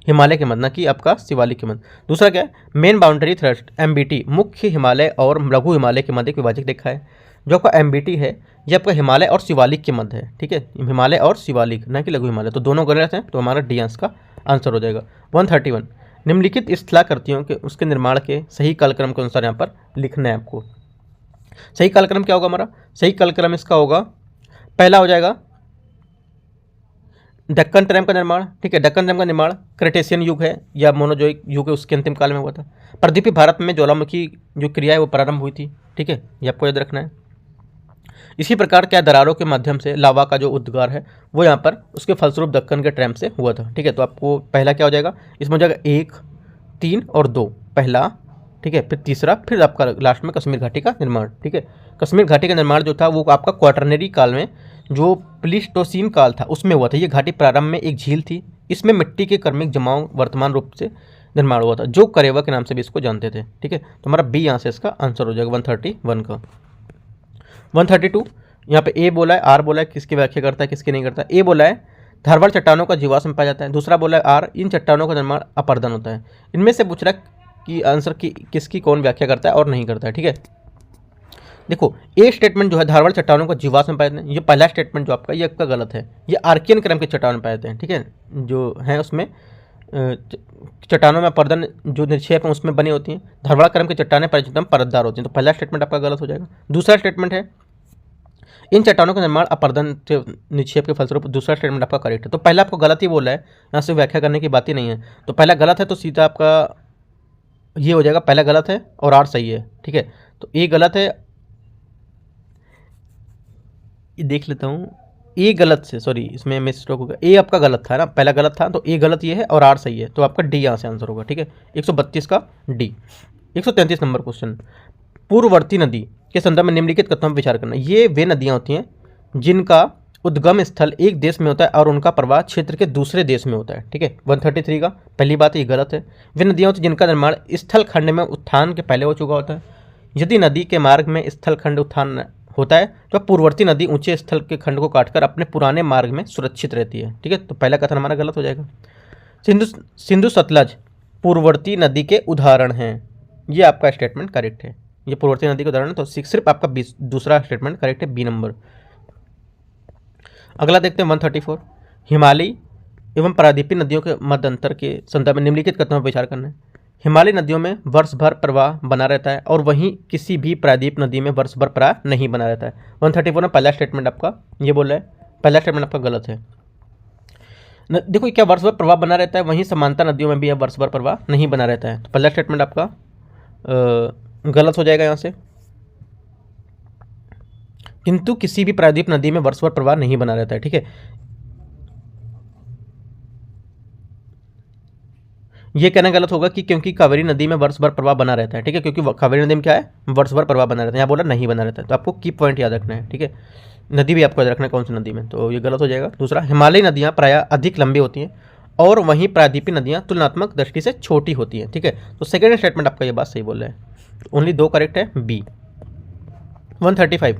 हिमालय के मध्य, ना कि आपका शिवालिक के मध्य। दूसरा क्या है, मेन बाउंड्री थ्रस्ट MBT मुख्य हिमालय और लघु हिमालय के मध्य एक विभाजक रेखा है। जो आपका MBT है ये आपका हिमालय और शिवालिक के मध्य है। ठीक है, हिमालय और शिवालिक, ना कि लघु हिमालय, तो दोनों गलत हैं, तो हमारा डी आंसर का आंसर हो जाएगा। 131 निम्नलिखित स्थलाकृतियों के उसके निर्माण के सही कालक्रम के अनुसार यहाँ पर लिखना है आपको। सही कालक्रम क्या होगा हमारा, सही कालक्रम इसका होगा, पहला हो जाएगा दक्कन ट्रैम का निर्माण। ठीक है, दक्कन ट्रैम का निर्माण क्रेटेशियन युग है या मोनोजोइक युग है, उसके अंतिम काल में हुआ था। प्रदीपी भारत में ज्वालामुखी जो क्रिया है वो प्रारंभ हुई थी। ठीक है, ये आपको याद रखना है। इसी प्रकार क्या दरारों के माध्यम से लावा का जो उद्गार है वो यहाँ पर उसके फलस्वरूप दक्कन के ट्रैम से हुआ था। ठीक है, तो आपको पहला क्या हो जाएगा, इसमें हो जाएगा 1, 3 और 2, पहला। ठीक है, फिर तीसरा, फिर आपका लास्ट में कश्मीर घाटी का निर्माण। ठीक है, कश्मीर घाटी का निर्माण जो था वो आपका क्वाटरनरी काल में, जो प्लीस्टोसीन काल था उसमें हुआ था। ये घाटी प्रारंभ में एक झील थी, इसमें मिट्टी के क्रमिक जमाव वर्तमान रूप से निर्माण हुआ था, जो करेवा के नाम से भी इसको जानते थे। ठीक है, तो हमारा बी यहाँ से इसका आंसर हो जाएगा 131 का। 132 यहाँ पे ए बोला है, आर बोला है, किसकी व्याख्या करता है किसकी नहीं करता। ए बोला है धारवाड़ चट्टानों का जीवाश्म पाया जाता है। दूसरा बोला है आर, इन चट्टानों का निर्माण अपर्दन होता है। इनमें से पूछ रहा है कि आंसर की किसकी कौन व्याख्या करता है और नहीं करता है। ठीक है, देखो ए स्टेटमेंट जो है धारवाड़ चट्टानों का जीवाश्म पाए जाते हैं, ये पहला स्टेटमेंट जो आपका ये आपका गलत है। ये आर्कियन क्रम के चट्टान पाए जाते हैं। ठीक है, जो है उसमें चट्टानों में अपर्दन जो निक्षेप है उसमें बनी होती हैं। धारवाड़ क्रम की चट्टानें परिचितम परतदार होती हैं, तो पहला स्टेटमेंट आपका गलत हो जाएगा। दूसरा स्टेटमेंट है इन चट्टानों का निर्माण अपर्दन से निक्षेप के फलस्वरूप, दूसरा स्टेटमेंट आपका करेक्ट है। तो पहला आपको गलत ही बोला है, यहाँ से व्याख्या करने की बात ही नहीं है। तो पहला गलत है, तो सीधा आपका ये हो जाएगा, पहला गलत है और आर सही है। ठीक है, तो ए गलत है, ये देख लेता हूँ, ए गलत से, सॉरी इसमें मिस्टेक होगा, ए आपका गलत था ना, पहला गलत था, तो ए गलत ये है और आर सही है, तो आपका डी यहाँ से आंसर होगा। ठीक है, 132 का डी। 133 नंबर क्वेश्चन, पूर्ववर्ती नदी के संदर्भ में निम्नलिखित कथनों पर विचार करना। ये वे नदियाँ होती हैं जिनका उद्गम स्थल एक देश में होता है और उनका प्रवाह क्षेत्र के दूसरे देश में होता है। ठीक है, 133 का पहली बात ये गलत है। वे नदियाँ होती हैं जिनका निर्माण स्थल खंड में उत्थान के पहले हो चुका होता है। यदि नदी के मार्ग में स्थल खंड उत्थान होता है तो पूर्ववर्ती नदी ऊंचे स्थल के खंड को काटकर अपने पुराने मार्ग में सुरक्षित रहती है। ठीक है, तो पहला कथन हमारा गलत हो जाएगा। सिंधु सतलज पूर्ववर्ती नदी के उदाहरण हैं, ये आपका स्टेटमेंट करेक्ट है। ये पूर्ववर्ती नदी के उदाहरण है, तो सिर्फ आपका दूसरा स्टेटमेंट करेक्ट है, बी नंबर। अगला देखते हैं 134, हिमालयी एवं प्रायद्वीपीय नदियों के मध्य अंतर के संदर्भ में निम्नलिखित कथनों पर विचार करना है। हिमालयी नदियों में वर्ष भर प्रवाह बना रहता है और वहीं किसी भी प्रायद्वीप नदी में वर्ष भर प्रवाह नहीं बना रहता है। 134 में पहला स्टेटमेंट आपका ये बोल रहा है, पहला स्टेटमेंट आपका गलत है। देखो क्या वर्ष भर प्रवाह बना रहता है, वहीं समांतर नदियों में भी यह वर्ष भर प्रवाह नहीं बना रहता है, तो पहला स्टेटमेंट आपका गलत हो जाएगा यहाँ से। किंतु किसी भी प्रायद्वीप नदी में वर्ष भर प्रवाह नहीं बना रहता है। ठीक है, ये कहना गलत होगा कि क्योंकि कावेरी नदी में वर्ष भर प्रवाह बना रहता है, ठीक है, क्योंकि कावेरी नदी में क्या है, वर्ष भर प्रवाह बना रहता है, यहाँ बोला नहीं बना रहता है। तो आपको की पॉइंट याद रखना है, ठीक है, नदी भी आपको याद रखना है कौन सी नदी में, तो ये गलत हो जाएगा। दूसरा, हिमालयी नदियाँ प्रायः अधिक लंबी होती हैं और वहीं प्रायद्वीपीय नदियाँ तुलनात्मक दृष्टि से छोटी होती हैं, ठीक है। तो सेकेंड स्टेटमेंट आपका ये बात सही बोल रहा है, ओनली 2 करेक्ट है, बी। 135,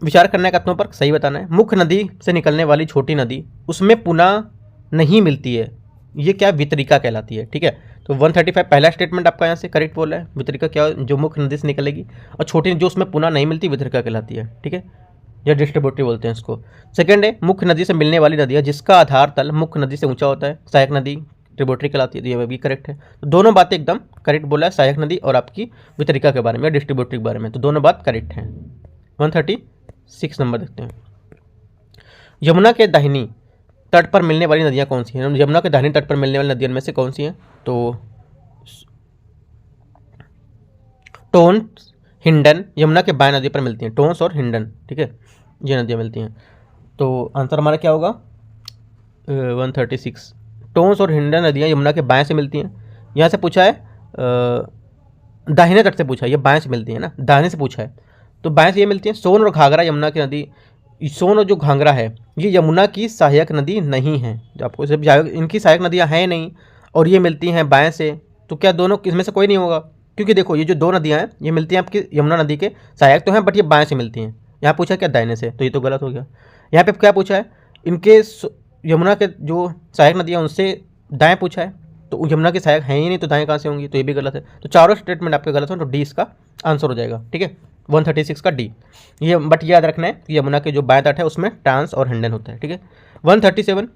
विचार करने का तत्वों पर सही बताना है। मुख्य नदी से निकलने वाली छोटी नदी उसमें पुनः नहीं मिलती है, ये क्या, वितरिका कहलाती है, ठीक है। तो 135 पहला स्टेटमेंट आपका यहाँ से करेक्ट बोल रहा है, वितरिका क्या, जो मुख्य नदी से निकलेगी और छोटी जो उसमें पुनः नहीं मिलती वितरिका कहलाती है, ठीक है, या डिस्ट्रीब्यूटिव बोलते हैं इसको। सेकंड है, मुख्य नदी से मिलने वाली नदियाँ जिसका आधार तल मुख्य नदी से ऊंचा होता है, सहायक नदी ट्रिब्यूटरी कहलाती है, ये भी करेक्ट है। तो दोनों बातें एकदम करेक्ट बोला है, सहायक नदी और आपकी वितरिका के बारे में या डिस्ट्रीब्यूटरी के बारे में, तो दोनों बात करेक्ट हैं। 136 नंबर देखते हैं, यमुना के दाहिनी तट पर मिलने वाली नदियाँ कौन सी हैं? यमुना के दाहिनी तट पर मिलने वाली नदियों में से कौन सी हैं? तो टोन्स, हिंडन यमुना के बाएं नदी पर मिलती हैं, टोन्स और हिंडन, ठीक है, ये नदियाँ मिलती हैं। तो आंसर हमारा क्या होगा? 136, टोन्स और हिंडन नदियाँ यमुना के बाएं से मिलती हैं। यहाँ से पूछा है दाहिने तट से पूछा है, ये बाएं से मिलती है ना, दाहिने से पूछा है, तो बाएं से ये मिलती है। सोन और घाघरा यमुना की नदी, सोन और जो घाघरा है ये यमुना की सहायक नदी नहीं है, जो आपको जब इनकी सहायक नदियाँ हैं नहीं और ये मिलती हैं बाएं से, तो क्या दोनों इसमें से कोई नहीं होगा? क्योंकि देखो ये जो 2 नदियाँ हैं ये मिलती हैं आपकी यमुना नदी के सहायक तो हैं, बट ये बाएं से मिलती हैं। यहाँ पूछा क्या, दाहिने से, तो ये तो गलत हो गया। यहाँ पे क्या पूछा है, इनके यमुना के जो सहायक नदियाँ उनसे दाएँ पूछा है, तो यमुना की सहायक हैं ही नहीं, तो दाएँ कहाँ से होंगी, तो ये भी गलत है। तो चारों स्टेटमेंट आपके गलत हो, तो डी इसका आंसर हो जाएगा, ठीक है, 136 का डी। ये बट याद रखना है कि यमुना के जो बाएं तट है उसमें टांस और हिंडन होता है, ठीक है। 137,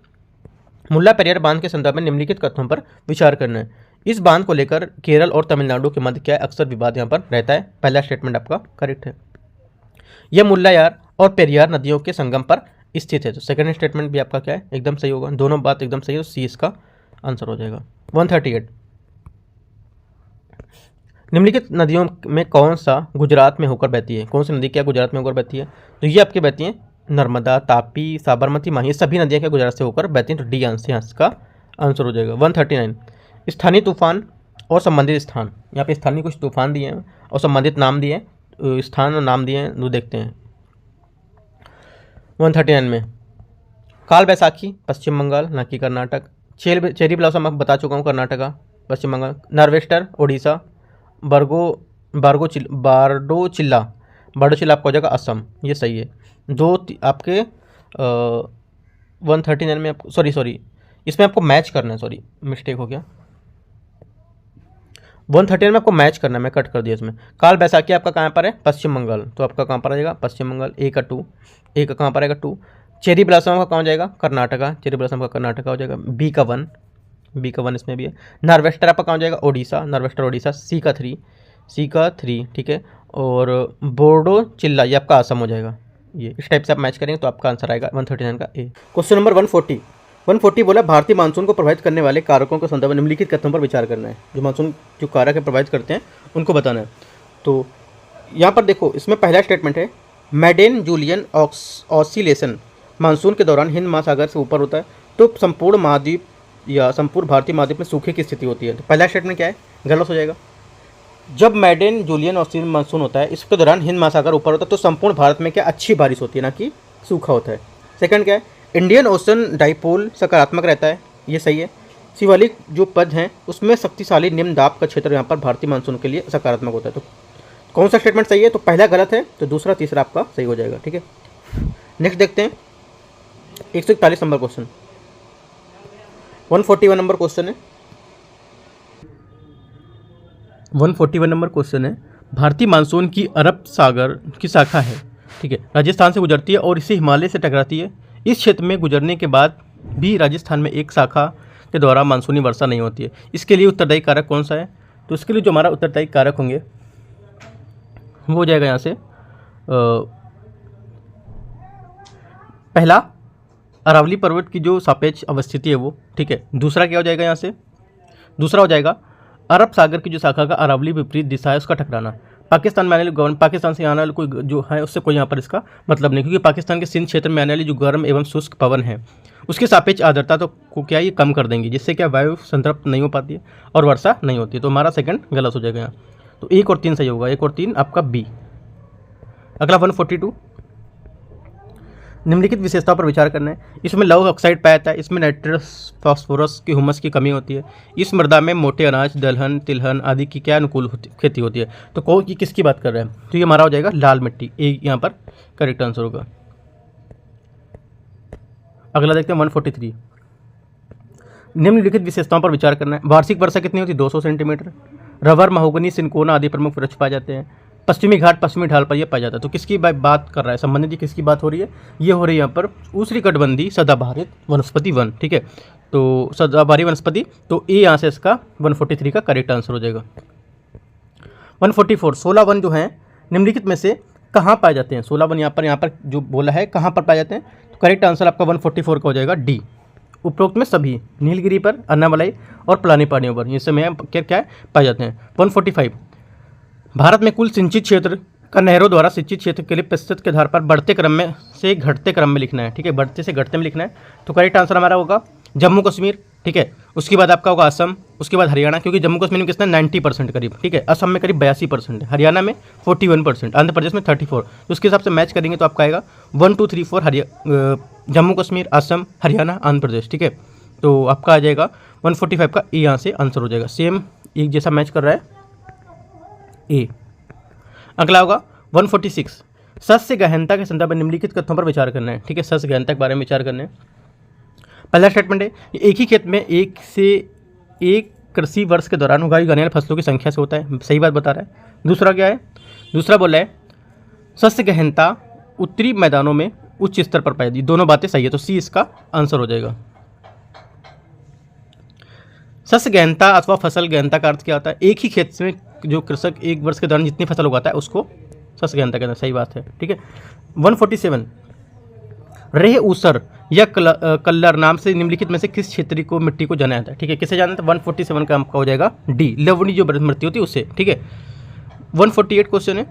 मुल्ला पेरियार बांध के संदर्भ में निम्नलिखित कथनों पर विचार करना है। इस बांध को लेकर केरल और तमिलनाडु के मध्य क्या है, अक्सर विवाद यहाँ पर रहता है। पहला स्टेटमेंट आपका करेक्ट है, यह मुल्लायार और पेरियार नदियों के संगम पर स्थित है। तो सेकंड स्टेटमेंट भी आपका क्या है, एकदम सही होगा, दोनों बात एकदम सही है, तो सी इसका आंसर हो जाएगा। 138, निम्नलिखित नदियों में कौन सा गुजरात में होकर बहती है? कौन सी नदी क्या गुजरात में होकर बहती है? तो ये आपकी बहती हैं नर्मदा, तापी, साबरमती, माही, सभी नदियाँ क्या गुजरात से होकर बहती हैं, तो डी आंसर यहाँ इसका आंसर हो जाएगा। 139, स्थानीय तूफान और संबंधित स्थान, यहाँ पे स्थानीय कुछ तूफान दिए हैं और संबंधित नाम दिए हैं, स्थान और नाम दिए हैं, वो देखते हैं। 139 में काल बैसाखी पश्चिम बंगाल ना कि कर्नाटक, चेरी ब्लॉसम मैं बता चुका हूँ, कर्नाटका, पश्चिम बंगाल, नार्वेस्टर उड़ीसा, बारडोचिल्ला आपका हो जाएगा असम, ये सही है। आपके 139 में आपको सॉरी इसमें आपको मैच करना है, सॉरी मिस्टेक हो गया, 139 में आपको मैच करना है, मैं कट कर दिया इसमें। काल बैसाखी आपका कहाँ पर है, पश्चिम बंगाल, तो आपका कहाँ पर आ जाएगा, पश्चिम बंगाल, ए का 2, ए का कहाँ पर आएगा 2। चेरी ब्लॉसम का कहाँ हो जाएगा, कर्नाटका, चेरी ब्लॉसम का कर्नाटका हो जाएगा, बी का 1 इसमें भी है। नार्वेस्टर आपका कहाँ हो जाएगा, ओडिशा, नार्वेस्टर ओडिशा, सी का 3, ठीक है। और बोर्डो चिल्ला ये आपका असम हो जाएगा। ये इस टाइप से आप मैच करेंगे तो आपका आंसर आएगा 139 का ए। क्वेश्चन नंबर 140 बोला भारतीय मानसून को प्रभावित करने वाले कारकों के संदर्भ में निम्नलिखित कथनों पर विचार करना है। जो मानसून जो कारक प्रभावित करते हैं उनको बताना है। तो यहाँ पर देखो, इसमें पहला स्टेटमेंट है मैडेन जूलियन ऑसिलेशन मानसून के दौरान हिंद महासागर से ऊपर होता है तो संपूर्ण महाद्वीप या संपूर्ण भारतीय महाद्वीप में सूखे की स्थिति होती है। तो पहला स्टेटमेंट क्या है, गलत हो जाएगा। जब मैडेन जूलियन ऑसिलेशन मानसून होता है इसके दौरान हिंद महासागर ऊपर होता है तो संपूर्ण भारत में क्या अच्छी बारिश होती है, ना कि सूखा होता है। सेकंड क्या है, इंडियन ओशन डाइपोल सकारात्मक रहता है, ये सही है। शिवालिक जो पद हैं उसमें शक्तिशाली निम्न दाब का क्षेत्र यहाँ पर भारतीय मानसून के लिए सकारात्मक होता है। तो कौन सा स्टेटमेंट सही है, तो पहला गलत है तो दूसरा तीसरा आपका सही हो जाएगा, ठीक है। नेक्स्ट देखते हैं 141 नंबर क्वेश्चन, 141 नंबर क्वेश्चन है 141 नंबर क्वेश्चन है भारतीय मानसून की अरब सागर की शाखा है, ठीक है, राजस्थान से गुजरती है और इसे हिमालय से टकराती है। इस क्षेत्र में गुजरने के बाद भी राजस्थान में एक शाखा के द्वारा मानसूनी वर्षा नहीं होती है। इसके लिए उत्तरदायी कारक कौन सा है, तो इसके लिए जो हमारा उत्तरदायी कारक होंगे वो हो जाएगा यहाँ से पहला अरावली पर्वत की जो सापेक्ष अवस्थिति है वो, ठीक है। दूसरा क्या हो जाएगा यहाँ से, दूसरा हो जाएगा अरब सागर की जो शाखा का अरावली विपरीत दिशा है उसका टकराना। पाकिस्तान में आने वाली गवर्नमेंट, पाकिस्तान से आने वाले कोई जो है उससे कोई यहाँ पर इसका मतलब नहीं, क्योंकि पाकिस्तान के सिंध क्षेत्र में आने वाली जो गर्म एवं शुष्क पवन है उसके सापेक्ष आर्द्रता तो को क्या ये कम कर देंगी, जिससे क्या वायु संतृप्त नहीं हो पाती है और वर्षा नहीं होती है। तो हमारा सेकंड गलत हो जाएगा यहाँ। तो 1 और 3 सही होगा, 1 और 3 आपका बी। अगला 142, निम्नलिखित विशेषताओं पर विचार करना है। इसमें लौह ऑक्साइड पाया जाता है, इसमें नाइट्रस फास्फोरस की हुमस की कमी होती है, इस मृदा में मोटे अनाज दलहन तिलहन आदि की क्या अनुकूल खेती होती है। तो कौन की किसकी बात कर रहे हैं, तो ये हमारा हो जाएगा लाल मिट्टी, ए यहाँ पर करेक्ट आंसर होगा। अगला देखते हैं 143, निम्नलिखित विशेषताओं पर विचार करना है। वार्षिक वर्षा कितनी होती है, 200 सेंटीमीटर। रबर महोगनी सिनकोना आदि प्रमुख वृक्ष पाए जाते हैं। पश्चिमी घाट पश्चिमी ढाल पर यह पाया जाता है। तो किसकी बात कर रहा है संबंधित जी, किसकी बात हो रही है, ये हो रही है यहाँ पर उष्णकटिबंधीय सदाबहारित वनस्पति वन। ठीक है, तो सदाबहारी वनस्पति, तो ए यहाँ से इसका 143 का करेक्ट आंसर हो जाएगा। 144, 16 वन जो हैं निम्नलिखित में से कहाँ पाए जाते हैं। 16 वन यहाँ पर जो बोला है कहाँ पर पाए जाते हैं, तो करेक्ट आंसर आपका 144 का हो जाएगा डी। उपरोक्त में सभी नीलगिरी पर, अन्नामलाई और पलानी पहाड़ियों पर ये समय क्या है पाए जाते हैं। 145, भारत में कुल सिंचित क्षेत्र का नहरों द्वारा सिंचित क्षेत्र के लिए प्रतिशत के आधार पर बढ़ते क्रम में से घटते क्रम में लिखना है। ठीक है, बढ़ते से घटते में लिखना है। तो करेक्ट आंसर हमारा होगा जम्मू कश्मीर। ठीक है, उसके बाद आपका होगा असम, उसके बाद हरियाणा, क्योंकि जम्मू कश्मीर में कितना 90% करीब। ठीक है, असम में करीब 82% है, हरियाणा में 41%, आंध्र प्रदेश में 34। तो उसके हिसाब से मैच करेंगे तो आपका आएगा 1 2 3 4 जम्मू कश्मीर असम हरियाणा आंध्र प्रदेश। ठीक है, तो आपका आ जाएगा 145 का ए यहाँ से आंसर हो जाएगा। सेम एक जैसा मैच कर रहा है ए। अगला होगा 146, सस्य गहनता के संदर्भ में निम्नलिखित कथनों पर विचार करना है। ठीक है, सस्य गहनता के बारे में विचार करना है। पहला स्टेटमेंट है एक ही खेत में एक से एक कृषि वर्ष के दौरान उगाई जाने वाली फसलों की संख्या से होता है, सही बात बता रहा है। दूसरा क्या है, दूसरा बोला है सस्य गहनता उत्तरी मैदानों में उच्च स्तर पर पाई जाती है, दोनों बातें सही है, तो सी इसका आंसर हो जाएगा। सस्य गहनता अथवा फसल गहनता का अर्थ क्या होता है, एक ही खेत में जो कृषक एक वर्ष के दौरान जितनी फसल उगाता है उसको सस्य गहनता कहते हैं, सही बात है। ठीक है, 147, रेह ऊसर या कल्लर नाम से निम्नलिखित में से किस क्षेत्र को मिट्टी को जाना जाता है। ठीक है, किसे जाना जाता है, 147 का आपका हो जाएगा डी, लवणी जो मिट्टी होती है उससे। ठीक है, 148 क्वेश्चन है,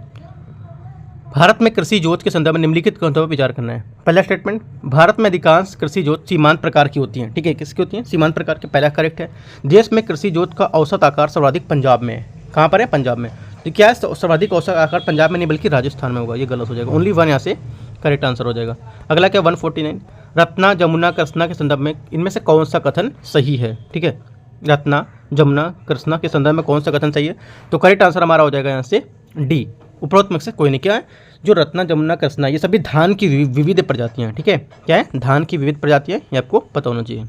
भारत में कृषि जोत के संदर्भ में निम्नलिखित कथनों पर विचार करना है। पहला स्टेटमेंट, भारत में अधिकांश कृषि जोत सीमांत प्रकार की होती हैं। ठीक है, किसकी होती हैं, सीमांत प्रकार के, पहला करेक्ट है। देश में कृषि जोत का औसत आकार सर्वाधिक पंजाब में है, कहाँ पर है, पंजाब में। तो क्या है, सर्वाधिक औसत आकार पंजाब में नहीं बल्कि राजस्थान में होगा, ये गलत हो जाएगा। ओनली वन यहाँ से करेक्ट आंसर हो जाएगा। अगला क्या 149, रत्ना जमुना कृष्णा के संदर्भ में इनमें से कौन सा कथन सही है। ठीक है, रत्ना जमुना कृष्णा के संदर्भ में कौन सा कथन सही है, तो करेक्ट आंसर हमारा हो जाएगा यहाँ से डी। उपरोक्त में से कोई नहीं। क्या है, जो रत्ना जमुना कृष्णा ये सभी धान की विविध प्रजातियाँ हैं। ठीक है, क्या है, धान की विविध प्रजातियाँ, ये आपको पता होना चाहिए।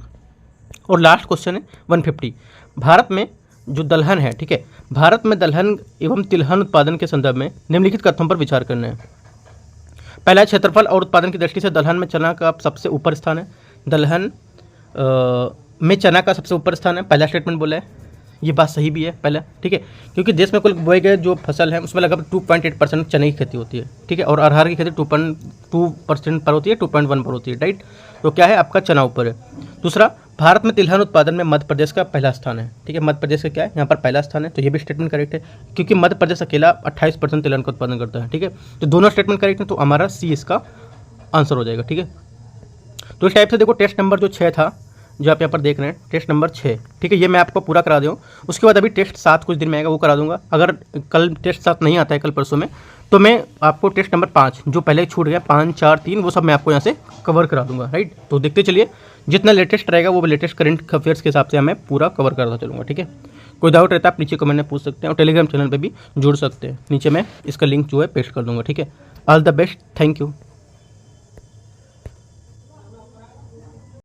और लास्ट क्वेश्चन है 150, भारत में जो दलहन है, ठीक है, भारत में दलहन एवं तिलहन उत्पादन के संदर्भ में निम्नलिखित कथनों पर विचार करना है। पहला, क्षेत्रफल और उत्पादन की दृष्टि से दलहन में चना का सबसे ऊपर स्थान है। दलहन में चना का सबसे ऊपर स्थान है, पहला स्टेटमेंट बोला है, ये बात सही भी है पहला। ठीक है, क्योंकि देश में कुल बोए गए जो फसल है उसमें लगभग 2.8% चने की खेती होती है। ठीक है, और अरहर की खेती 2.2% पर होती है, 2.1 पर होती है, राइट। तो क्या है, आपका चना ऊपर है। दूसरा, भारत में तिलहन उत्पादन में मध्य प्रदेश का पहला स्थान है। ठीक है, मध्य प्रदेश का क्या है, यहाँ पर पहला स्थान है, तो ये भी स्टेटमेंट करेक्ट है, क्योंकि मध्य प्रदेश अकेला 28% तिलहन का उत्पादन करता है। ठीक है, तो दोनों स्टेटमेंट करेक्ट है, तो हमारा सी इसका आंसर हो जाएगा। ठीक है, तो इस टाइप से देखो टेस्ट नंबर जो 6 था, जो आप यहाँ पर देख रहे हैं, टेस्ट नंबर 6, ठीक है, ये मैं आपको पूरा करा दूँ। उसके बाद अभी टेस्ट 7 कुछ दिन में आएगा, वो करा दूंगा। अगर कल टेस्ट 7 नहीं आता है कल परसों में, तो मैं आपको टेस्ट नंबर 5 जो पहले छूट गया 5 4 3 वो सब मैं आपको यहाँ से कवर करा दूंगा, राइट। तो देखते चलिए, जितना लेटेस्ट रहेगा वो लेटेस्ट करंट अफेयर्स के हिसाब से मैं पूरा कवर करता चलूँगा। ठीक है, कोई डाउट रहता है आप नीचे कमेंट में पूछ सकते हैं, और टेलीग्राम चैनल पर भी जुड़ सकते हैं, नीचे मैं इसका लिंक जो है पेस्ट कर दूँगा। ठीक है, all the best, thank you.